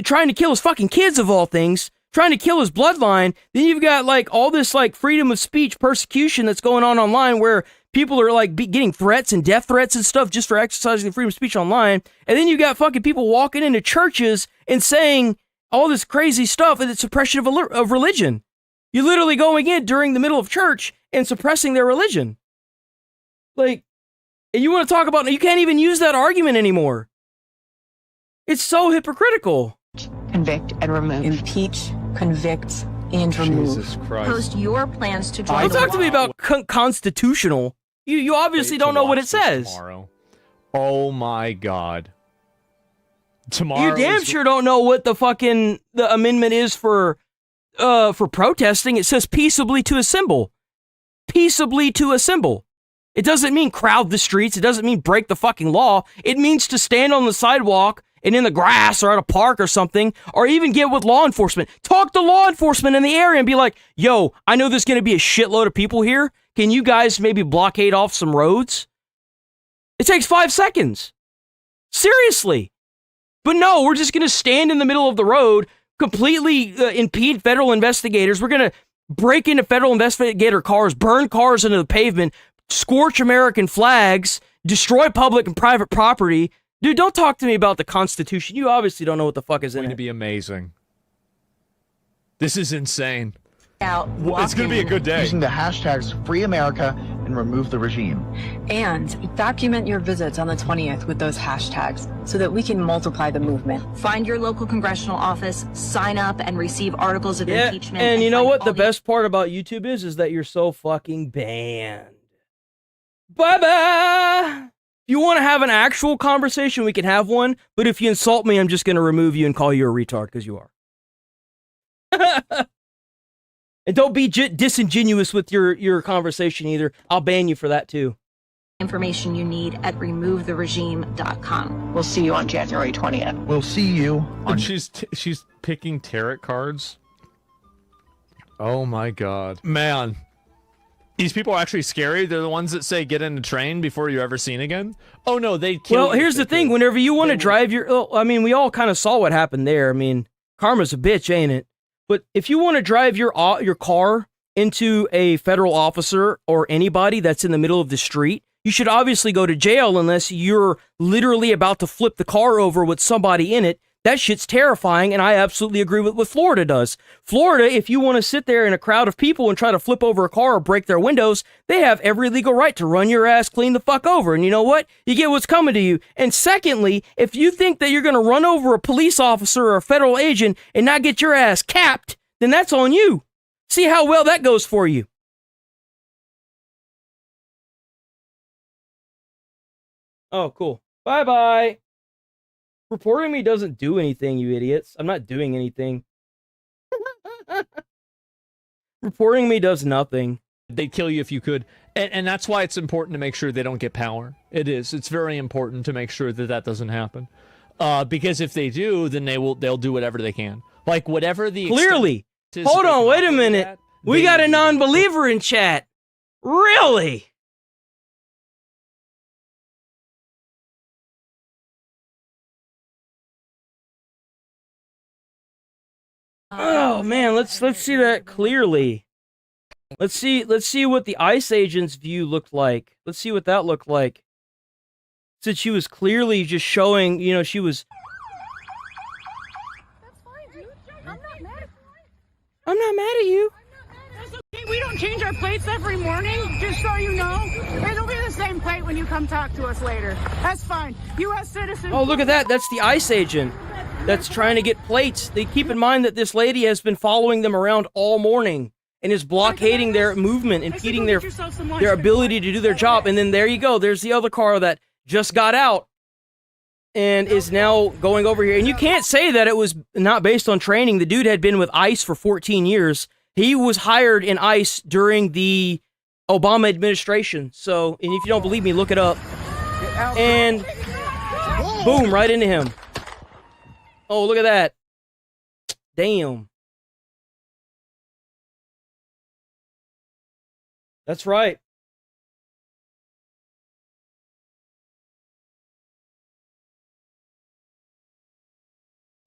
trying to kill his fucking kids of all things, trying to kill his bloodline. Then you've got like all this like freedom of speech persecution that's going on online where people are like getting threats and death threats and stuff just for exercising the freedom of speech online. And then you got fucking people walking into churches and saying all this crazy stuff and it's suppression of religion. You're literally going in during the middle of church and suppressing their religion. Like, and you want to talk about, you can't even use that argument anymore. It's so hypocritical. Convict and remove. Impeach, convict, and remove. Jesus Christ. Post your plans to join Don't talk to me about constitutional. You obviously don't know what it says. Tomorrow. Oh my god. Tomorrow. You damn sure don't know what the amendment is for protesting. It says peaceably to assemble. Peaceably to assemble. It doesn't mean crowd the streets. It doesn't mean break the fucking law. It means to stand on the sidewalk and in the grass or at a park or something, or even get with law enforcement. Talk to law enforcement in the area and be like, yo, I know there's going to be a shitload of people here. Can you guys maybe blockade off some roads? It takes 5 seconds. Seriously. But no, we're just going to stand in the middle of the road, completely impede federal investigators. We're going to break into federal investigator cars, burn cars into the pavement, scorch American flags, destroy public and private property. Dude, don't talk to me about the Constitution. You obviously don't know what the fuck is in it. It's going to be amazing. This is insane. It's going to be a good day. Using the hashtags Free America and Remove the Regime. And document your visits on the 20th with those hashtags so that we can multiply the movement. Find your local congressional office, sign up, and receive articles of impeachment. And you know what the best part about YouTube is that you're so fucking banned. Bye-bye! If you want to have an actual conversation, we can have one, but if you insult me, I'm just going to remove you and call you a retard, because you are. And don't be disingenuous with your conversation either. I'll ban you for that too. Information you need at removetheregime.com. We'll see you on January 20th. We'll see you on... And she's picking tarot cards. Oh my god. Man. These people are actually scary. They're the ones that say get in a train before you're ever seen again. Oh no, they kill. Well, here's the thing. Whenever you want to drive I mean, we all kind of saw what happened there. I mean, karma's a bitch, ain't it? But if you want to drive your car into a federal officer or anybody that's in the middle of the street, you should obviously go to jail unless you're literally about to flip the car over with somebody in it. That shit's terrifying, and I absolutely agree with what Florida does. Florida, if you want to sit there in a crowd of people and try to flip over a car or break their windows, they have every legal right to run your ass clean the fuck over. And you know what? You get what's coming to you. And secondly, if you think that you're going to run over a police officer or a federal agent and not get your ass capped, then that's on you. See how well that goes for you. Oh, cool. Bye-bye. Reporting me doesn't do anything, you idiots. I'm not doing anything. Reporting me does nothing. They'd kill you if you could. And that's why it's important to make sure they don't get power. It is. It's very important to make sure that that doesn't happen. Because if they do, then they'll do whatever they can. Like whatever the... Clearly. Hold on, wait a minute. We got a non-believer in chat. Really? Oh man, let's see that clearly. Let's see what the ICE agent's view looked like. Let's see what that looked like. Since she was clearly just showing, you know, she was. That's fine, dude. I'm not mad at you. I'm not mad at you. That's okay. We don't change our plates every morning, just so you know. It'll be the same plate when you come talk to us later. That's fine. U.S. citizen. Oh, look at that. That's the ICE agent that's trying to get plates. They keep in mind that this lady has been following them around all morning and is blockading their movement, impeding their ability to do their job. And then there you go. There's the other car that just got out and is now going over here. And you can't say that it was not based on training. The dude had been with ICE for 14 years. He was hired in ICE during the Obama administration. So, and if you don't believe me, look it up. And boom, right into him. Oh, look at that. Damn. That's right.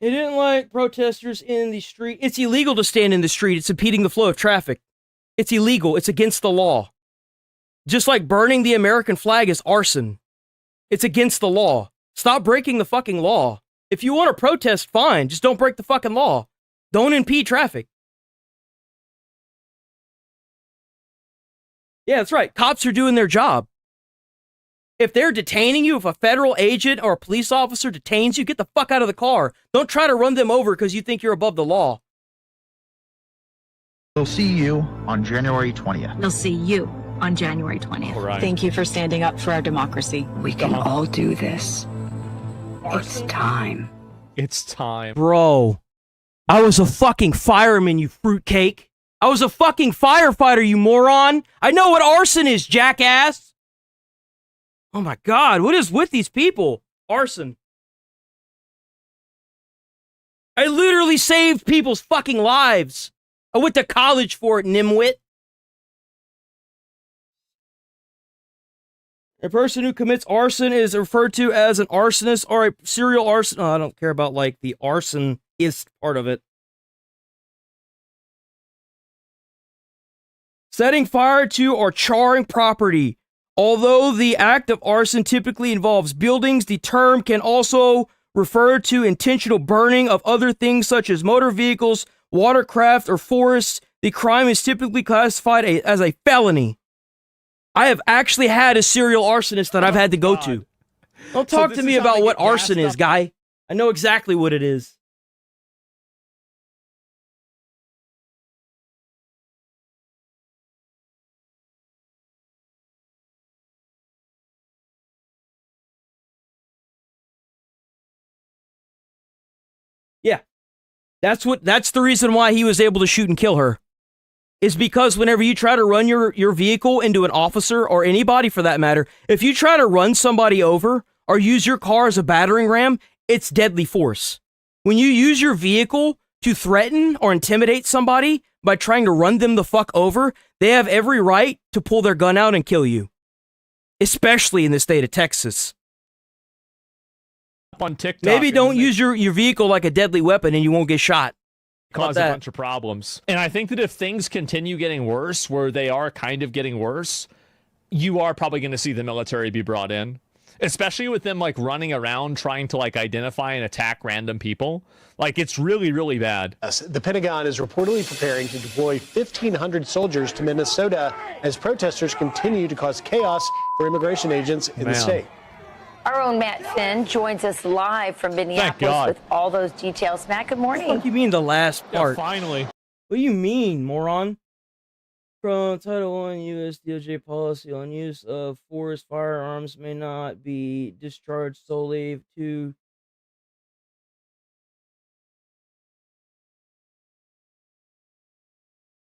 They didn't like protesters in the street. It's illegal to stand in the street. It's impeding the flow of traffic. It's illegal. It's against the law. Just like burning the American flag is arson. It's against the law. Stop breaking the fucking law. If you want to protest, fine. Just don't break the fucking law. Don't impede traffic. Yeah, that's right. Cops are doing their job. If they're detaining you, if a federal agent or a police officer detains you, get the fuck out of the car. Don't try to run them over because you think you're above the law. We'll see you on January 20th. We'll see you on January 20th. All right. Thank you for standing up for our democracy. We can all do this. It's time. It's time. Bro, I was a fucking fireman, you fruitcake. I was a fucking firefighter, you moron. I know what arson is, jackass. Oh my God, what is with these people? Arson. I literally saved people's fucking lives. I went to college for it, nimwit. A person who commits arson is referred to as an arsonist or a serial arson. Oh, I don't care about, like, the arsonist part of it. Setting fire to or charring property. Although the act of arson typically involves buildings, the term can also refer to intentional burning of other things such as motor vehicles, watercraft, or forests. The crime is typically classified as a felony. I have actually had a serial arsonist that I've had to go to. Don't talk to me about what arson is, guy. I know exactly what it is. Yeah. That's the reason why he was able to shoot and kill her. Is because whenever you try to run your vehicle into an officer, or anybody for that matter, if you try to run somebody over or use your car as a battering ram, it's deadly force. When you use your vehicle to threaten or intimidate somebody by trying to run them the fuck over, they have every right to pull their gun out and kill you. Especially in the state of Texas. On TikTok, maybe don't use your vehicle like a deadly weapon and you won't get shot. Cause a bunch of problems. And I think that if things continue getting worse, where they are kind of getting worse, you are probably going to see the military be brought in, especially with them like running around trying to like identify and attack random people. Like, it's really, really bad. The Pentagon is reportedly preparing to deploy 1,500 soldiers to Minnesota as protesters continue to cause chaos for immigration agents in the state. Our own Matt Finn joins us live from Minneapolis with all those details. Matt, good morning. What do you mean the last part? Yeah, finally. What do you mean, moron? From Title I U.S. DOJ policy on use of force, firearms may not be discharged solely to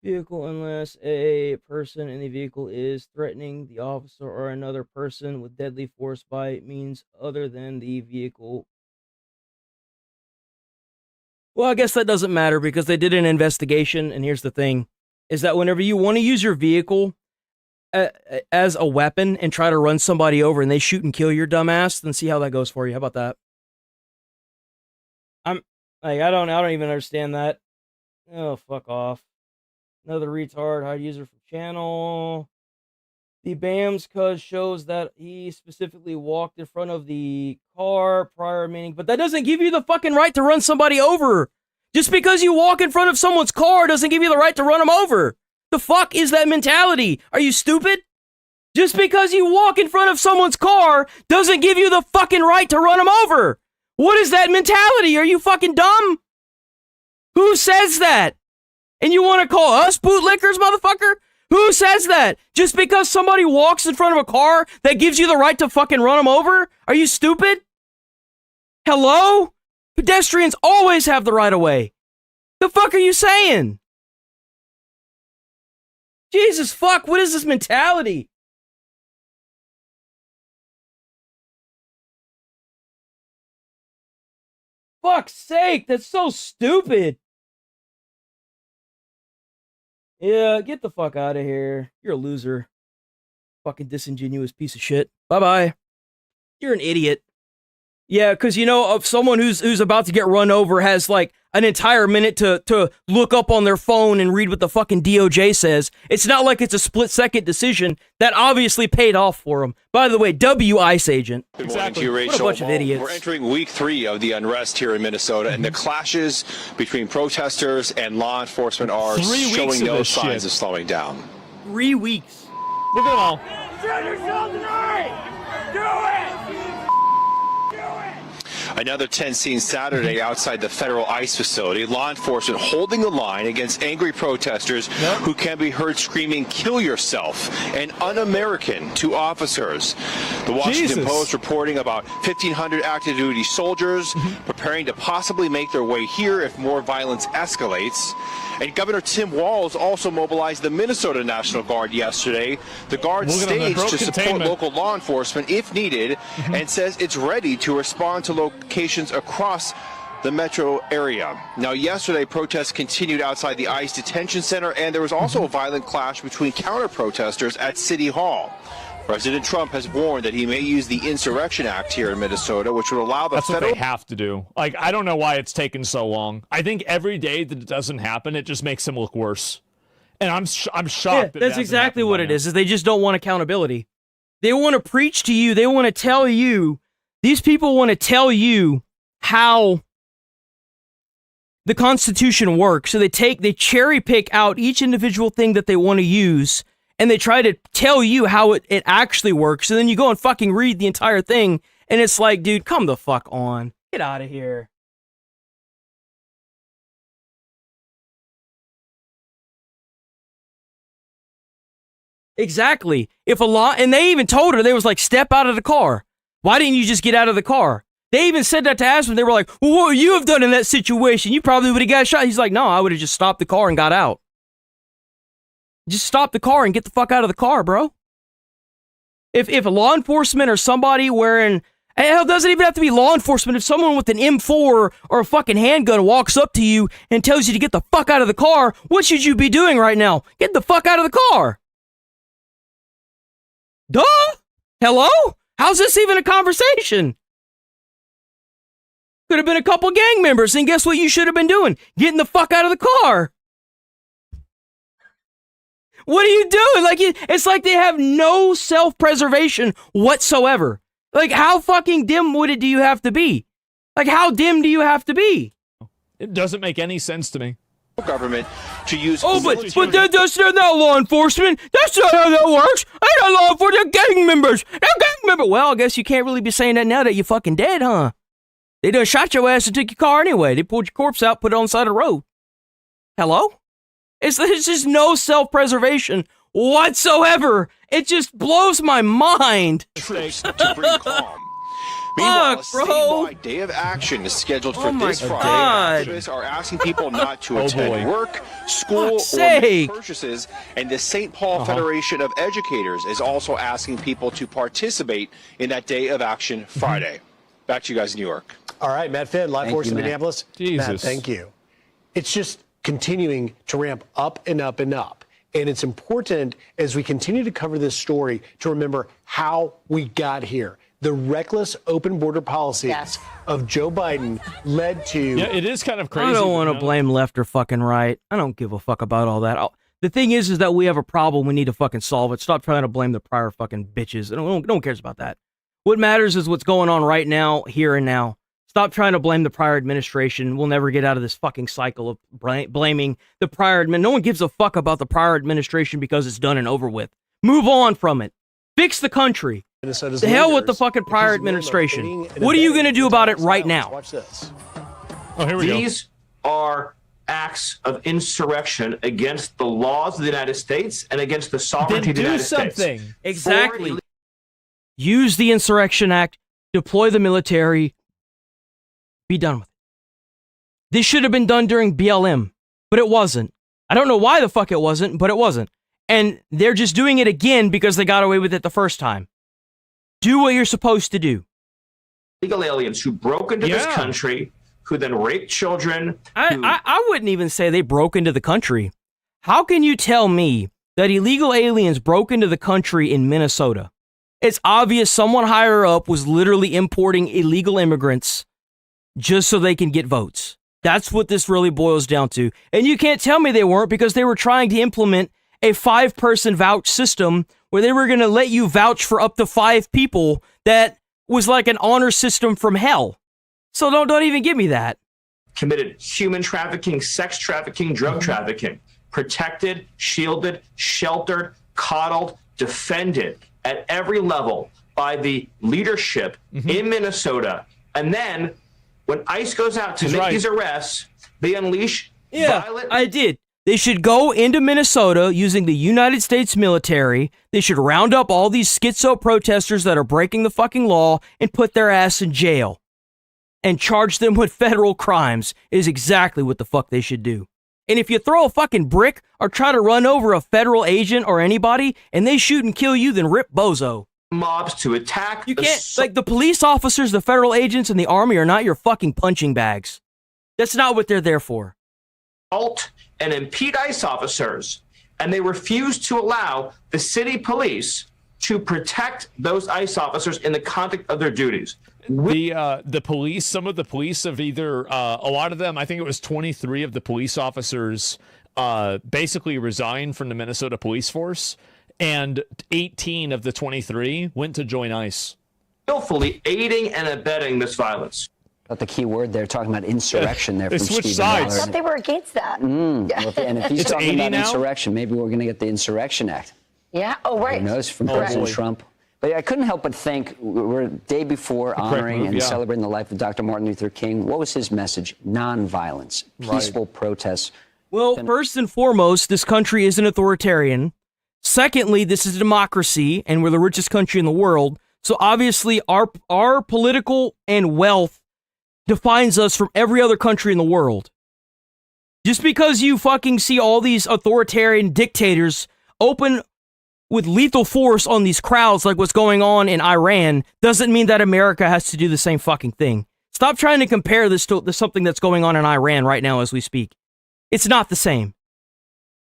vehicle unless a person in the vehicle is threatening the officer or another person with deadly force by means other than the vehicle. Well, I guess that doesn't matter because they did an investigation, and here's the thing, is that whenever you want to use your vehicle as a weapon and try to run somebody over and they shoot and kill your dumbass, then see how that goes for you. How about that? I don't even understand that. Oh, fuck off. Another retard, hide user from channel. The BAM's cuz shows that he specifically walked in front of the car prior meaning, but that doesn't give you the fucking right to run somebody over. Just because you walk in front of someone's car doesn't give you the right to run them over. The fuck is that mentality? Are you stupid? Just because you walk in front of someone's car doesn't give you the fucking right to run them over. What is that mentality? Are you fucking dumb? Who says that? And you want to call us bootlickers, motherfucker? Who says that? Just because somebody walks in front of a car, that gives you the right to fucking run them over? Are you stupid? Hello? Pedestrians always have the right of way. The fuck are you saying? Jesus fuck, what is this mentality? Fuck's sake, that's so stupid. Yeah, get the fuck out of here. You're a loser. Fucking disingenuous piece of shit. Bye-bye. You're an idiot. Yeah, because, you know, if someone who's about to get run over has, like, an entire minute to look up on their phone and read what the fucking DOJ says, it's not like it's a split-second decision. That obviously paid off for him. By the way, ICE agent. Good morning to you, Rachel. What a bunch of idiots. We're entering week 3 of the unrest here in Minnesota, and the clashes between protesters and law enforcement are showing no signs of slowing down. 3 weeks. Look at all. Shoot yourself tonight! Do it! Another tense scene Saturday outside the federal ICE facility. Law enforcement holding the line against angry protesters who can be heard screaming, "Kill yourself," and "Un-American" to officers. The Washington Post reporting about 1,500 active duty soldiers preparing to possibly make their way here if more violence escalates. And Governor Tim Walz also mobilized the Minnesota National Guard yesterday. The Guard staged to support local law enforcement if needed, and says it's ready to respond to locations across the metro area. Now, yesterday, protests continued outside the ICE detention center, and there was also a violent clash between counter-protesters at City Hall. President Trump has warned that he may use the Insurrection Act here in Minnesota, which would allow the That's federal... what they have to do. Like, I don't know why it's taken so long. I think every day that it doesn't happen, it just makes him look worse. And I'm shocked. That's exactly what it is they just don't want accountability. They want to preach to you. They want to tell you. These people want to tell you how the Constitution works. So they cherry pick out each individual thing that they want to use, and they try to tell you how it actually works. And then you go and fucking read the entire thing, and it's like, dude, come the fuck on. Get out of here. Exactly. If a law, and they even told her, they was like, step out of the car. Why didn't you just get out of the car? They even said that to Aspen. They were like, well, what would you have done in that situation? You probably would have got shot. He's like, no, I would have just stopped the car and got out. Just stop the car and get the fuck out of the car, bro. If a law enforcement or somebody wearing, hell, doesn't even have to be law enforcement. If someone with an M4 or a fucking handgun walks up to you and tells you to get the fuck out of the car, what should you be doing right now? Get the fuck out of the car. Duh. Hello? How's this even a conversation? Could have been a couple gang members, and guess what you should have been doing? Getting the fuck out of the car. What are you doing? Like, it's like they have no self-preservation whatsoever. Like, how fucking dim-witted do you have to be? Like, how dim do you have to be? It doesn't make any sense to me. Government to use... Oh, but that's not law enforcement. That's not how that works. I got law enforcement. They're gang members. They're gang members. Well, I guess you can't really be saying that now that you're fucking dead, huh? They done shot your ass and took your car anyway. They pulled your corpse out, put it on the side of the road. Hello? It's just no self-preservation whatsoever. It just blows my mind. To bring calm. Meanwhile, a statewide day of action is scheduled for this Friday. Activists are asking people not to attend work, school, or make purchases, and the St. Paul Federation of Educators is also asking people to participate in that day of action Friday. Back to you guys in New York. All right, Matt Finn, live force in Minneapolis. Jesus. Matt, thank you. It's just continuing to ramp up and up and up. And it's important as we continue to cover this story to remember how we got here. The reckless open border policies of Joe Biden led to... Yeah, it is kind of crazy. I don't want to blame left or fucking right. I don't give a fuck about all that. The thing is that we have a problem. We need to fucking solve it. Stop trying to blame the prior fucking bitches. No one cares about that. What matters is what's going on right now, here and now. Stop trying to blame the prior administration. We'll never get out of this fucking cycle of blaming the prior administration. No one gives a fuck about the prior administration because it's done and over with. Move on from it. Fix the country. The hell with the fucking prior administration. What are you going to do about it right now? Watch this. Oh, here we go. These are acts of insurrection against the laws of the United States and against the sovereignty of the United States. Exactly. Use the Insurrection Act, deploy the military, be done with it. This should have been done during BLM, but it wasn't. I don't know why the fuck it wasn't, but it wasn't. And they're just doing it again because they got away with it the first time. Do what you're supposed to do. Illegal aliens who broke into this country, who then raped children. I wouldn't even say they broke into the country. How can you tell me that illegal aliens broke into the country in Minnesota? It's obvious someone higher up was literally importing illegal immigrants just so they can get votes. That's what this really boils down to. And you can't tell me they weren't, because they were trying to implement a 5-person vouch system where they were going to let you vouch for up to 5 people. That was like an honor system from hell. So don't even give me that. Committed human trafficking, sex trafficking, drug trafficking. Protected, shielded, sheltered, coddled, defended at every level by the leadership in Minnesota. And then when ICE goes out to make these arrests, they unleash violent... I did. They should go into Minnesota using the United States military. They should round up all these schizo protesters that are breaking the fucking law and put their ass in jail. And charge them with federal crimes is exactly what the fuck they should do. And if you throw a fucking brick or try to run over a federal agent or anybody and they shoot and kill you, then rip bozo. Mobs to attack. You can't, like, the police officers, the federal agents, and the army are not your fucking punching bags. That's not what they're there for. And impede ICE officers, and they refused to allow the city police to protect those ICE officers in the context of their duties. The police, some of the police have either, a lot of them, I think it was 23 of the police officers basically resigned from the Minnesota police force, and 18 of the 23 went to join ICE. Willfully aiding and abetting this violence. But the key word they're talking about insurrection there. They from switched Stephen sides. I Miller. thought they were against that. Well, and if he's It's talking 80 about now? insurrection, maybe we're going to get the Insurrection Act. Yeah. Oh, right. Who knows, from Oh, President boy. Trump. But I couldn't help but think, we're a day before honoring move, and yeah. celebrating the life of Dr. Martin Luther King. What was his message? Nonviolence, peaceful protests. Well, first and foremost, this country isn't authoritarian. Secondly, this is a democracy, and we're the richest country in the world. So obviously, our political and wealth defines us from every other country in the world. Just because you fucking see all these authoritarian dictators open with lethal force on these crowds like what's going on in Iran doesn't mean that America has to do the same fucking thing. Stop trying to compare this to something that's going on in Iran right now as we speak. It's not the same.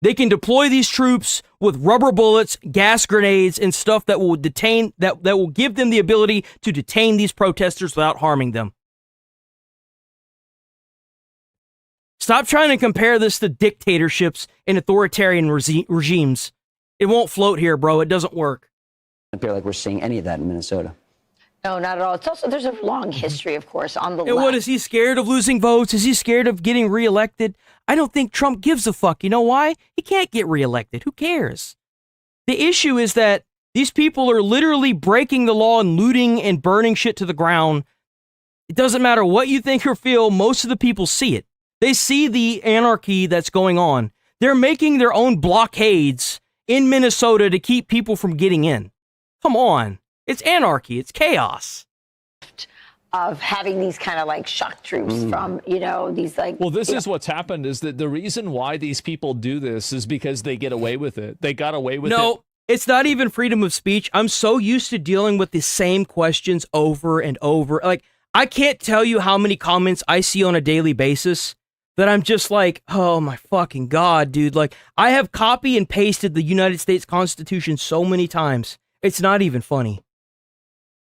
They can deploy these troops with rubber bullets, gas grenades, and stuff that will detain, that will give them the ability to detain these protesters without harming them. Stop trying to compare this to dictatorships and authoritarian regimes. It won't float here, bro. It doesn't work. I feel like we're seeing any of that in Minnesota. No, not at all. It's also, there's a long history, of course, on the And left. what, is he scared of losing votes? Is he scared of getting reelected? I don't think Trump gives a fuck. You know why? He can't get reelected. Who cares? The issue is that these people are literally breaking the law and looting and burning shit to the ground. It doesn't matter what you think or feel. Most of the people see it. They see the anarchy that's going on. They're making their own blockades in Minnesota to keep people from getting in. Come on. It's anarchy. It's chaos. Of having these kind of like shock troops from, you know, these like... Well, this is what's happened, is that the reason why these people do this is because they get away with it. They got away with it. No, it's not even freedom of speech. I'm so used to dealing with the same questions over and over. Like, I can't tell you how many comments I see on a daily basis that I'm just like, oh my fucking God, dude. Like, I have copy and pasted the United States Constitution so many times. It's not even funny.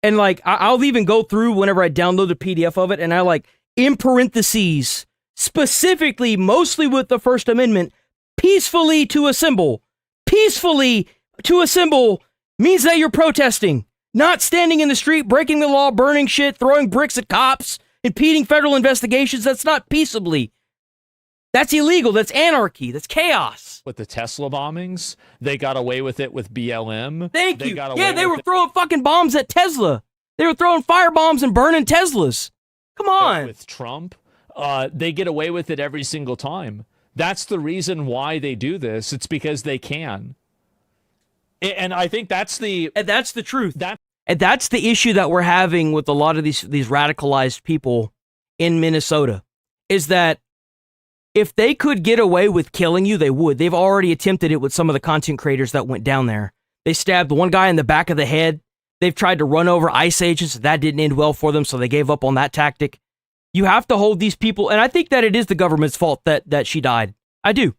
And like, I'll even go through whenever I download the PDF of it, and I like, in parentheses, specifically, mostly with the First Amendment, peacefully to assemble. Peacefully to assemble means that you're protesting, not standing in the street, breaking the law, burning shit, throwing bricks at cops, impeding federal investigations. That's not peaceably. That's illegal. That's anarchy. That's chaos. With the Tesla bombings, they got away with it with BLM. Thank you. Got Yeah, away they with were throwing fucking bombs at Tesla. They were throwing fire bombs and burning Teslas. Come on. With Trump, they get away with it every single time. That's the reason why they do this. It's because they can. And I think that's the truth. And that's the issue that we're having with a lot of these radicalized people in Minnesota, is that if they could get away with killing you, they would. They've already attempted it with some of the content creators that went down there. They stabbed one guy in the back of the head. They've tried to run over ICE agents. That didn't end well for them, so they gave up on that tactic. You have to hold these people, and I think that it is the government's fault that she died. I do.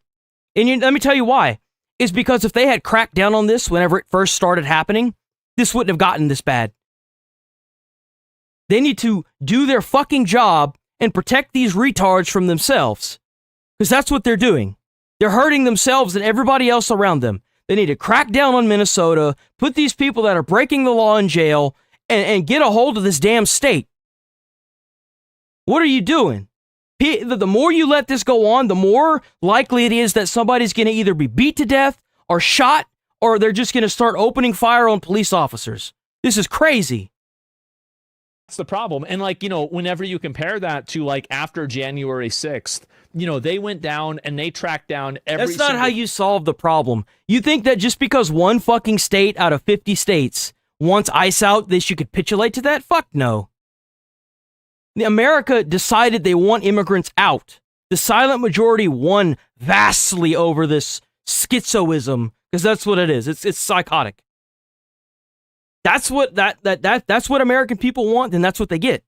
And let me tell you why. It's because if they had cracked down on this whenever it first started happening, this wouldn't have gotten this bad. They need to do their fucking job and protect these retards from themselves. Because that's what they're doing. They're hurting themselves and everybody else around them. They need to crack down on Minnesota, put these people that are breaking the law in jail, and get a hold of this damn state. What are you doing? The more you let this go on, the more likely it is that somebody's going to either be beat to death or shot, or they're just going to start opening fire on police officers. This is crazy. That's the problem. And like, you know, whenever you compare that to like after January 6th, you know, they went down and they tracked down every That's not how you solve the problem. You think that just because one fucking state out of 50 states wants ICE out, they should capitulate to that? Fuck no. America decided they want immigrants out. The silent majority won vastly over this schizoism, because that's what it is. It's psychotic. That's what that's what American people want, and that's what they get.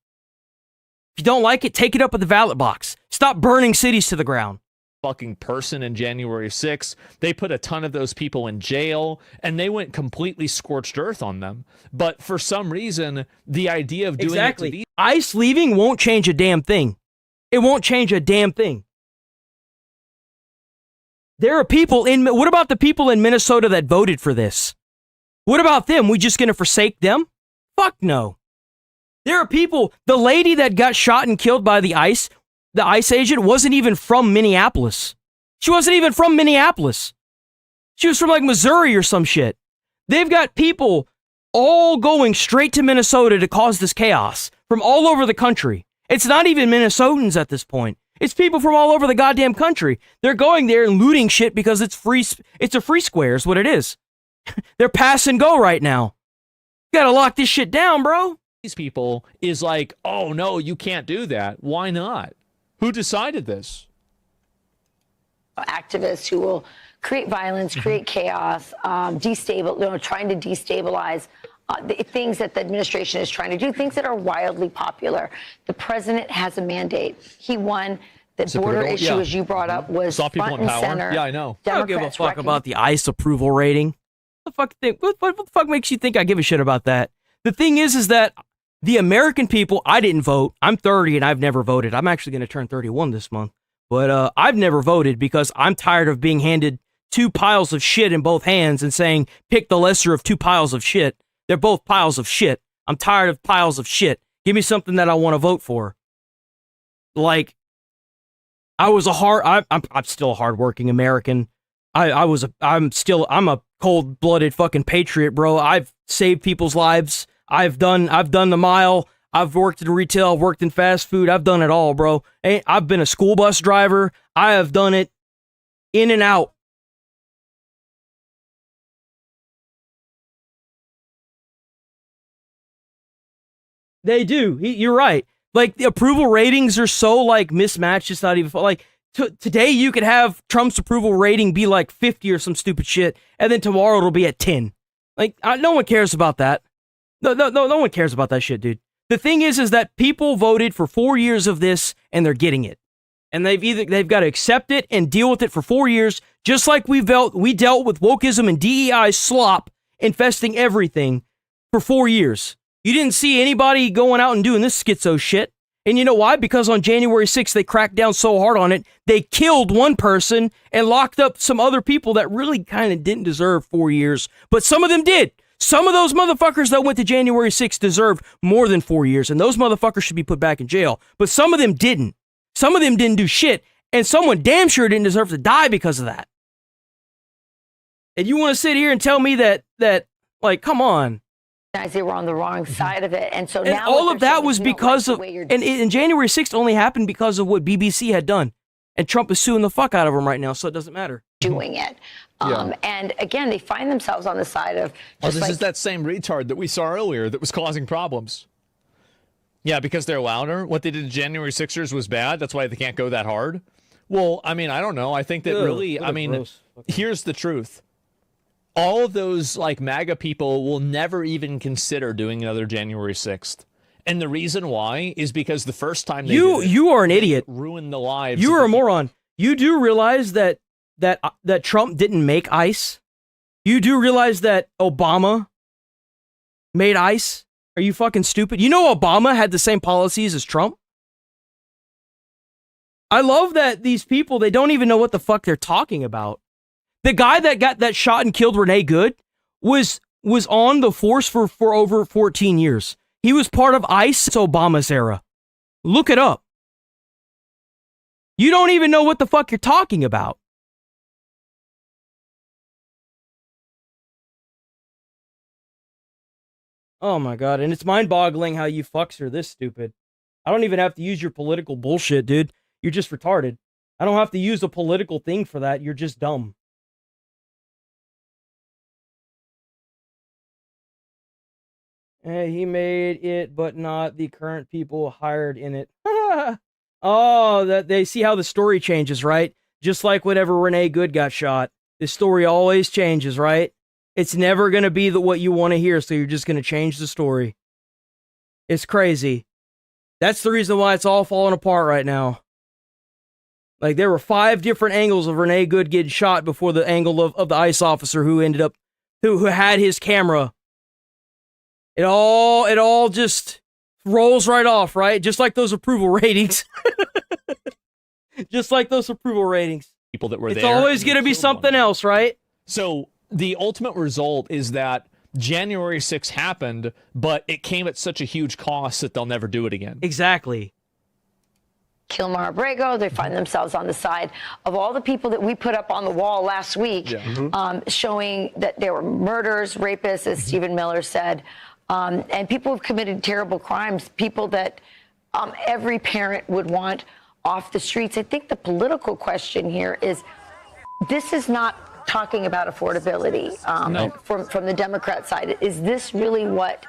If you don't like it, take it up at the ballot box. Stop burning cities to the ground. Fucking person in January 6th. They put a ton of those people in jail, and they went completely scorched earth on them. But for some reason, the idea of doing it to these ICE leaving won't change a damn thing. It won't change a damn thing. There are people in... What about the people in Minnesota that voted for this? What about them? We just gonna forsake them? Fuck no. There are people... The lady that got shot and killed by the ICE agent wasn't even from Minneapolis. She wasn't even from Minneapolis. She was from like Missouri or some shit. They've got people all going straight to Minnesota to cause this chaos from all over the country. It's not even Minnesotans at this point. It's people from all over the goddamn country. They're going there and looting shit because it's free. It's a free square is what it is. They're pass and go right now. You gotta lock this shit down, bro. These people is like, oh no, you can't do that. Why not? Who decided this? Activists who will create violence, create chaos, trying to destabilize the things that the administration is trying to do, things that are wildly popular. The president has a mandate. He won. The border issue, as you brought up, was Saw people front in and power. center. Yeah, I know. I don't give a fuck about the ICE approval rating. What the fuck makes you think I give a shit about that? The thing is that the American people, I didn't vote. I'm 30 and I've never voted. I'm actually going to turn 31 this month. But I've never voted because I'm tired of being handed two piles of shit in both hands and saying, pick the lesser of two piles of shit. They're both piles of shit. I'm tired of piles of shit. Give me something that I want to vote for. Like, I'm still a hardworking American. I'm a cold-blooded fucking patriot, bro. I've saved people's lives. I've done the mile. I've worked in retail. I've worked in fast food. I've done it all, bro. I've been a school bus driver. I have done it in and out. They do. You're right. Like, the approval ratings are so, like, mismatched. It's not even... Like, today you could have Trump's approval rating be, like, 50 or some stupid shit, and then tomorrow it'll be at 10. Like, no one cares about that. No one cares about that shit, dude. The thing is that people voted for 4 years of this, and they're getting it. And they've got to accept it and deal with it for 4 years, just like we dealt with wokeism and DEI slop infesting everything for 4 years. You didn't see anybody going out and doing this schizo shit. And you know why? Because on January 6th, they cracked down so hard on it, they killed one person and locked up some other people that really kind of didn't deserve 4 years. But some of them did. Some of those motherfuckers that went to January 6th deserved more than 4 years, and those motherfuckers should be put back in jail. But some of them didn't. Some of them didn't do shit, and someone damn sure didn't deserve to die because of that. And you want to sit here and tell me that like, come on. They were on the wrong side of it. And so now all of that was because of, and January 6th only happened because of what BBC had done. And Trump is suing the fuck out of them right now, so it doesn't matter. Doing it. And again, they find themselves on the side of this is that same retard that we saw earlier that was causing problems. Yeah, because they're louder. What they did to January 6ers was bad. That's why they can't go that hard. Well, I mean, I don't know. I think that here's the truth. All of those like MAGA people will never even consider doing another January 6th. And the reason why is because the first time they did it, you are an idiot. Ruined the lives. You are a moron. You do realize that Trump didn't make ICE? You do realize that Obama made ICE? Are you fucking stupid? You know Obama had the same policies as Trump? I love that these people, they don't even know what the fuck they're talking about. The guy that shot and killed Renee Good was on the force for over 14 years. He was part of ICE since Obama's era. Look it up. You don't even know what the fuck you're talking about. Oh my god, and it's mind-boggling how you fucks are this stupid. I don't even have to use your political bullshit, dude. You're just retarded. I don't have to use a political thing for that. You're just dumb. He made it, but not the current people hired in it. Oh, that they see how the story changes, right? Just like whenever Renee Good got shot. The story always changes, right? It's never going to be what you want to hear, so you're just going to change the story. It's crazy. That's the reason why it's all falling apart right now. Like, there were 5 different angles of Renee Good getting shot before the angle of the ICE officer who ended up, who had his camera. It all just rolls right off, right? Just like those approval ratings. Just like those approval ratings. People that were it's there. It's always going to be something else, right? So the ultimate result is that January 6th happened, but it came at such a huge cost that they'll never do it again. Exactly. Kill Mara Abrego. They find themselves on the side of all the people that we put up on the wall last week, showing that there were murders, rapists, as Stephen Miller said, and people who've committed terrible crimes, people that every parent would want off the streets. I think the political question here is, this is not talking about affordability from the Democrat side. Is this really what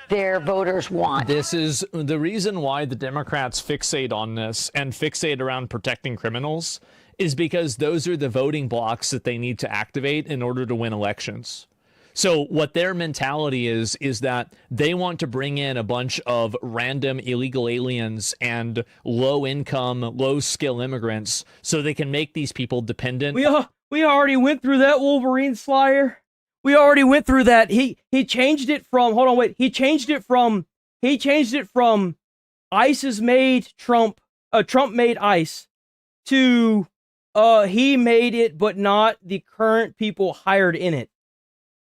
their voters want? This is the reason why the Democrats fixate on this and fixate around protecting criminals, is because those are the voting blocks that they need to activate in order to win elections. So what their mentality is that they want to bring in a bunch of random illegal aliens and low-income, low-skill immigrants so they can make these people dependent. We already went through that, Wolverine Slayer. We already went through that. He changed it from, hold on, wait. He changed it from ICE made Trump made ICE to he made it, but not the current people hired in it.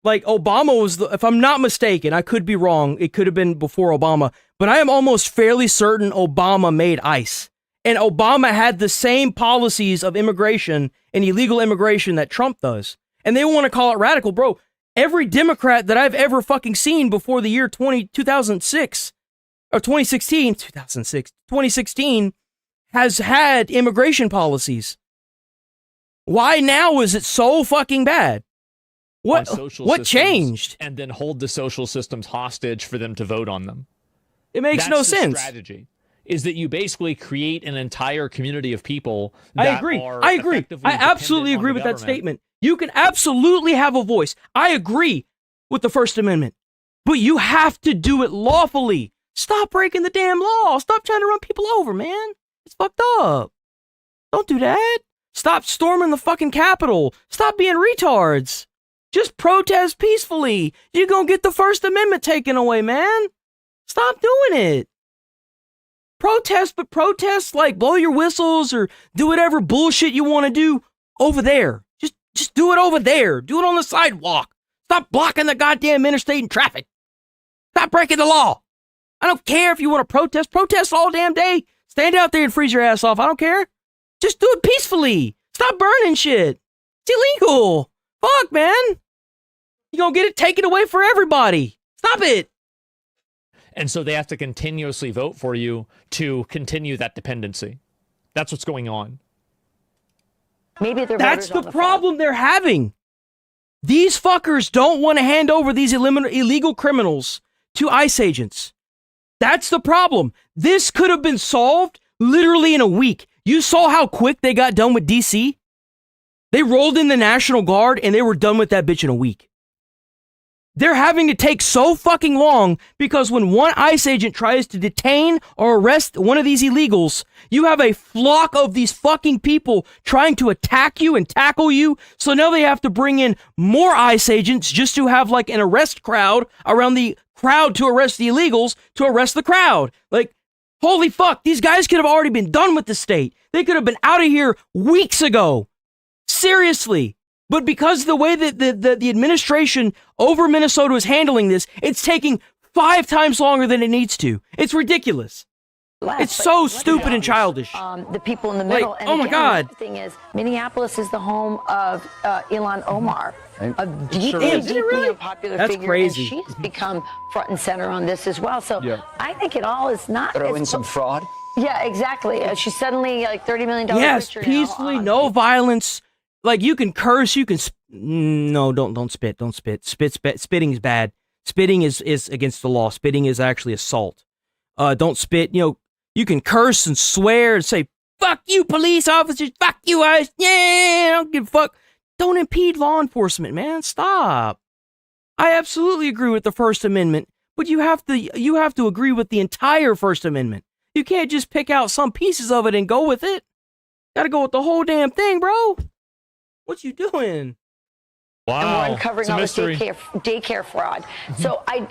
Like, Obama was if I'm not mistaken, I could be wrong. It could have been before Obama, but I am almost fairly certain Obama made ICE. And Obama had the same policies of immigration and illegal immigration that Trump does. And they want to call it radical, bro. Every Democrat that I've ever fucking seen before the year 2006 or 2016 has had immigration policies. Why now is it so fucking bad? What changed? And then hold the social systems hostage for them to vote on them. It makes no sense. Strategy is that you basically create an entire community of people I that agree. are I agree. I absolutely agree with that statement. You can absolutely have a voice. I agree with the First Amendment, but you have to do it lawfully. Stop breaking the damn law. Stop trying to run people over, man. It's fucked up. Don't do that. Stop storming the fucking Capitol. Stop being retards. Just protest peacefully. You're gonna get the First Amendment taken away, man. Stop doing it. Protest, but protest like blow your whistles or do whatever bullshit you want to do over there. Just do it over there. Do it on the sidewalk. Stop blocking the goddamn interstate and traffic. Stop breaking the law. I don't care if you want to protest. Protest all damn day. Stand out there and freeze your ass off. I don't care. Just do it peacefully. Stop burning shit. It's illegal. Fuck, man. You're going to get it taken away for everybody. Stop it. And so they have to continuously vote for you to continue that dependency. That's what's going on. Maybe that's the problem they're having. These fuckers don't want to hand over these illegal criminals to ICE agents. That's the problem. This could have been solved literally in a week. You saw how quick they got done with DC? They rolled in the National Guard and they were done with that bitch in a week. They're having to take so fucking long because when one ICE agent tries to detain or arrest one of these illegals, you have a flock of these fucking people trying to attack you and tackle you. So now they have to bring in more ICE agents just to have like an arrest crowd around the crowd to arrest the illegals to arrest the crowd. Like, holy fuck, these guys could have already been done with the state. They could have been out of here weeks ago. Seriously. But because of the way that the administration over Minnesota is handling this, it's taking 5 times longer than it needs to. It's ridiculous. It's so stupid and childish. The people in the middle. Like, and oh my God. The thing is, Minneapolis is the home of Ilhan Omar, a deeply unpopular That's figure. crazy. And she's become front and center on this as well. So I think it all is not. Throw in some fraud. Yeah, exactly. She's suddenly like $30 million. Yes, peacefully, no violence. Like, you can curse, you can... No, don't spit. Don't spit. Spitting is bad. Spitting is against the law. Spitting is actually assault. Don't spit. You know, you can curse and swear and say, fuck you, police officers. Fuck you, ICE. Yeah, I don't give a fuck. Don't impede law enforcement, man. Stop. I absolutely agree with the First Amendment, but you have to agree with the entire First Amendment. You can't just pick out some pieces of it and go with it. Gotta go with the whole damn thing, bro. What you doing? Wow. And we're uncovering It's a all this mystery. daycare fraud. So I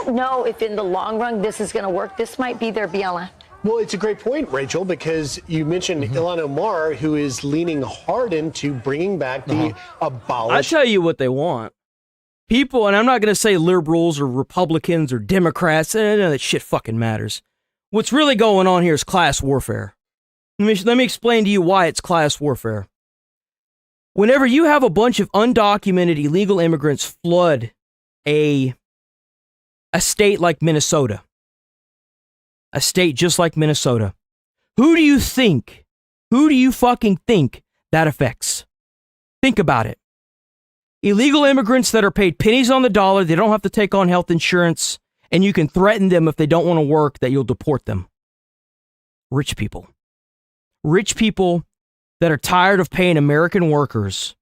don't know if in the long run this is going to work. This might be their BLM. Well, it's a great point, Rachel, because you mentioned Ilhan Omar, who is leaning hard into bringing back the I abolished. tell you what they want. People, and I'm not going to say liberals or Republicans or Democrats, none of that shit fucking matters. What's really going on here is class warfare. Let me explain to you why it's class warfare. Whenever you have a bunch of undocumented illegal immigrants flood a state like Minnesota, a state just like Minnesota, who do you fucking think that affects? Think about it. Illegal immigrants that are paid pennies on the dollar, they don't have to take on health insurance, and you can threaten them if they don't want to work that you'll deport them. Rich people. Rich people that are tired of paying American workers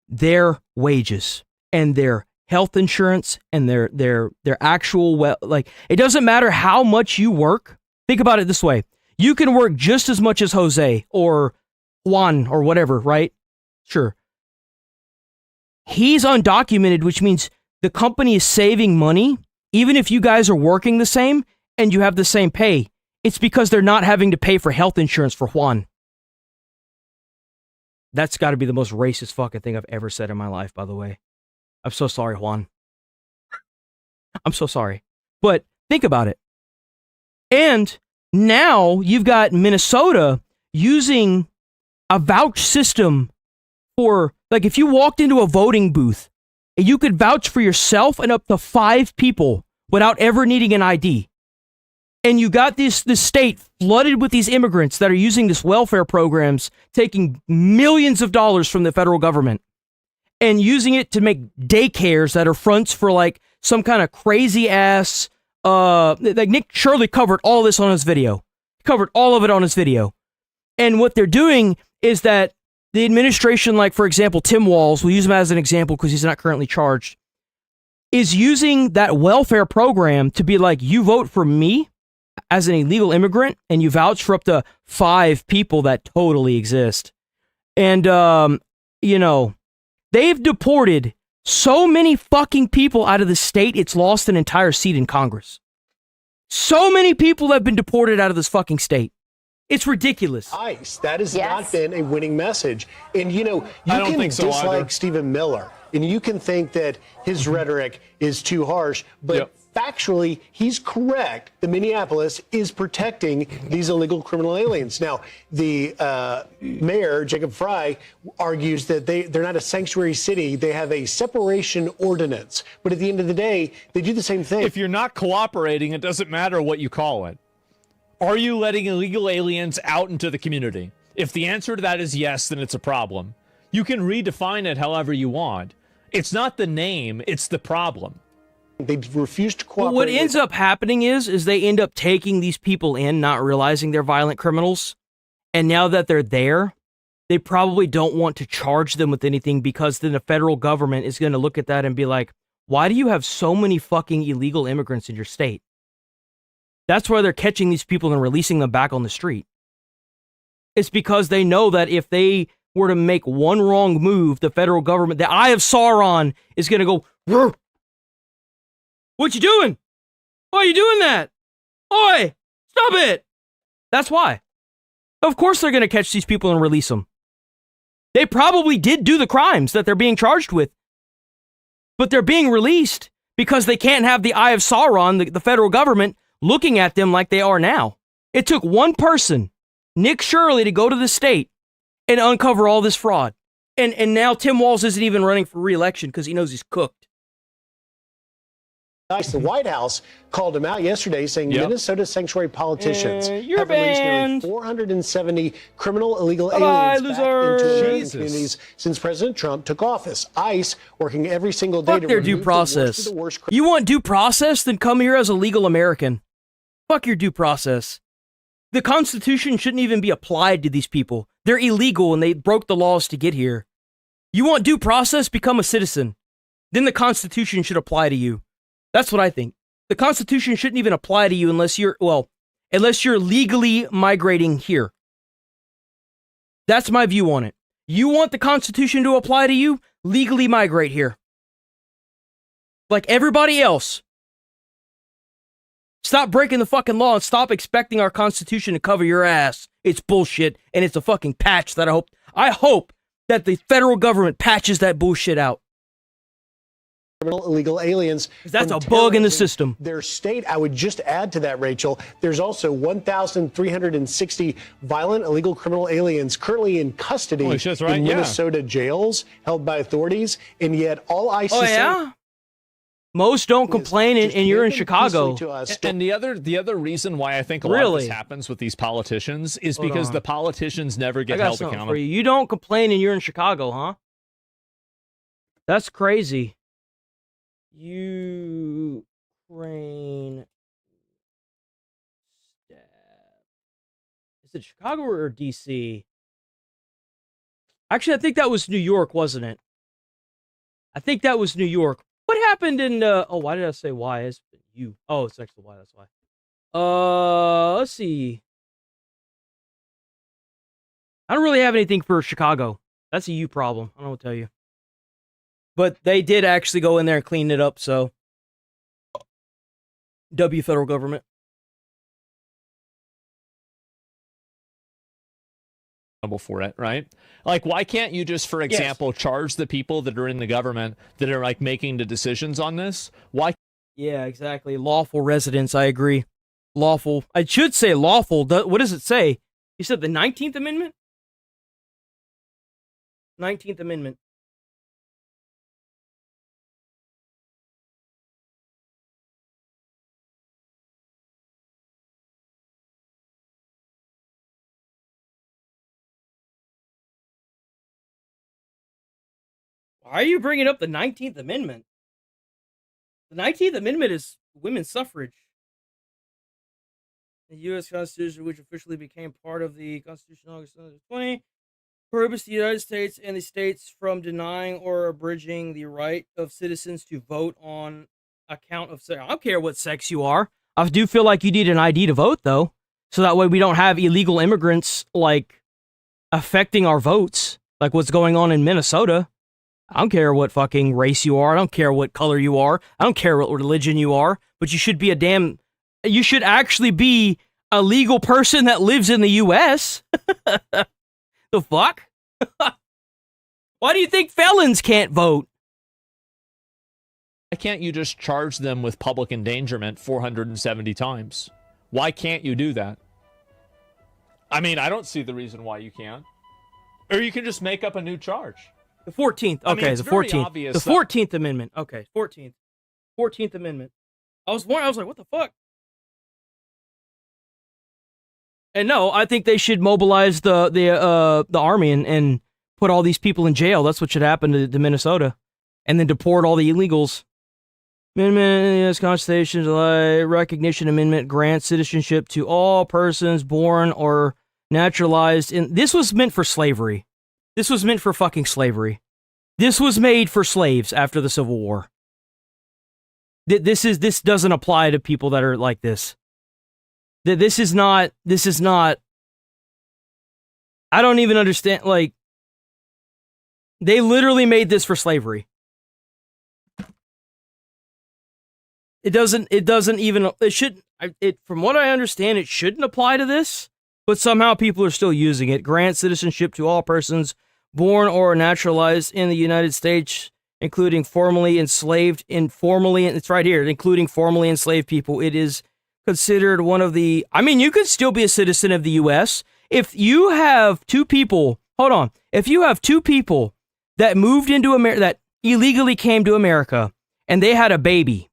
their wages and their health insurance and their actual, like, it doesn't matter how much you work. Think about it this way. You can work just as much as Jose or Juan or whatever, right? Sure. He's undocumented, which means the company is saving money, even if you guys are working the same and you have the same pay. It's because they're not having to pay for health insurance for Juan. That's got to be the most racist fucking thing I've ever said in my life, by the way. I'm so sorry, Juan. I'm so sorry. But think about it. And now you've got Minnesota using a vouch system for, like, if you walked into a voting booth, you could vouch for yourself and up to 5 people without ever needing an ID. And you got this state flooded with these immigrants that are using this welfare programs, taking millions of dollars from the federal government and using it to make daycares that are fronts for, like, some kind of crazy ass, like Nick Shirley covered all this on his video. Covered all of it on his video. And what they're doing is that the administration, like, for example, Tim Walz, we'll use him as an example because he's not currently charged, is using that welfare program to be like, you vote for me as an illegal immigrant and you vouch for up to 5 people that totally exist. And, you know, they've deported so many fucking people out of the state, it's lost an entire seat in Congress. So many people have been deported out of this fucking state. It's ridiculous. ICE. That has not been a winning message. And, you know, you can dislike Stephen Miller, and you can think that his rhetoric is too harsh, but factually, he's correct. The Minneapolis is protecting these illegal criminal aliens. Now, the mayor, Jacob Fry, argues that they're not a sanctuary city. They have a separation ordinance. But at the end of the day, they do the same thing. If you're not cooperating, it doesn't matter what you call it. Are you letting illegal aliens out into the community? If the answer to that is yes, then it's a problem. You can redefine it however you want. It's not the name, it's the problem. They refuse to cooperate. Well, what ends up happening is they end up taking these people in, not realizing they're violent criminals. And now that they're there, they probably don't want to charge them with anything because then the federal government is going to look at that and be like, why do you have so many fucking illegal immigrants in your state? That's why they're catching these people and releasing them back on the street. It's because they know that if they were to make one wrong move, the federal government, the Eye of Sauron, is going to go, "Rrr. What you doing? Why are you doing that? Oi, stop it." That's why. Of course they're going to catch these people and release them. They probably did do the crimes that they're being charged with. But they're being released because they can't have the Eye of Sauron, the federal government, looking at them like they are now. It took one person, Nick Shirley, to go to the state and uncover all this fraud. And now Tim Walz isn't even running for re-election because he knows he's cooked. The White House called him out yesterday, saying Minnesota sanctuary politicians you're have released nearly banned. 470 criminal illegal Bye-bye, aliens back loser. into American Jesus. communities since President Trump took office. ICE working every single day Fuck to their remove due the process. worst of the worst. You want due process? Then come here as a legal American. Fuck your due process. The Constitution shouldn't even be applied to these people. They're illegal and they broke the laws to get here. You want due process? Become a citizen. Then the Constitution should apply to you. That's what I think. The Constitution shouldn't even apply to you unless you're legally migrating here. That's my view on it. You want the Constitution to apply to you? Legally migrate here. Like everybody else. Stop breaking the fucking law and stop expecting our Constitution to cover your ass. It's bullshit, and it's a fucking patch that I hope that the federal government patches that bullshit out. Criminal illegal aliens. That's a bug in the system. Their state. I would just add to that, Rachel. There's also 1,360 violent illegal criminal aliens currently in custody in Minnesota jails held by authorities, and yet all ICE. Oh yeah. Most don't complain, and you're in Chicago. And the other reason why I think a lot of this happens with these politicians is because the politicians never get held accountable. For you. You don't complain, and you're in Chicago, huh? That's crazy. Ukraine is it Chicago or DC? Actually, I think that was New York, wasn't it? I think that was New York. What happened in oh, why did I say Y? It's U. Oh, it's actually Y, that's why. Let's see. I don't really have anything for Chicago. That's a U problem. I don't know what to tell you. But they did actually go in there and clean it up, so. W federal government. For it, right? Like, why can't you just, for example, charge the people that are in the government that are like making the decisions on this? Why? Yeah, exactly. Lawful residents, I agree. Lawful. I should say lawful. What does it say? You said the 19th Amendment? 19th Amendment. Why are you bringing up the 19th Amendment? The 19th Amendment is women's suffrage. The U.S. Constitution, which officially became part of the Constitution in August 2020, prohibits the United States and the states from denying or abridging the right of citizens to vote on account of sex. I don't care what sex you are. I do feel like you need an ID to vote, though, so that way we don't have illegal immigrants, like, affecting our votes, like what's going on in Minnesota. I don't care what fucking race you are. I don't care what color you are. I don't care what religion you are. But you should be you should actually be a legal person that lives in the U.S. The fuck? Why do you think felons can't vote? Why can't you just charge them with public endangerment 470 times? Why can't you do that? I mean, I don't see the reason why you can't. Or you can just make up a new charge. The 14th. Okay, I mean, the 14th. The 14th Amendment. Okay, 14th. 14th Amendment. I was like, what the fuck? And no, I think they should mobilize the army and put all these people in jail. That's what should happen to Minnesota. And then deport all the illegals. Amendment in the U.S. Constitution, July Recognition Amendment grants citizenship to all persons born or naturalized in. This was meant for slavery. This was meant for fucking slavery. This was made for slaves after the Civil War. This doesn't apply to people that are like this. This is not. I don't even understand. Like, they literally made this for slavery. It shouldn't. From what I understand, it shouldn't apply to this. But somehow people are still using it. Grant citizenship to all persons born or naturalized in the United States, including formerly enslaved, it's right here, including formerly enslaved people. It is considered one of the, I mean, you could still be a citizen of the U.S. If you have two people, if you have two people that moved into America, that illegally came to America, and they had a baby,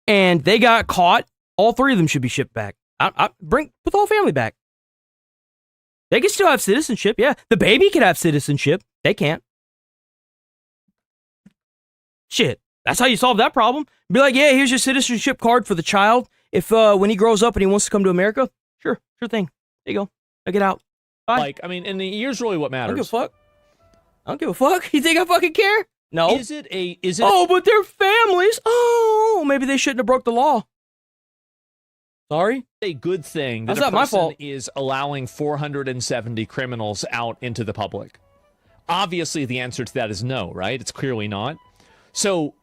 and they got caught, all three of them should be shipped back. Put the whole family back. They can still have citizenship, yeah. The baby can have citizenship. They can't. Shit. That's how you solve that problem. Be like, yeah, here's your citizenship card for the child. If when he grows up and he wants to come to America, sure thing. There you go. Now get out. Bye. Like, I mean, and here's really what matters. I don't give a fuck. You think I fucking care? No. Is it? Oh, but they're families. Oh, maybe they shouldn't have broke the law. Sorry? A good thing that How's that my person fault? is allowing 470 criminals out into the public? Obviously, the answer to that is no, right? It's clearly not. So,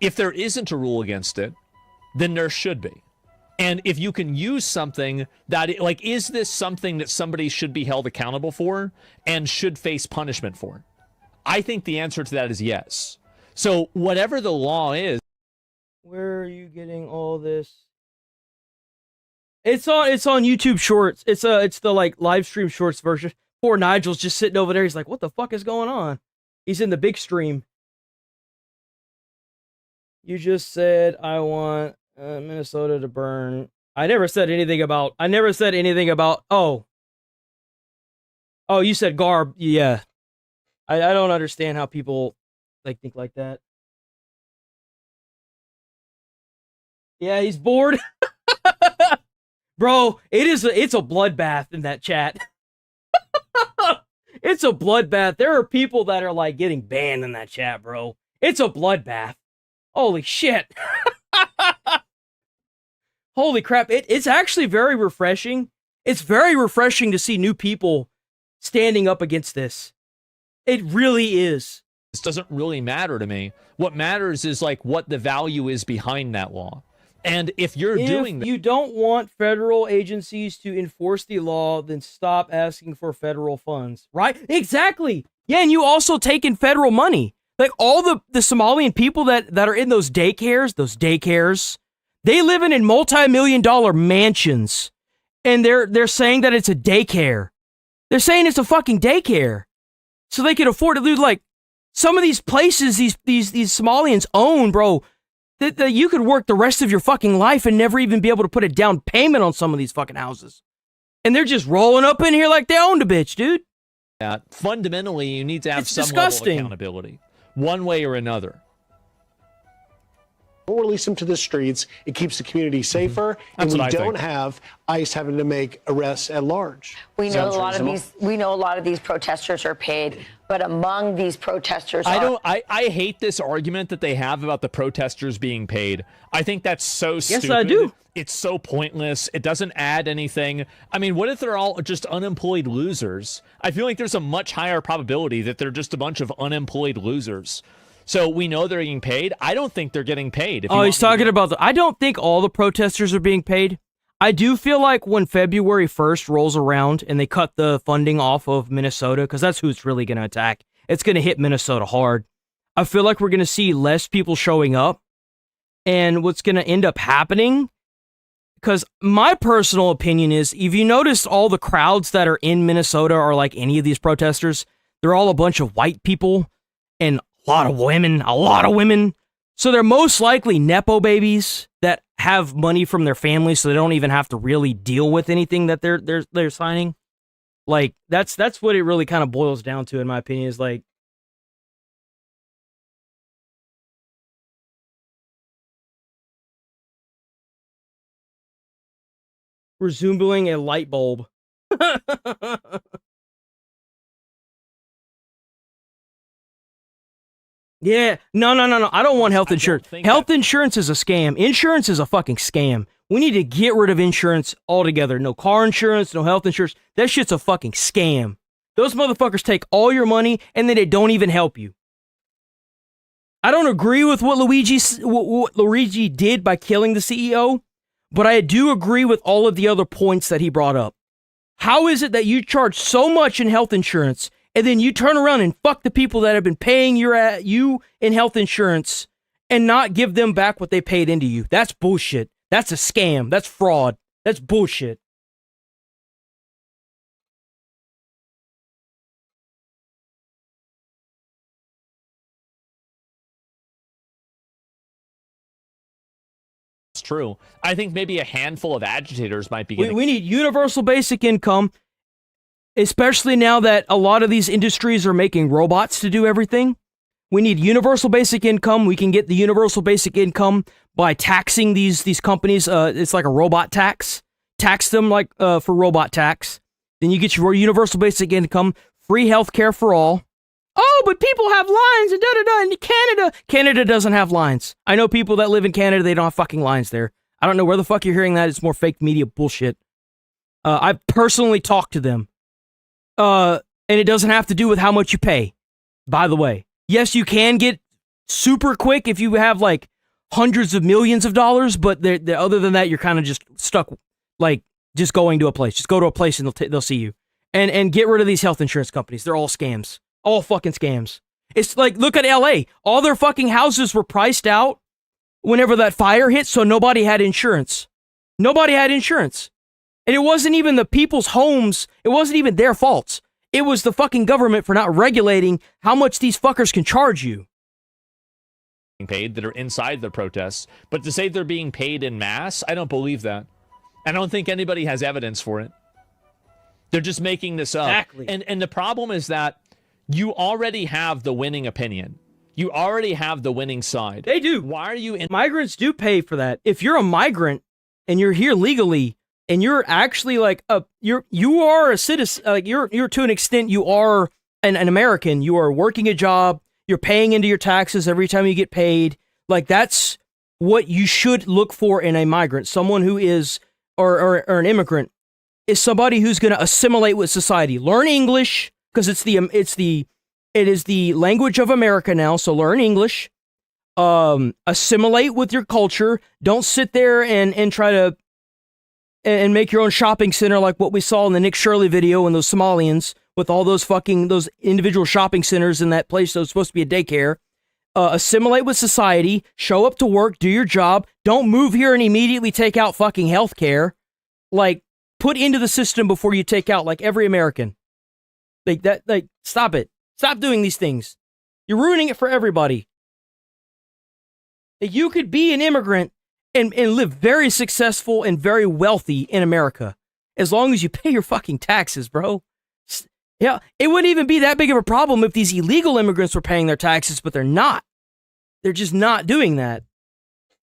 if there isn't a rule against it, then there should be. And if you can use something that, like, is this something that somebody should be held accountable for and should face punishment for? I think the answer to that is yes. So, whatever the law is. Where are you getting all this? It's on YouTube Shorts. It's the like live stream Shorts version. Poor Nigel's just sitting over there. He's like, "What the fuck is going on?" He's in the big stream. You just said I want Minnesota to burn. I never said anything about. Oh, you said garb. Yeah, I don't understand how people think like that. Yeah, he's bored. Bro, it's a bloodbath in that chat. It's a bloodbath. There are people that are like getting banned in that chat, bro. It's a bloodbath. Holy shit. Holy crap. It's actually very refreshing. It's very refreshing to see new people standing up against this. It really is. This doesn't really matter to me. What matters is like what the value is behind that law. And if you're doing that, you don't want federal agencies to enforce the law, then stop asking for federal funds. Right? Exactly. Yeah, and you also take in federal money. Like all the Somalian people that are in those daycares, they live in multi-million-dollar mansions. And they're saying that it's a daycare. They're saying it's a fucking daycare. So they can afford to do like some of these places these Somalians own, bro. That you could work the rest of your fucking life and never even be able to put a down payment on some of these fucking houses. And they're just rolling up in here like they owned a bitch, dude. Fundamentally, you need to have some level of accountability, one way or another. We'll release them to the streets. It keeps the community safer, and we don't have ICE having to make arrests at large. We know a lot of these protesters are paid, but among these protesters, I hate this argument that they have about the protesters being paid. I think that's so stupid. Yes, I do. It's so pointless. It doesn't add anything. I mean, what if they're all just unemployed losers? I feel like there's a much higher probability that they're just a bunch of unemployed losers. So we know they're getting paid. I don't think they're getting paid. Oh, he's talking about I don't think all the protesters are being paid. I do feel like when February 1st rolls around and they cut the funding off of Minnesota, because that's who it's really going to attack. It's going to hit Minnesota hard. I feel like we're going to see less people showing up. And what's going to end up happening, because my personal opinion is, if you notice all the crowds that are in Minnesota are like any of these protesters, they're all a bunch of white people and a lot of women. So they're most likely Nepo babies that have money from their families, so they don't even have to really deal with anything that they're signing. Like that's what it really kind of boils down to, in my opinion, is like resembling a light bulb. Yeah, no. I don't want health insurance. Health insurance is a scam. Insurance is a fucking scam. We need to get rid of insurance altogether. No car insurance, no health insurance. That shit's a fucking scam. Those motherfuckers take all your money and then they don't even help you. I don't agree with what Luigi did by killing the CEO, but I do agree with all of the other points that he brought up. How is it that you charge so much in health insurance and then you turn around and fuck the people that have been paying you in health insurance and not give them back what they paid into you? That's bullshit. That's a scam. That's fraud. That's bullshit. It's true. I think maybe a handful of agitators might be getting... We need universal basic income, especially now that a lot of these industries are making robots to do everything. We need universal basic income. We can get the universal basic income by taxing these companies. It's like a robot tax. Tax them like for robot tax. Then you get your universal basic income, free healthcare for all, Oh, but people have lines and da-da-da in Canada. Canada doesn't have lines. I know people that live in Canada, they don't have fucking lines there. I don't know where the fuck you're hearing that. It's more fake media bullshit. I've personally talked to them. And it doesn't have to do with how much you pay, by the way. Yes, you can get super quick if you have like hundreds of millions of dollars, but other than that, you're kind of just stuck, like just going to a place. Just go to a place and they'll see you. And get rid of these health insurance companies. They're all scams. All fucking scams. It's like, look at LA. All their fucking houses were priced out whenever that fire hit, so nobody had insurance. Nobody had insurance. And it wasn't even the people's homes. It wasn't even their faults. It was the fucking government for not regulating how much these fuckers can charge you. Paid that are inside the protests, but to say they're being paid in mass, I don't believe that. I don't think anybody has evidence for it. They're just making this up. Exactly. And the problem is that you already have the winning opinion. You already have the winning side. They do. Why are you in? Migrants do pay for that. If you're a migrant and you're here legally and you're actually like you are a citizen, like you're to an extent you are an American. You are working a job. You're paying into your taxes every time you get paid. Like that's what you should look for in a migrant. Someone who is or an immigrant is somebody who's going to assimilate with society. Learn English. Because it is the language of America now, so learn English. Assimilate with your culture. Don't sit there and try to and make your own shopping center like what we saw in the Nick Shirley video and those Somalians with all those individual shopping centers in that place that was supposed to be a daycare. Assimilate with society. Show up to work. Do your job. Don't move here and immediately take out fucking health care. Like, put into the system before you take out, like every American. Like, stop it. Stop doing these things. You're ruining it for everybody. You could be an immigrant and live very successful and very wealthy in America as long as you pay your fucking taxes, bro. Yeah, it wouldn't even be that big of a problem if these illegal immigrants were paying their taxes, but they're not. They're just not doing that.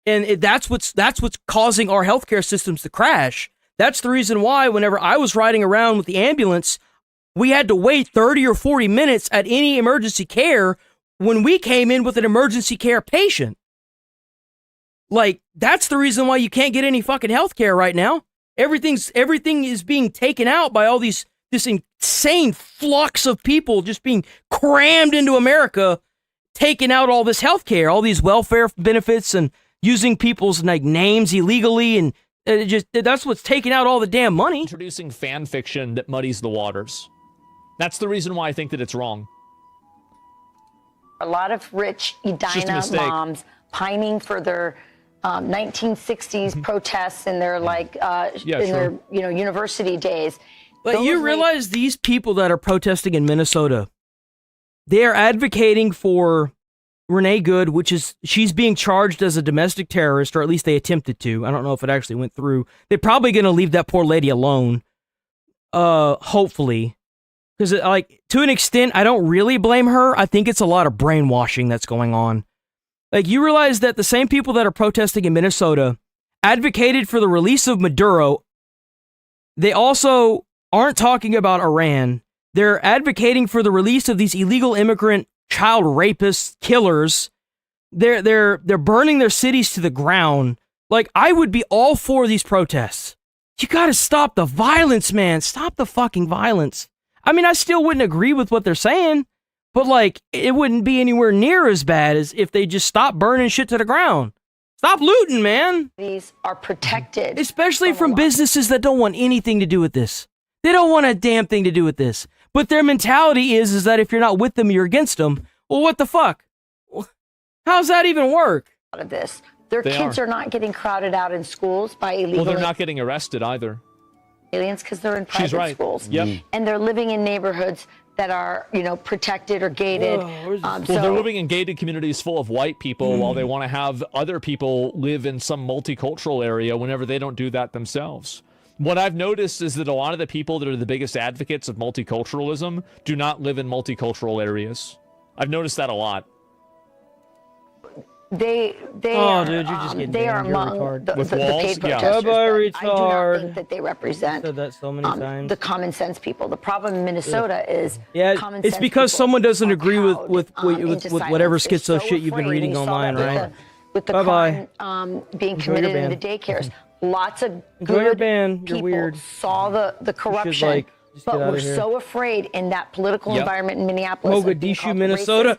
And that's what's causing our healthcare systems to crash. That's the reason why whenever I was riding around with the ambulance, we had to wait 30 or 40 minutes at any emergency care when we came in with an emergency care patient. Like, that's the reason why you can't get any fucking health care right now. Everything is being taken out by all this insane flux of people just being crammed into America, taking out all this health care, all these welfare benefits and using people's like names illegally, and that's what's taking out all the damn money. Introducing fan fiction that muddies the waters. That's the reason why I think that it's wrong. A lot of rich Edina moms pining for their 1960s protests and their their university days. But you realize these people that are protesting in Minnesota, they are advocating for Renee Good, she's being charged as a domestic terrorist, or at least they attempted to. I don't know if it actually went through. They're probably going to leave that poor lady alone. Hopefully. Because, like, to an extent, I don't really blame her. I think it's a lot of brainwashing that's going on. Like, you realize that the same people that are protesting in Minnesota advocated for the release of Maduro. They also aren't talking about Iran. They're advocating for the release of these illegal immigrant child rapists, killers. They're burning their cities to the ground. Like, I would be all for these protests. You gotta stop the violence, man. Stop the fucking violence. I mean, I still wouldn't agree with what they're saying, but like, it wouldn't be anywhere near as bad as if they just stopped burning shit to the ground. Stop looting, man. These are protected. Especially from businesses that don't want anything to do with this. They don't want a damn thing to do with this. But their mentality is that if you're not with them, you're against them. Well, what the fuck? How's that even work? Out of this, their kids are not getting crowded out in schools by illegal. Well, they're not getting arrested either. Aliens, because they're in private schools. Yep. And they're living in neighborhoods that are, protected or gated. Well, they're living in gated communities full of white people while they want to have other people live in some multicultural area whenever they don't do that themselves. What I've noticed is that a lot of the people that are the biggest advocates of multiculturalism do not live in multicultural areas. I've noticed that a lot. They Oh, are, dude, you're just getting they are banned. You're a among retard. the With paid walls? Yeah. protesters. Bye-bye, but I do not retard. think that they represent Said that so many times. the common sense people. The problem in Minnesota is common it's sense because people someone doesn't agree with into whatever silence. They're schizo so shit you've been afraid, reading and you saw online, that right? With the Bye-bye. crime being Enjoy your committed in the ban. daycares, lots of Enjoy your good ban. You're people weird. saw the corruption, like, just but get out we're of here. so afraid in that political Yep. environment in Minneapolis. of being Mogadishu, called Minnesota.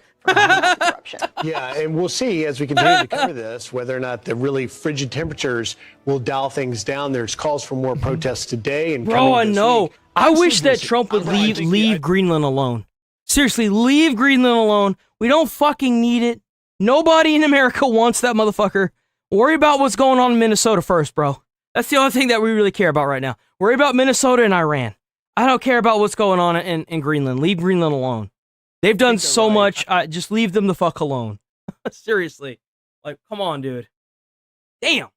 Yeah, and we'll see as we continue to cover this whether or not the really frigid temperatures will dial things down. There's calls for more protests today and Bro, coming I this know. week. I wish that Trump would leave Greenland alone. Seriously, leave Greenland alone. We don't fucking need it. Nobody in America wants that motherfucker. Worry about what's going on in Minnesota first, bro. That's the only thing that we really care about right now. Worry about Minnesota and Iran. I don't care about what's going on in Greenland. Leave Greenland alone. They've done so much. Just leave them the fuck alone. Seriously. Like, come on, dude. Damn.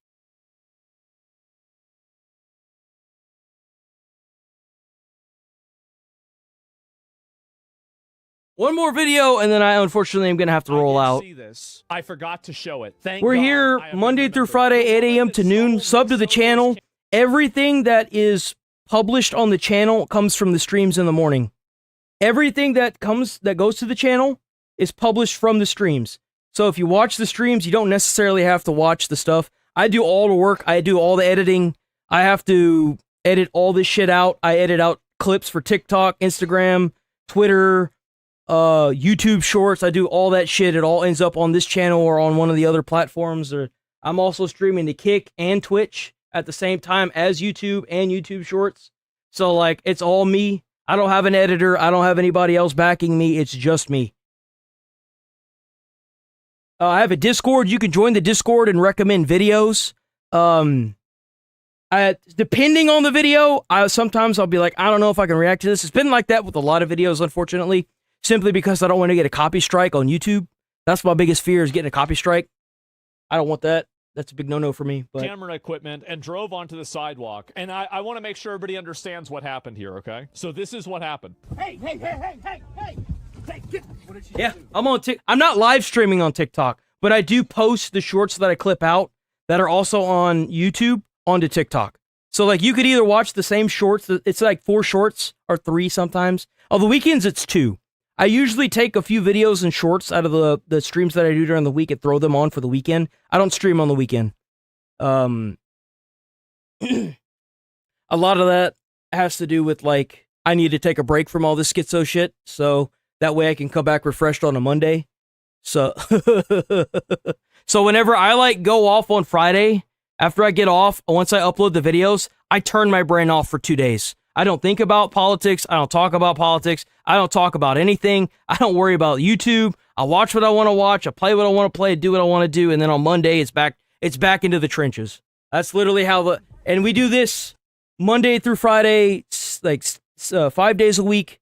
One more video, and then I unfortunately am going to have to roll out. See this. I forgot to show it. Thank We're God. here Monday through Friday, 8 a.m. to noon. Sub to the channel. Everything that is published on the channel comes from the streams in the morning. Everything that goes to the channel is published from the streams. So if you watch the streams, you don't necessarily have to watch the stuff. I do all the work. I do all the editing. I have to edit all this shit out. I edit out clips for TikTok, Instagram, Twitter, YouTube Shorts. I do all that shit. It all ends up on this channel or on one of the other platforms. Or I'm also streaming to Kick and Twitch at the same time as YouTube and YouTube Shorts. So, like, it's all me. I don't have an editor. I don't have anybody else backing me. It's just me. I have a Discord. You can join the Discord and recommend videos. Depending on the video, sometimes I'll be like, I don't know if I can react to this. It's been like that with a lot of videos, unfortunately, simply because I don't want to get a copy strike on YouTube. That's my biggest fear, is getting a copy strike. I don't want that. That's a big no-no for me. But camera equipment and drove onto the sidewalk. And I want to make sure everybody understands what happened here, okay? So this is what happened. Hey, get, what did you yeah, I'm on I'm not live streaming on TikTok, but I do post the shorts that I clip out that are also on YouTube onto TikTok. So, like, you could either watch the same shorts. It's like 4 shorts or 3 sometimes. On the weekends, it's 2. I usually take a few videos and shorts out of the streams that I do during the week and throw them on for the weekend. I don't stream on the weekend. A lot of that has to do with, like, I need to take a break from all this schizo shit, so that way I can come back refreshed on a Monday. So, so whenever I, like, go off on Friday, after I get off, once I upload the videos, I turn my brain off for 2 days. I don't think about politics. I don't talk about politics. I don't talk about anything. I don't worry about YouTube. I watch what I want to watch. I play what I want to play. Do what I want to do. And then on Monday, it's back into the trenches. That's literally how and we do this Monday through Friday, like 5 days a week.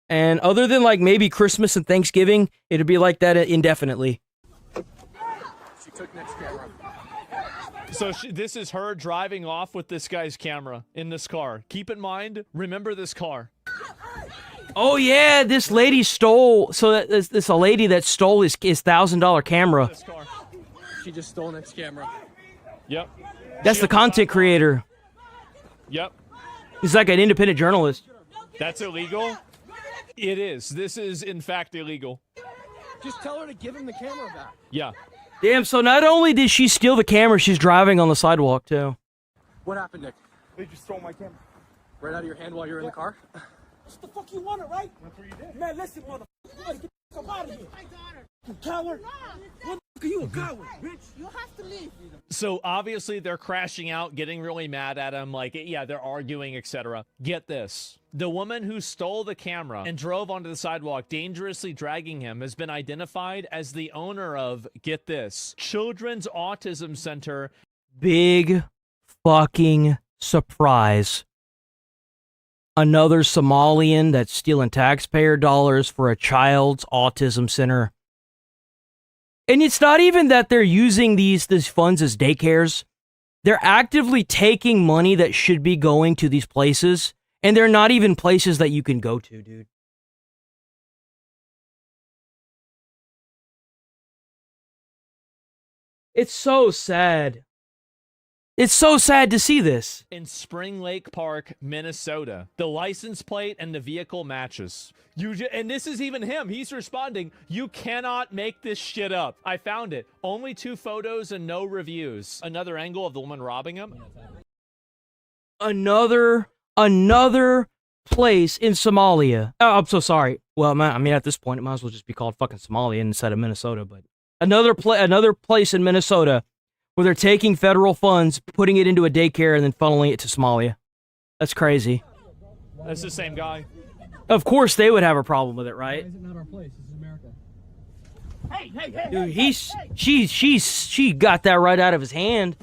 And other than, like, maybe Christmas and Thanksgiving, it'd be like that indefinitely. She took next camera. So this is her driving off with this guy's camera in this car. Keep in mind, remember this car. Oh yeah, this lady stole. So this a lady that stole his $1,000 camera. She just stole next camera. Yep. That's the content creator. Yep. He's like an independent journalist. That's illegal? It is. This is, in fact, illegal. Just tell her to give him the camera back. Yeah. Damn, so not only did she steal the camera, she's driving on the sidewalk, too. What happened, Nick? They just stole my camera. Right out of your hand while you're in the car? What the fuck you wanted, right? That's what you did. Man, listen, motherfucker. You gotta get the fuck out of here. You coward. What the fuck are you a coward, bitch? You have to leave. So obviously they're crashing out, getting really mad at him, like, yeah, they're arguing, etc. Get this. The woman who stole the camera and drove onto the sidewalk, dangerously dragging him, has been identified as the owner of, get this, Children's Autism Center. Big fucking surprise. Another Somalian that's stealing taxpayer dollars for a child's autism center. And it's not even that they're using these funds as daycares. They're actively taking money that should be going to these places, and they're not even places that you can go to, dude. It's so sad. It's so sad to see this. In Spring Lake Park, Minnesota. The license plate and the vehicle matches. And this is even him. He's responding, you cannot make this shit up. I found it. Only 2 photos and no reviews. Another angle of the woman robbing him. Another place in Somalia. Oh, I'm so sorry. Well, I mean, at this point, it might as well just be called fucking Somalia instead of Minnesota. But another place in Minnesota where they're taking federal funds, putting it into a daycare, and then funneling it to Somalia. That's crazy. That's the same guy. Of course, they would have a problem with it, right? Why is it not our place? This is America. Hey, Dude, she got that right out of his hand.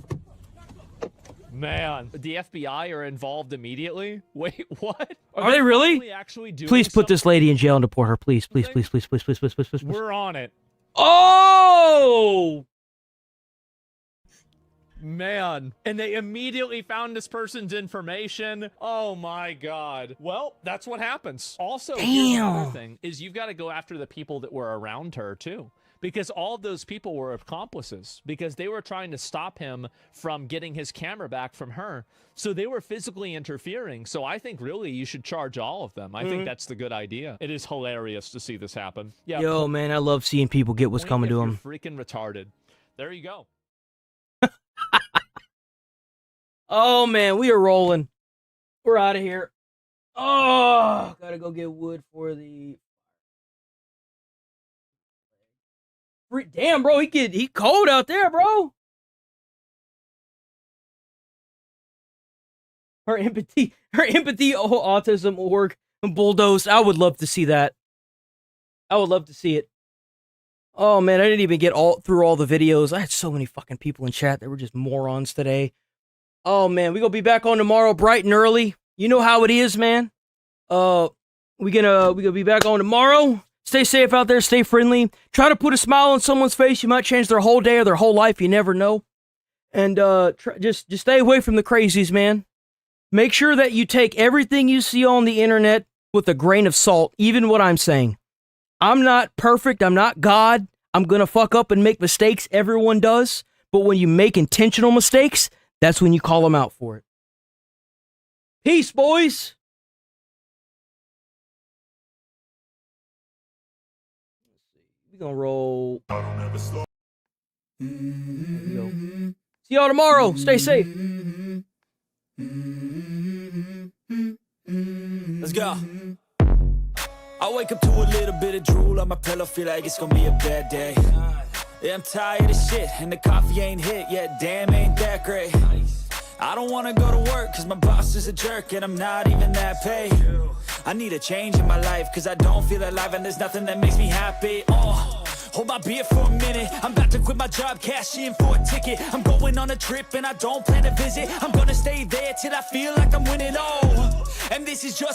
Man, the FBI are involved immediately? Wait, what? Are they really? Please put this lady in jail and deport her. Please. We're on it. Oh! Man. And they immediately found this person's information. Oh my God. Well, that's what happens. Also, here's another thing, is you've got to go after the people that were around her too. Because all of those people were accomplices. Because they were trying to stop him from getting his camera back from her. So they were physically interfering. So I think really you should charge all of them. I think that's the good idea. It is hilarious to see this happen. Yeah. Yo, man, I love seeing people get what's coming to them. You're freaking retarded. There you go. Oh, man, we are rolling. We're out of here. Oh, gotta go get wood for the... Damn, bro, he cold out there, bro. Her empathy, autism org, and bulldozed. I would love to see that. I would love to see it. Oh, man, I didn't even get through all the videos. I had so many fucking people in chat that were just morons today. Oh, man, we gonna be back on tomorrow bright and early. You know how it is, man. We gonna be back on tomorrow. Stay safe out there. Stay friendly. Try to put a smile on someone's face. You might change their whole day or their whole life. You never know. And just stay away from the crazies, man. Make sure that you take everything you see on the internet with a grain of salt, even what I'm saying. I'm not perfect. I'm not God. I'm gonna fuck up and make mistakes. Everyone does. But when you make intentional mistakes, that's when you call them out for it. Peace, boys. We're gonna roll. There we go. See y'all tomorrow. Stay safe. Let's go. I wake up to a little bit of drool on my pillow, feel like it's gonna be a bad day. Yeah, I'm tired of shit, and the coffee ain't hit yet, damn, ain't that great. I don't wanna go to work, cause my boss is a jerk, and I'm not even that paid. I need a change in my life, cause I don't feel alive, and there's nothing that makes me happy. Hold my beer for a minute, I'm about to quit my job, cash in for a ticket. I'm going on a trip, and I don't plan to visit. I'm gonna stay there till I feel like I'm winning, and this is just